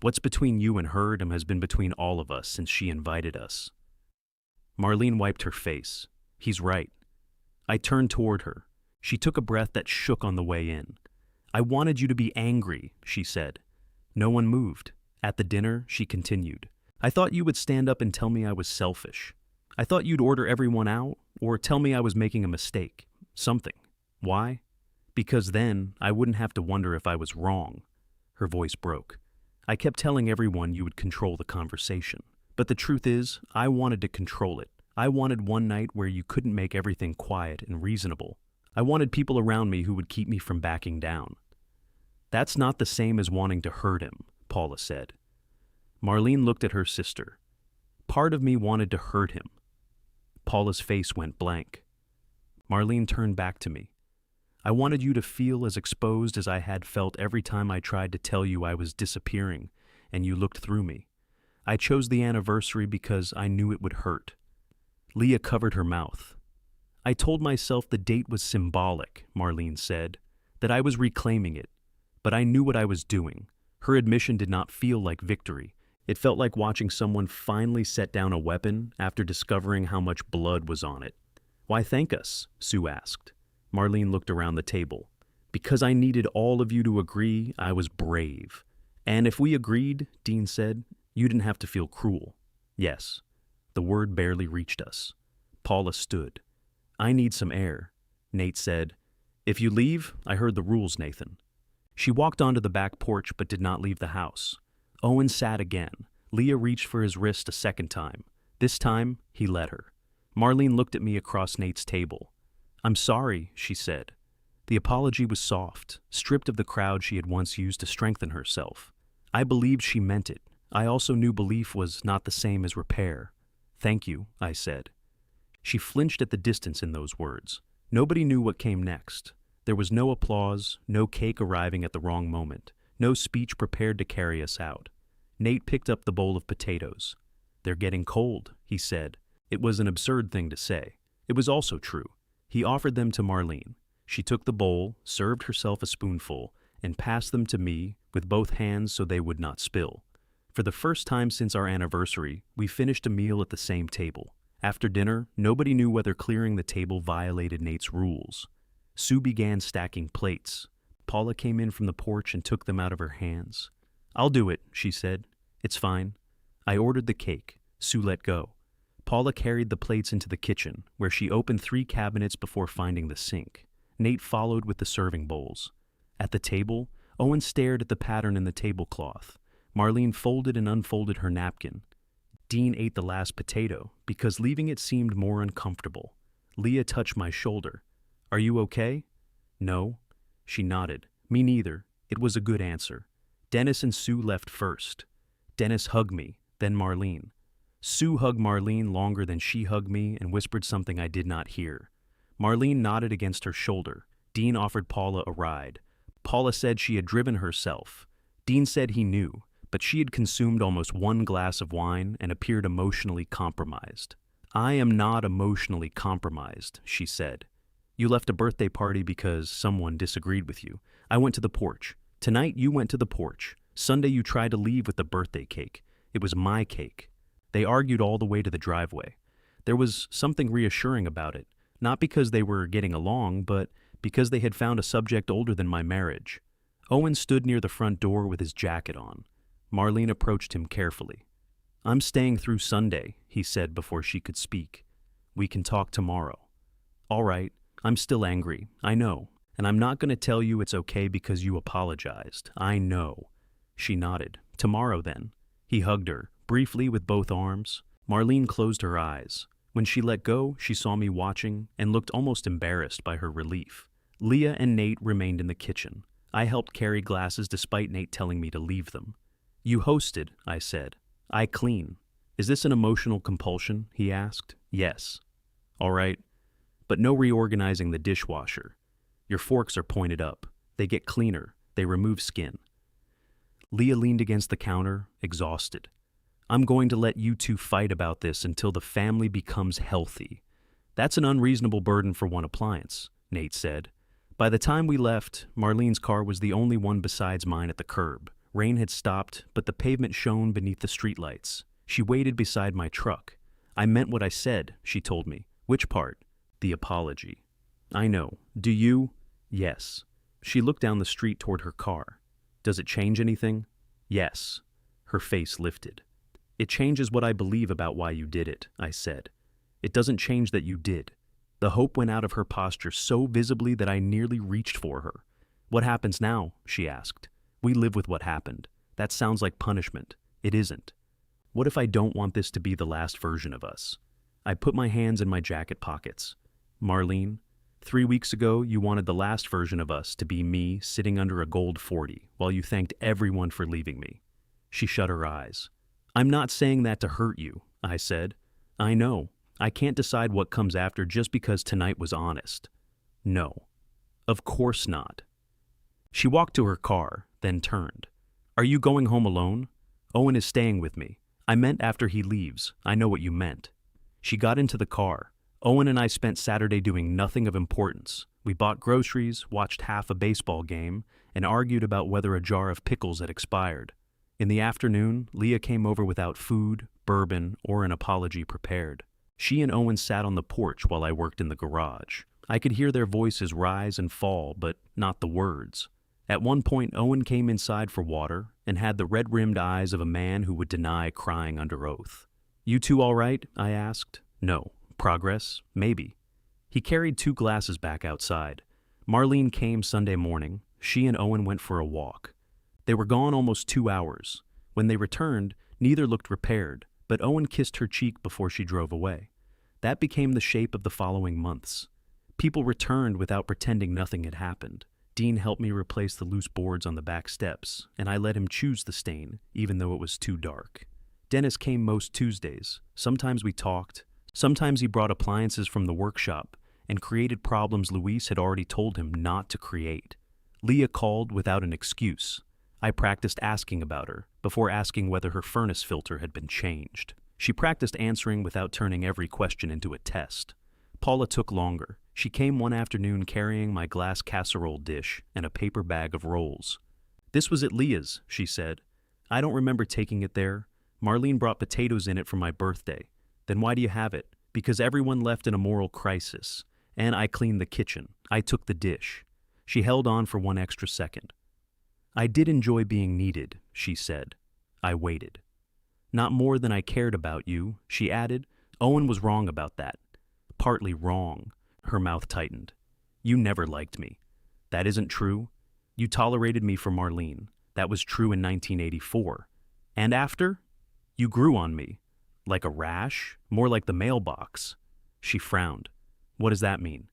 What's between you and her has been between all of us since she invited us. Marlene wiped her face. He's right. I turned toward her. She took a breath that shook on the way in. I wanted you to be angry, she said. No one moved. At the dinner, she continued. I thought you would stand up and tell me I was selfish. I thought you'd order everyone out, or tell me I was making a mistake. Something. Why? Because then I wouldn't have to wonder if I was wrong. Her voice broke. I kept telling everyone you would control the conversation. But the truth is, I wanted to control it. I wanted one night where you couldn't make everything quiet and reasonable. I wanted people around me who would keep me from backing down. That's not the same as wanting to hurt him, Paula said. Marlene looked at her sister. Part of me wanted to hurt him. Paula's face went blank. Marlene turned back to me. I wanted you to feel as exposed as I had felt every time I tried to tell you I was disappearing, and you looked through me. I chose the anniversary because I knew it would hurt. Leah covered her mouth. I told myself the date was symbolic, Marlene said, that I was reclaiming it. But I knew what I was doing. Her admission did not feel like victory. It felt like watching someone finally set down a weapon after discovering how much blood was on it. Why thank us? Sue asked. Marlene looked around the table. Because I needed all of you to agree I was brave. And if we agreed, Dean said, you didn't have to feel cruel. Yes. The word barely reached us. Paula stood. I need some air. Nate said, if you leave, I heard the rules, Nathan. She walked onto the back porch but did not leave the house. Owen sat again. Leah reached for his wrist a second time. This time, he let her. Marlene looked at me across Nate's table. I'm sorry, she said. The apology was soft, stripped of the crowd she had once used to strengthen herself. I believed she meant it. I also knew belief was not the same as repair. Thank you, I said. She flinched at the distance in those words. Nobody knew what came next. There was no applause, no cake arriving at the wrong moment, no speech prepared to carry us out. Nate picked up the bowl of potatoes. They're getting cold, he said. It was an absurd thing to say. It was also true. He offered them to Marlene. She took the bowl, served herself a spoonful, and passed them to me with both hands so they would not spill. For the first time since our anniversary, we finished a meal at the same table. After dinner, nobody knew whether clearing the table violated Nate's rules. Sue began stacking plates. Paula came in from the porch and took them out of her hands. I'll do it, she said. It's fine. I ordered the cake. Sue let go. Paula carried the plates into the kitchen, where she opened 3 cabinets before finding the sink. Nate followed with the serving bowls. At the table, Owen stared at the pattern in the tablecloth. Marlene folded and unfolded her napkin. Dean ate the last potato, because leaving it seemed more uncomfortable. Leah touched my shoulder. Are you okay? No. She nodded. Me neither. It was a good answer. Dennis and Sue left first. Dennis hugged me, then Marlene. Sue hugged Marlene longer than she hugged me and whispered something I did not hear. Marlene nodded against her shoulder. Dean offered Paula a ride. Paula said she had driven herself. Dean said he knew, but she had consumed almost 1 glass of wine and appeared emotionally compromised. I am not emotionally compromised, she said. You left a birthday party because someone disagreed with you. I went to the porch. Tonight you went to the porch. Sunday you tried to leave with the birthday cake. It was my cake. They argued all the way to the driveway. There was something reassuring about it, not because they were getting along, but because they had found a subject older than my marriage. Owen stood near the front door with his jacket on. Marlene approached him carefully. I'm staying through Sunday, he said before she could speak. We can talk tomorrow. All right, I'm still angry, I know, and I'm not going to tell you it's okay because you apologized. I know. She nodded. Tomorrow then. He hugged her, briefly with both arms. Marlene closed her eyes. When she let go, she saw me watching and looked almost embarrassed by her relief. Leah and Nate remained in the kitchen. I helped carry glasses despite Nate telling me to leave them. You hosted, I said. I clean. Is this an emotional compulsion? He asked. Yes. All right. But no reorganizing the dishwasher. Your forks are pointed up. They get cleaner. They remove skin. Leah leaned against the counter, exhausted. I'm going to let you two fight about this until the family becomes healthy. That's an unreasonable burden for one appliance, Nate said. By the time we left, Marlene's car was the only one besides mine at the curb. Rain had stopped, but the pavement shone beneath the streetlights. She waited beside my truck. I meant what I said, she told me. Which part? The apology. I know. Do you? Yes. She looked down the street toward her car. Does it change anything? Yes. Her face lifted. It changes what I believe about why you did it, I said. It doesn't change that you did. The hope went out of her posture so visibly that I nearly reached for her. What happens now? She asked. We live with what happened. That sounds like punishment. It isn't. What if I don't want this to be the last version of us? I put my hands in my jacket pockets. Marlene, 3 weeks ago you wanted the last version of us to be me sitting under a gold 40 while you thanked everyone for leaving me. She shut her eyes. I'm not saying that to hurt you, I said. I know. I can't decide what comes after just because tonight was honest. No. Of course not. She walked to her car, then turned. Are you going home alone? Owen is staying with me. I meant after he leaves. I know what you meant. She got into the car. Owen and I spent Saturday doing nothing of importance. We bought groceries, watched half a baseball game, and argued about whether a jar of pickles had expired. In the afternoon, Leah came over without food, bourbon, or an apology prepared. She and Owen sat on the porch while I worked in the garage. I could hear their voices rise and fall, but not the words. At one point, Owen came inside for water and had the red-rimmed eyes of a man who would deny crying under oath. You two all right? I asked. No. Progress? Maybe. He carried 2 glasses back outside. Marlene came Sunday morning. She and Owen went for a walk. They were gone almost 2 hours. When they returned, neither looked repaired, but Owen kissed her cheek before she drove away. That became the shape of the following months. People returned without pretending nothing had happened. Dean helped me replace the loose boards on the back steps, and I let him choose the stain, even though it was too dark. Dennis came most Tuesdays. Sometimes we talked. Sometimes he brought appliances from the workshop and created problems Luis had already told him not to create. Leah called without an excuse. I practiced asking about her, before asking whether her furnace filter had been changed. She practiced answering without turning every question into a test. Paula took longer. She came one afternoon carrying my glass casserole dish and a paper bag of rolls. This was at Leah's, she said. I don't remember taking it there. Marlene brought potatoes in it for my birthday. Then why do you have it? Because everyone left in a moral crisis. And I cleaned the kitchen. I took the dish. She held on for 1 extra second. I did enjoy being needed, she said. I waited. Not more than I cared about you, she added. Owen was wrong about that. Partly wrong. Her mouth tightened. You never liked me. That isn't true. You tolerated me for Marlene. That was true in 1984. And after? You grew on me. Like a rash? More like the mailbox. She frowned. What does that mean?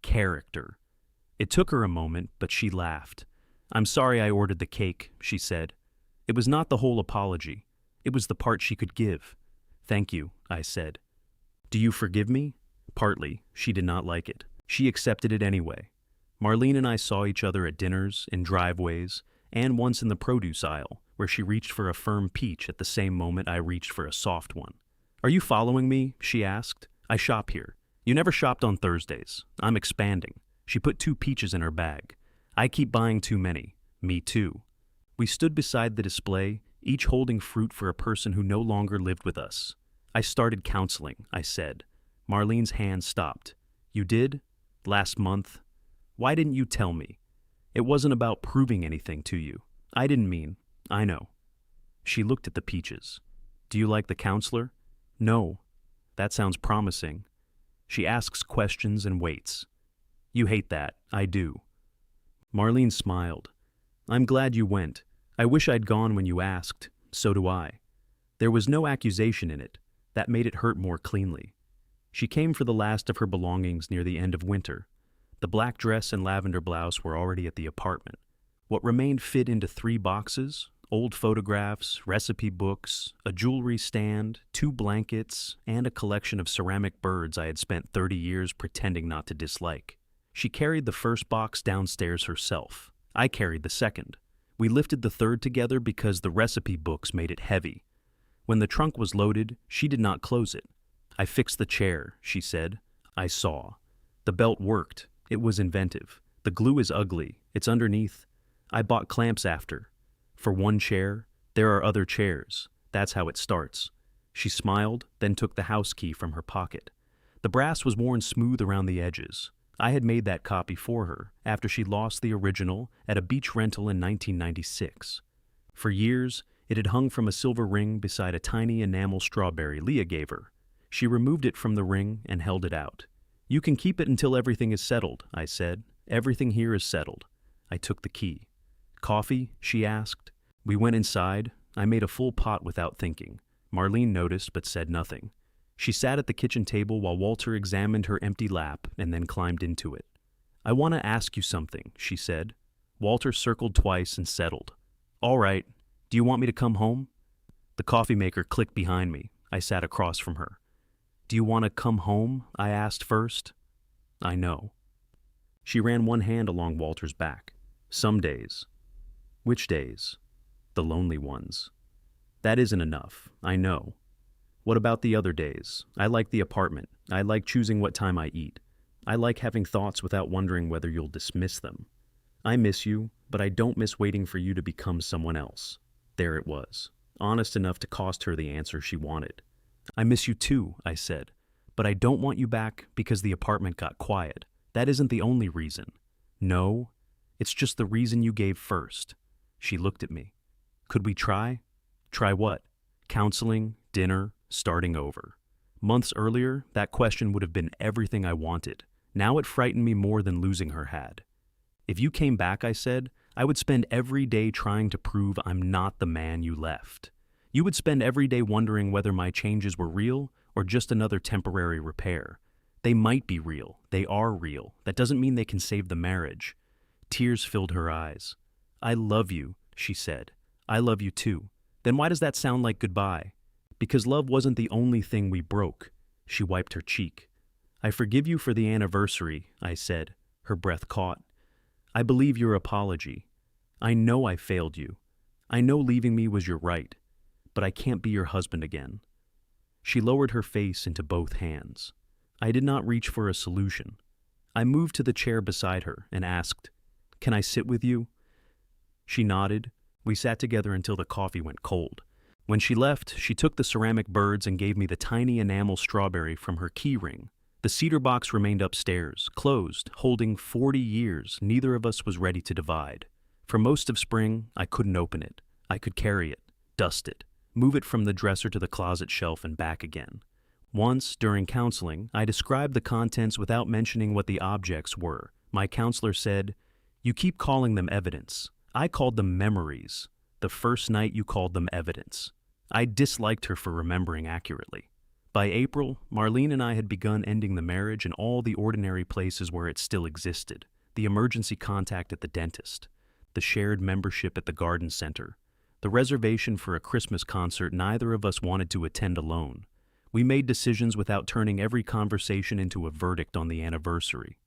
Character. It took her a moment, but she laughed. I'm sorry I ordered the cake, she said. It was not the whole apology. It was the part she could give. Thank you, I said. Do you forgive me? Partly. She did not like it. She accepted it anyway. Marlene and I saw each other at dinners, in driveways, and once in the produce aisle, where she reached for a firm peach at the same moment I reached for a soft one. Are you following me? She asked. I shop here. You never shopped on Thursdays. I'm expanding. She put 2 peaches in her bag. I keep buying too many. Me too. We stood beside the display, each holding fruit for a person who no longer lived with us. I started counseling, I said. Marlene's hand stopped. You did? Last month? Why didn't you tell me? It wasn't about proving anything to you. I didn't mean. I know. She looked at the peaches. Do you like the counselor? No. That sounds promising. She asks questions and waits. You hate that. I do. Marlene smiled. I'm glad you went. I wish I'd gone when you asked. So do I. There was no accusation in it. That made it hurt more cleanly. She came for the last of her belongings near the end of winter. The black dress and lavender blouse were already at the apartment. What remained fit into 3 boxes, old photographs, recipe books, a jewelry stand, 2 blankets, and a collection of ceramic birds I had spent 30 years pretending not to dislike. She carried the first box downstairs herself. I carried the second. We lifted the third together because the recipe books made it heavy. When the trunk was loaded, she did not close it. I fixed the chair, she said. I saw. The belt worked. It was inventive. The glue is ugly. It's underneath. I bought clamps after. For one chair, there are other chairs. That's how it starts. She smiled, then took the house key from her pocket. The brass was worn smooth around the edges. I had made that copy for her after she lost the original at a beach rental in 1996. For years, it had hung from a silver ring beside a tiny enamel strawberry Leah gave her. She removed it from the ring and held it out. "You can keep it until everything is settled," I said. "Everything here is settled." I took the key. "Coffee?" she asked. We went inside. I made a full pot without thinking. Marlene noticed but said nothing. She sat at the kitchen table while Walter examined her empty lap and then climbed into it. "I want to ask you something," she said. Walter circled twice and settled. "All right. Do you want me to come home?" The coffee maker clicked behind me. I sat across from her. "Do you want to come home?" I asked first. "I know." She ran one hand along Walter's back. "Some days." "Which days?" "The lonely ones." "That isn't enough. I know." "What about the other days? I like the apartment. I like choosing what time I eat. I like having thoughts without wondering whether you'll dismiss them. I miss you, but I don't miss waiting for you to become someone else." There it was, honest enough to cost her the answer she wanted. "I miss you too," I said, "but I don't want you back because the apartment got quiet. That isn't the only reason." "No, it's just the reason you gave first." She looked at me. "Could we try?" "Try what?" "Counseling, dinner, starting over." Months earlier, that question would have been everything I wanted. Now it frightened me more than losing her had. "If you came back," I said, "I would spend every day trying to prove I'm not the man you left. You would spend every day wondering whether my changes were real or just another temporary repair. They might be real. They are real. That doesn't mean they can save the marriage." Tears filled her eyes. "I love you," she said. "I love you too." "Then why does that sound like goodbye?" "Because love wasn't the only thing we broke." She wiped her cheek. "I forgive you for the anniversary," I said. Her breath caught. "I believe your apology. I know I failed you. I know leaving me was your right. But I can't be your husband again." She lowered her face into both hands. I did not reach for a solution. I moved to the chair beside her and asked, "Can I sit with you?" She nodded. We sat together until the coffee went cold. When she left, she took the ceramic birds and gave me the tiny enamel strawberry from her key ring. The cedar box remained upstairs, closed, holding 40 years neither of us was ready to divide. For most of spring, I couldn't open it. I could carry it, dust it, move it from the dresser to the closet shelf and back again. Once, during counseling, I described the contents without mentioning what the objects were. My counselor said, "You keep calling them evidence. I called them memories. The first night you called them evidence." I disliked her for remembering accurately. By April, Marlene and I had begun ending the marriage in all the ordinary places where it still existed. The emergency contact at the dentist, the shared membership at the garden center, the reservation for a Christmas concert neither of us wanted to attend alone. We made decisions without turning every conversation into a verdict on the anniversary.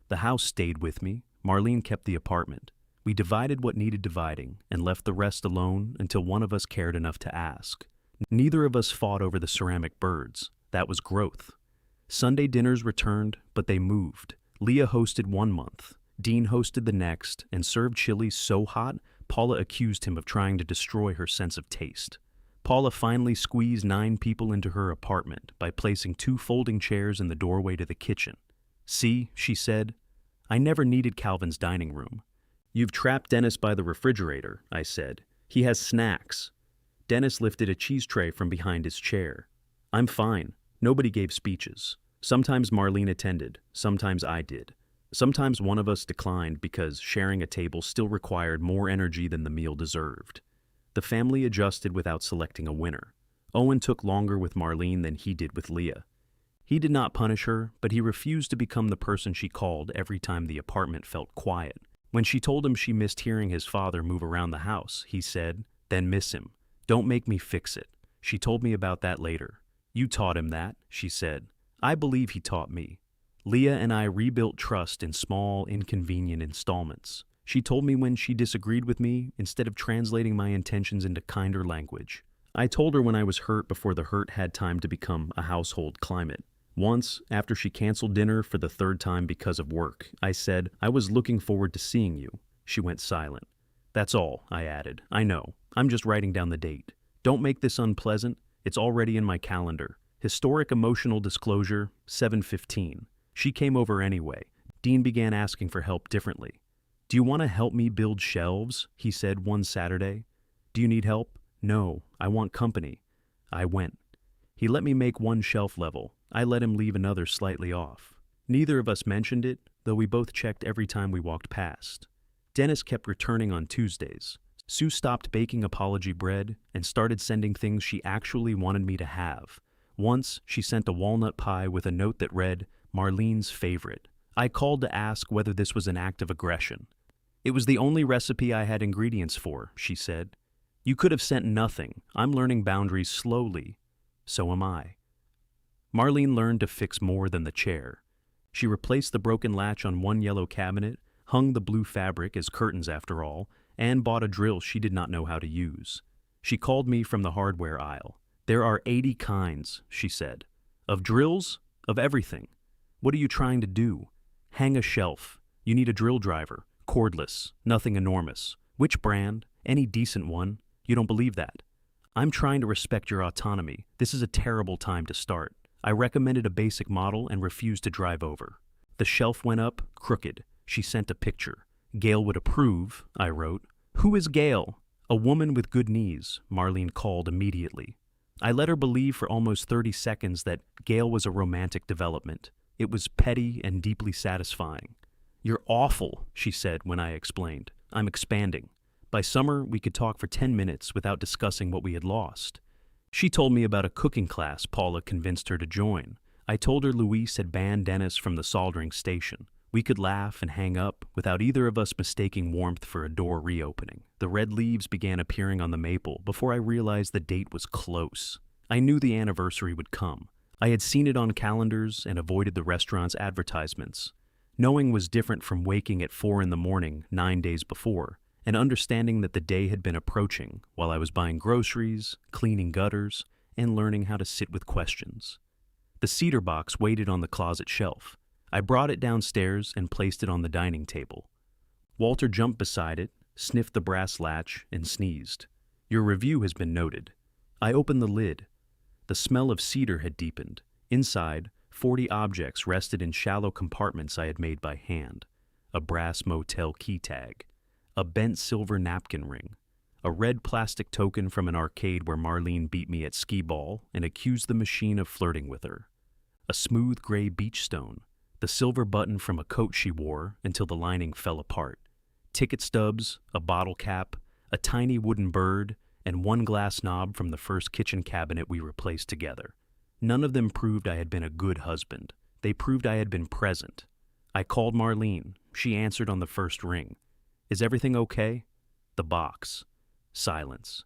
The house stayed with me. Marlene kept the apartment. We divided what needed dividing and left the rest alone until one of us cared enough to ask. Neither of us fought over the ceramic birds. That was growth. Sunday dinners returned, but they moved. Leah hosted one month. Dean hosted the next and served chili so hot, Paula accused him of trying to destroy her sense of taste. Paula finally squeezed 9 people into her apartment by placing 2 folding chairs in the doorway to the kitchen. "See," she said, "I never needed Calvin's dining room." "You've trapped Dennis by the refrigerator," I said. "He has snacks." Dennis lifted a cheese tray from behind his chair. "I'm fine. Nobody gave speeches. Sometimes Marlene attended. Sometimes I did. Sometimes one of us declined because sharing a table still required more energy than the meal deserved. The family adjusted without selecting a winner. Owen took longer with Marlene than he did with Leah. He did not punish her, but he refused to become the person she called every time the apartment felt quiet. When she told him she missed hearing his father move around the house, he said, "Then miss him. Don't make me fix it." She told me about that later. "You taught him that," she said. I believe he taught me. Leah and I rebuilt trust in small, inconvenient installments. She told me when she disagreed with me, instead of translating my intentions into kinder language, I told her when I was hurt before the hurt had time to become a household climate. Once, after she canceled dinner for the third time because of work, I said, "I was looking forward to seeing you." She went silent. "That's all," I added. "I know. I'm just writing down the date. Don't make this unpleasant. It's already in my calendar. Historic emotional disclosure, 7:15. She came over anyway. Dean began asking for help differently. "Do you want to help me build shelves?" he said one Saturday. "Do you need help?" "No, I want company." I went. He let me make one shelf level. I let him leave another slightly off. Neither of us mentioned it, though we both checked every time we walked past. Dennis kept returning on Tuesdays. Sue stopped baking apology bread and started sending things she actually wanted me to have. Once, she sent a walnut pie with a note that read, "Marlene's favorite." I called to ask whether this was an act of aggression. "It was the only recipe I had ingredients for," she said. "You could have sent nothing. I'm learning boundaries slowly." So am I. Marlene learned to fix more than the chair. She replaced the broken latch on one yellow cabinet, hung the blue fabric as curtains after all, and bought a drill she did not know how to use. She called me from the hardware aisle. "There are 80 kinds," she said. "Of drills? Of everything. What are you trying to do? Hang a shelf. You need a drill driver. Cordless. Nothing enormous. Which brand? Any decent one. You don't believe that. I'm trying to respect your autonomy. This is a terrible time to start. I recommended a basic model and refused to drive over." The shelf went up, crooked. She sent a picture. "Gail would approve," I wrote. "Who is Gail?" "A woman with good knees," Marlene called immediately. I let her believe for almost 30 seconds that Gail was a romantic development. It was petty and deeply satisfying. "You're awful," she said when I explained. "I'm expanding. By summer, we could talk for 10 minutes without discussing what we had lost." She told me about a cooking class Paula convinced her to join. I told her Luis had banned Dennis from the soldering station. We could laugh and hang up without either of us mistaking warmth for a door reopening. The red leaves began appearing on the maple before I realized the date was close. I knew the anniversary would come. I had seen it on calendars and avoided the restaurant's advertisements. Knowing was different from waking at 4 in the morning 9 days before, and understanding that the day had been approaching while I was buying groceries, cleaning gutters, and learning how to sit with questions. The cedar box waited on the closet shelf. I brought it downstairs and placed it on the dining table. Walter jumped beside it, sniffed the brass latch, and sneezed. "Your review has been noted." I opened the lid. The smell of cedar had deepened. Inside, 40 objects rested in shallow compartments I had made by hand. A brass motel key tag, a bent silver napkin ring, a red plastic token from an arcade where Marlene beat me at skee-ball and accused the machine of flirting with her, a smooth gray beach stone, the silver button from a coat she wore until the lining fell apart, ticket stubs, a bottle cap, a tiny wooden bird, and one glass knob from the first kitchen cabinet we replaced together. None of them proved I had been a good husband. They proved I had been present. I called Marlene. She answered on the first ring. "Is everything okay?" The box. Silence.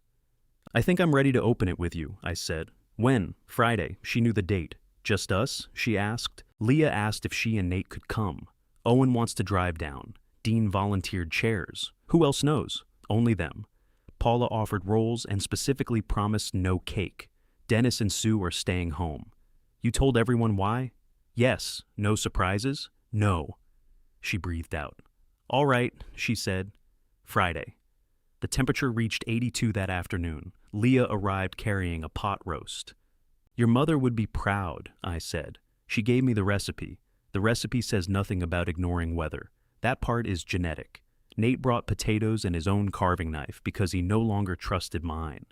"I think I'm ready to open it with you," I said. "When?" "Friday." She knew the date. "Just us?" she asked. Leah asked if she and Nate could come. Owen wants to drive down. Dean volunteered chairs. Who else knows? Only them. Paula offered rolls and specifically promised no cake. Dennis and Sue are staying home. "You told everyone why?" "Yes." "No surprises?" "No." She breathed out. "All right," she said. Friday. The temperature reached 82 that afternoon. Leah arrived carrying a pot roast. "Your mother would be proud," I said. She gave me the recipe. The recipe says nothing about ignoring weather. That part is genetic. Nate brought potatoes and his own carving knife because he no longer trusted mine.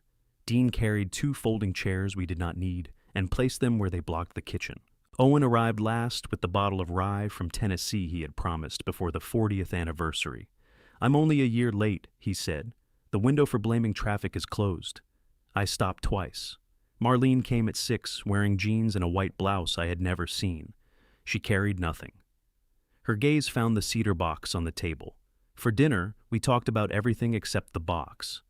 Dean carried 2 folding chairs we did not need and placed them where they blocked the kitchen. Owen arrived last with the bottle of rye from Tennessee he had promised before the 40th anniversary. "I'm only a year late," he said. "The window for blaming traffic is closed." I stopped twice. Marlene came at 6 wearing jeans and a white blouse I had never seen. She carried nothing. Her gaze found the cedar box on the table. For dinner, we talked about everything except the box.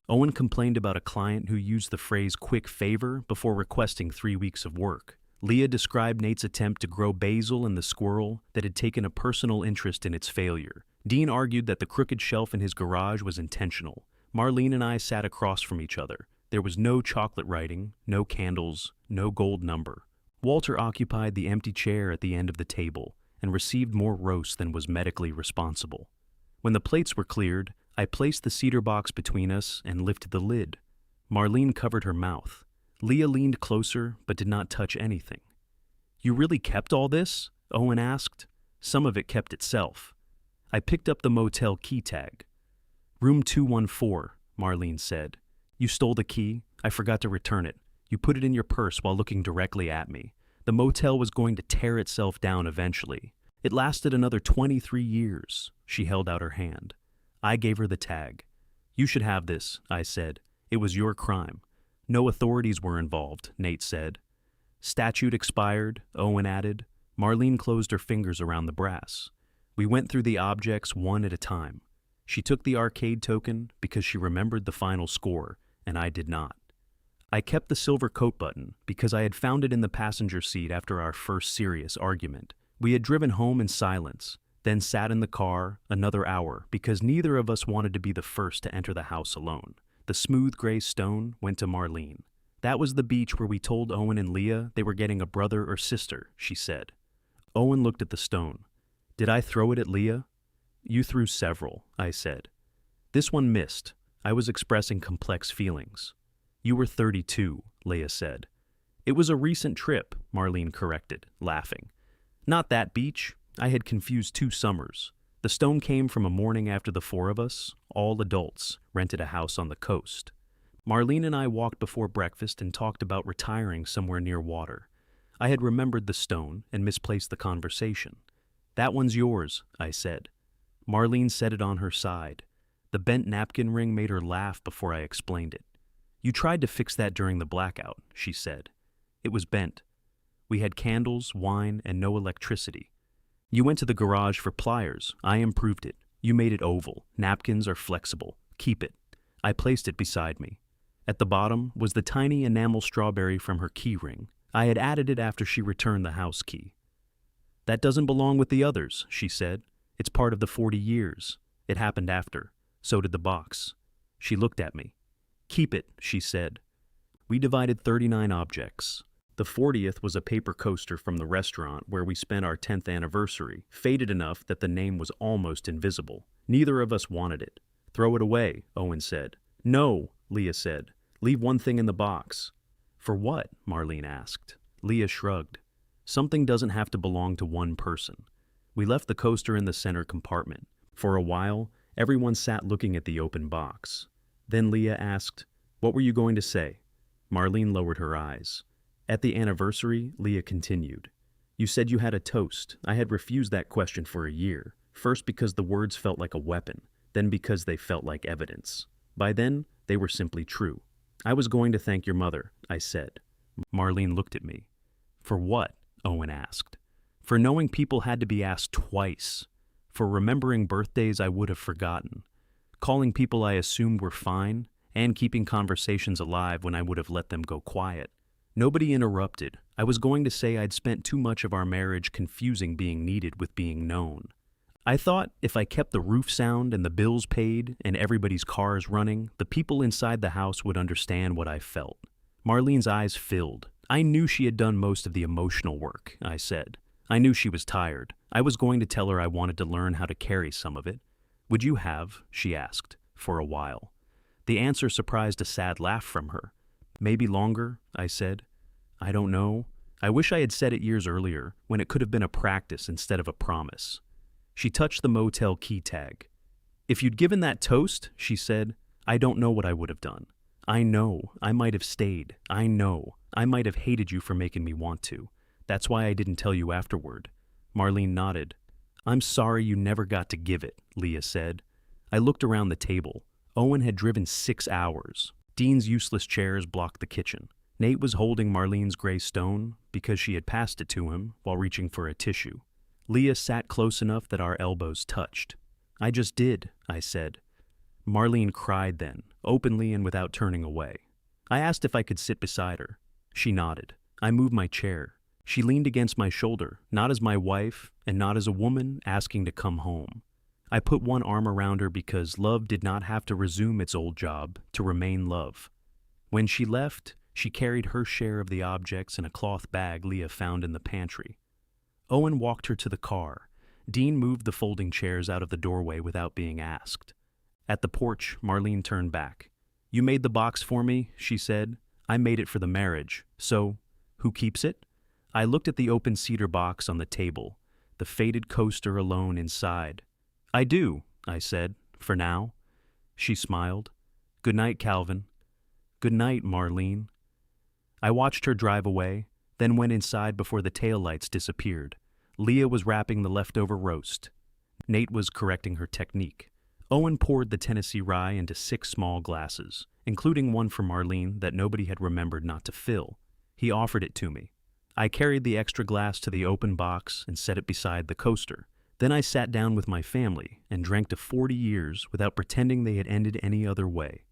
Owen complained about a client who used the phrase "quick favor" before requesting 3 weeks of work. Leah described Nate's attempt to grow basil in the squirrel that had taken a personal interest in its failure. Dean argued that the crooked shelf in his garage was intentional. Marlene and I sat across from each other. There was no chocolate writing, no candles, no gold number. Walter occupied the empty chair at the end of the table and received more roast than was medically responsible. When the plates were cleared, I placed the cedar box between us and lifted the lid. Marlene covered her mouth. Leah leaned closer but did not touch anything. "You really kept all this?" Owen asked. "Some of it kept itself." I picked up the motel key tag. "Room 214, Marlene said. "You stole the key. I forgot to return it. You put it in your purse while looking directly at me. The motel was going to tear itself down eventually. It lasted another 23 years. She held out her hand. I gave her the tag. "You should have this," I said. "It was your crime." "No authorities were involved," Nate said. "Statute expired," Owen added. Marlene closed her fingers around the brass. We went through the objects one at a time. She took the arcade token because she remembered the final score, and I did not. I kept the silver coat button because I had found it in the passenger seat after our first serious argument. We had driven home in silence, then sat in the car another hour because neither of us wanted to be the first to enter the house alone. The smooth gray stone went to Marlene. "That was the beach where we told Owen and Leah they were getting a brother or sister," she said. Owen looked at the stone. "Did I throw it at Leah?" "You threw several," I said. "This one missed." I was expressing complex feelings. "You were 32, Leah said. "It was a recent trip," Marlene corrected, laughing. "Not that beach. I had confused 2 summers. The stone came from a morning after the 4 of us, all adults, rented a house on the coast. Marlene and I walked before breakfast and talked about retiring somewhere near water. I had remembered the stone and misplaced the conversation. "That one's yours," I said. Marlene set it on her side. The bent napkin ring made her laugh before I explained it. "You tried to fix that during the blackout," she said. "It was bent. We had candles, wine, and no electricity. You went to the garage for pliers. I improved it. You made it oval. Napkins are flexible. Keep it." I placed it beside me. At the bottom was the tiny enamel strawberry from her key ring. I had added it after she returned the house key. "That doesn't belong with the others," she said. "It's part of the 40 years. It happened after. So did the box." She looked at me. "Keep it," she said. We divided 39 objects. The 40th was a paper coaster from the restaurant where we spent our 10th anniversary, faded enough that the name was almost invisible. Neither of us wanted it. "Throw it away," Owen said. "No," Leah said. "Leave one thing in the box." "For what?" Marlene asked. Leah shrugged. "Something doesn't have to belong to one person." We left the coaster in the center compartment. For a while, everyone sat looking at the open box. Then Leah asked, "What were you going to say?" Marlene lowered her eyes. "At the anniversary," Leah continued, "you said you had a toast. I had refused that question for a year, first because the words felt like a weapon, then because they felt like evidence. By then, they were simply true. I was going to thank your mother," I said. Marlene looked at me. "For what?" Owen asked. "For knowing people had to be asked twice. For remembering birthdays I would have forgotten. Calling people I assumed were fine, and keeping conversations alive when I would have let them go quiet." Nobody interrupted. I was going to say I'd spent too much of our marriage confusing being needed with being known. I thought if I kept the roof sound and the bills paid and everybody's cars running, the people inside the house would understand what I felt. Marlene's eyes filled. I knew she had done most of the emotional work, I said. I knew she was tired. I was going to tell her I wanted to learn how to carry some of it. "Would you have?" she asked, for a while. The answer surprised a sad laugh from her. "Maybe longer," I said. "I don't know. I wish I had said it years earlier, when it could have been a practice instead of a promise." She touched the motel key tag. "If you'd given that toast," she said, "I don't know what I would have done. I know I might have stayed. I know I might have hated you for making me want to. That's why I didn't tell you afterward." Marlene nodded. "I'm sorry you never got to give it," Leah said. I looked around the table. Owen had driven 6 hours. Dean's useless chairs blocked the kitchen. Nate was holding Marlene's gray stone because she had passed it to him while reaching for a tissue. Leah sat close enough that our elbows touched. "I just did," I said. Marlene cried then, openly and without turning away. I asked if I could sit beside her. She nodded. I moved my chair. She leaned against my shoulder, not as my wife and not as a woman asking to come home. I put one arm around her because love did not have to resume its old job to remain love. When she left, she carried her share of the objects in a cloth bag Leah found in the pantry. Owen walked her to the car. Dean moved the folding chairs out of the doorway without being asked. At the porch, Marlene turned back. "You made the box for me," she said. "I made it for the marriage. So, who keeps it?" I looked at the open cedar box on the table, the faded coaster alone inside. "I do," I said, "for now." She smiled. "Good night, Calvin." "Good night, Marlene." I watched her drive away, then went inside before the taillights disappeared. Leah was wrapping the leftover roast. Nate was correcting her technique. Owen poured the Tennessee rye into 6 small glasses, including one for Marlene that nobody had remembered not to fill. He offered it to me. I carried the extra glass to the open box and set it beside the coaster. Then I sat down with my family and drank to 40 years without pretending they had ended any other way.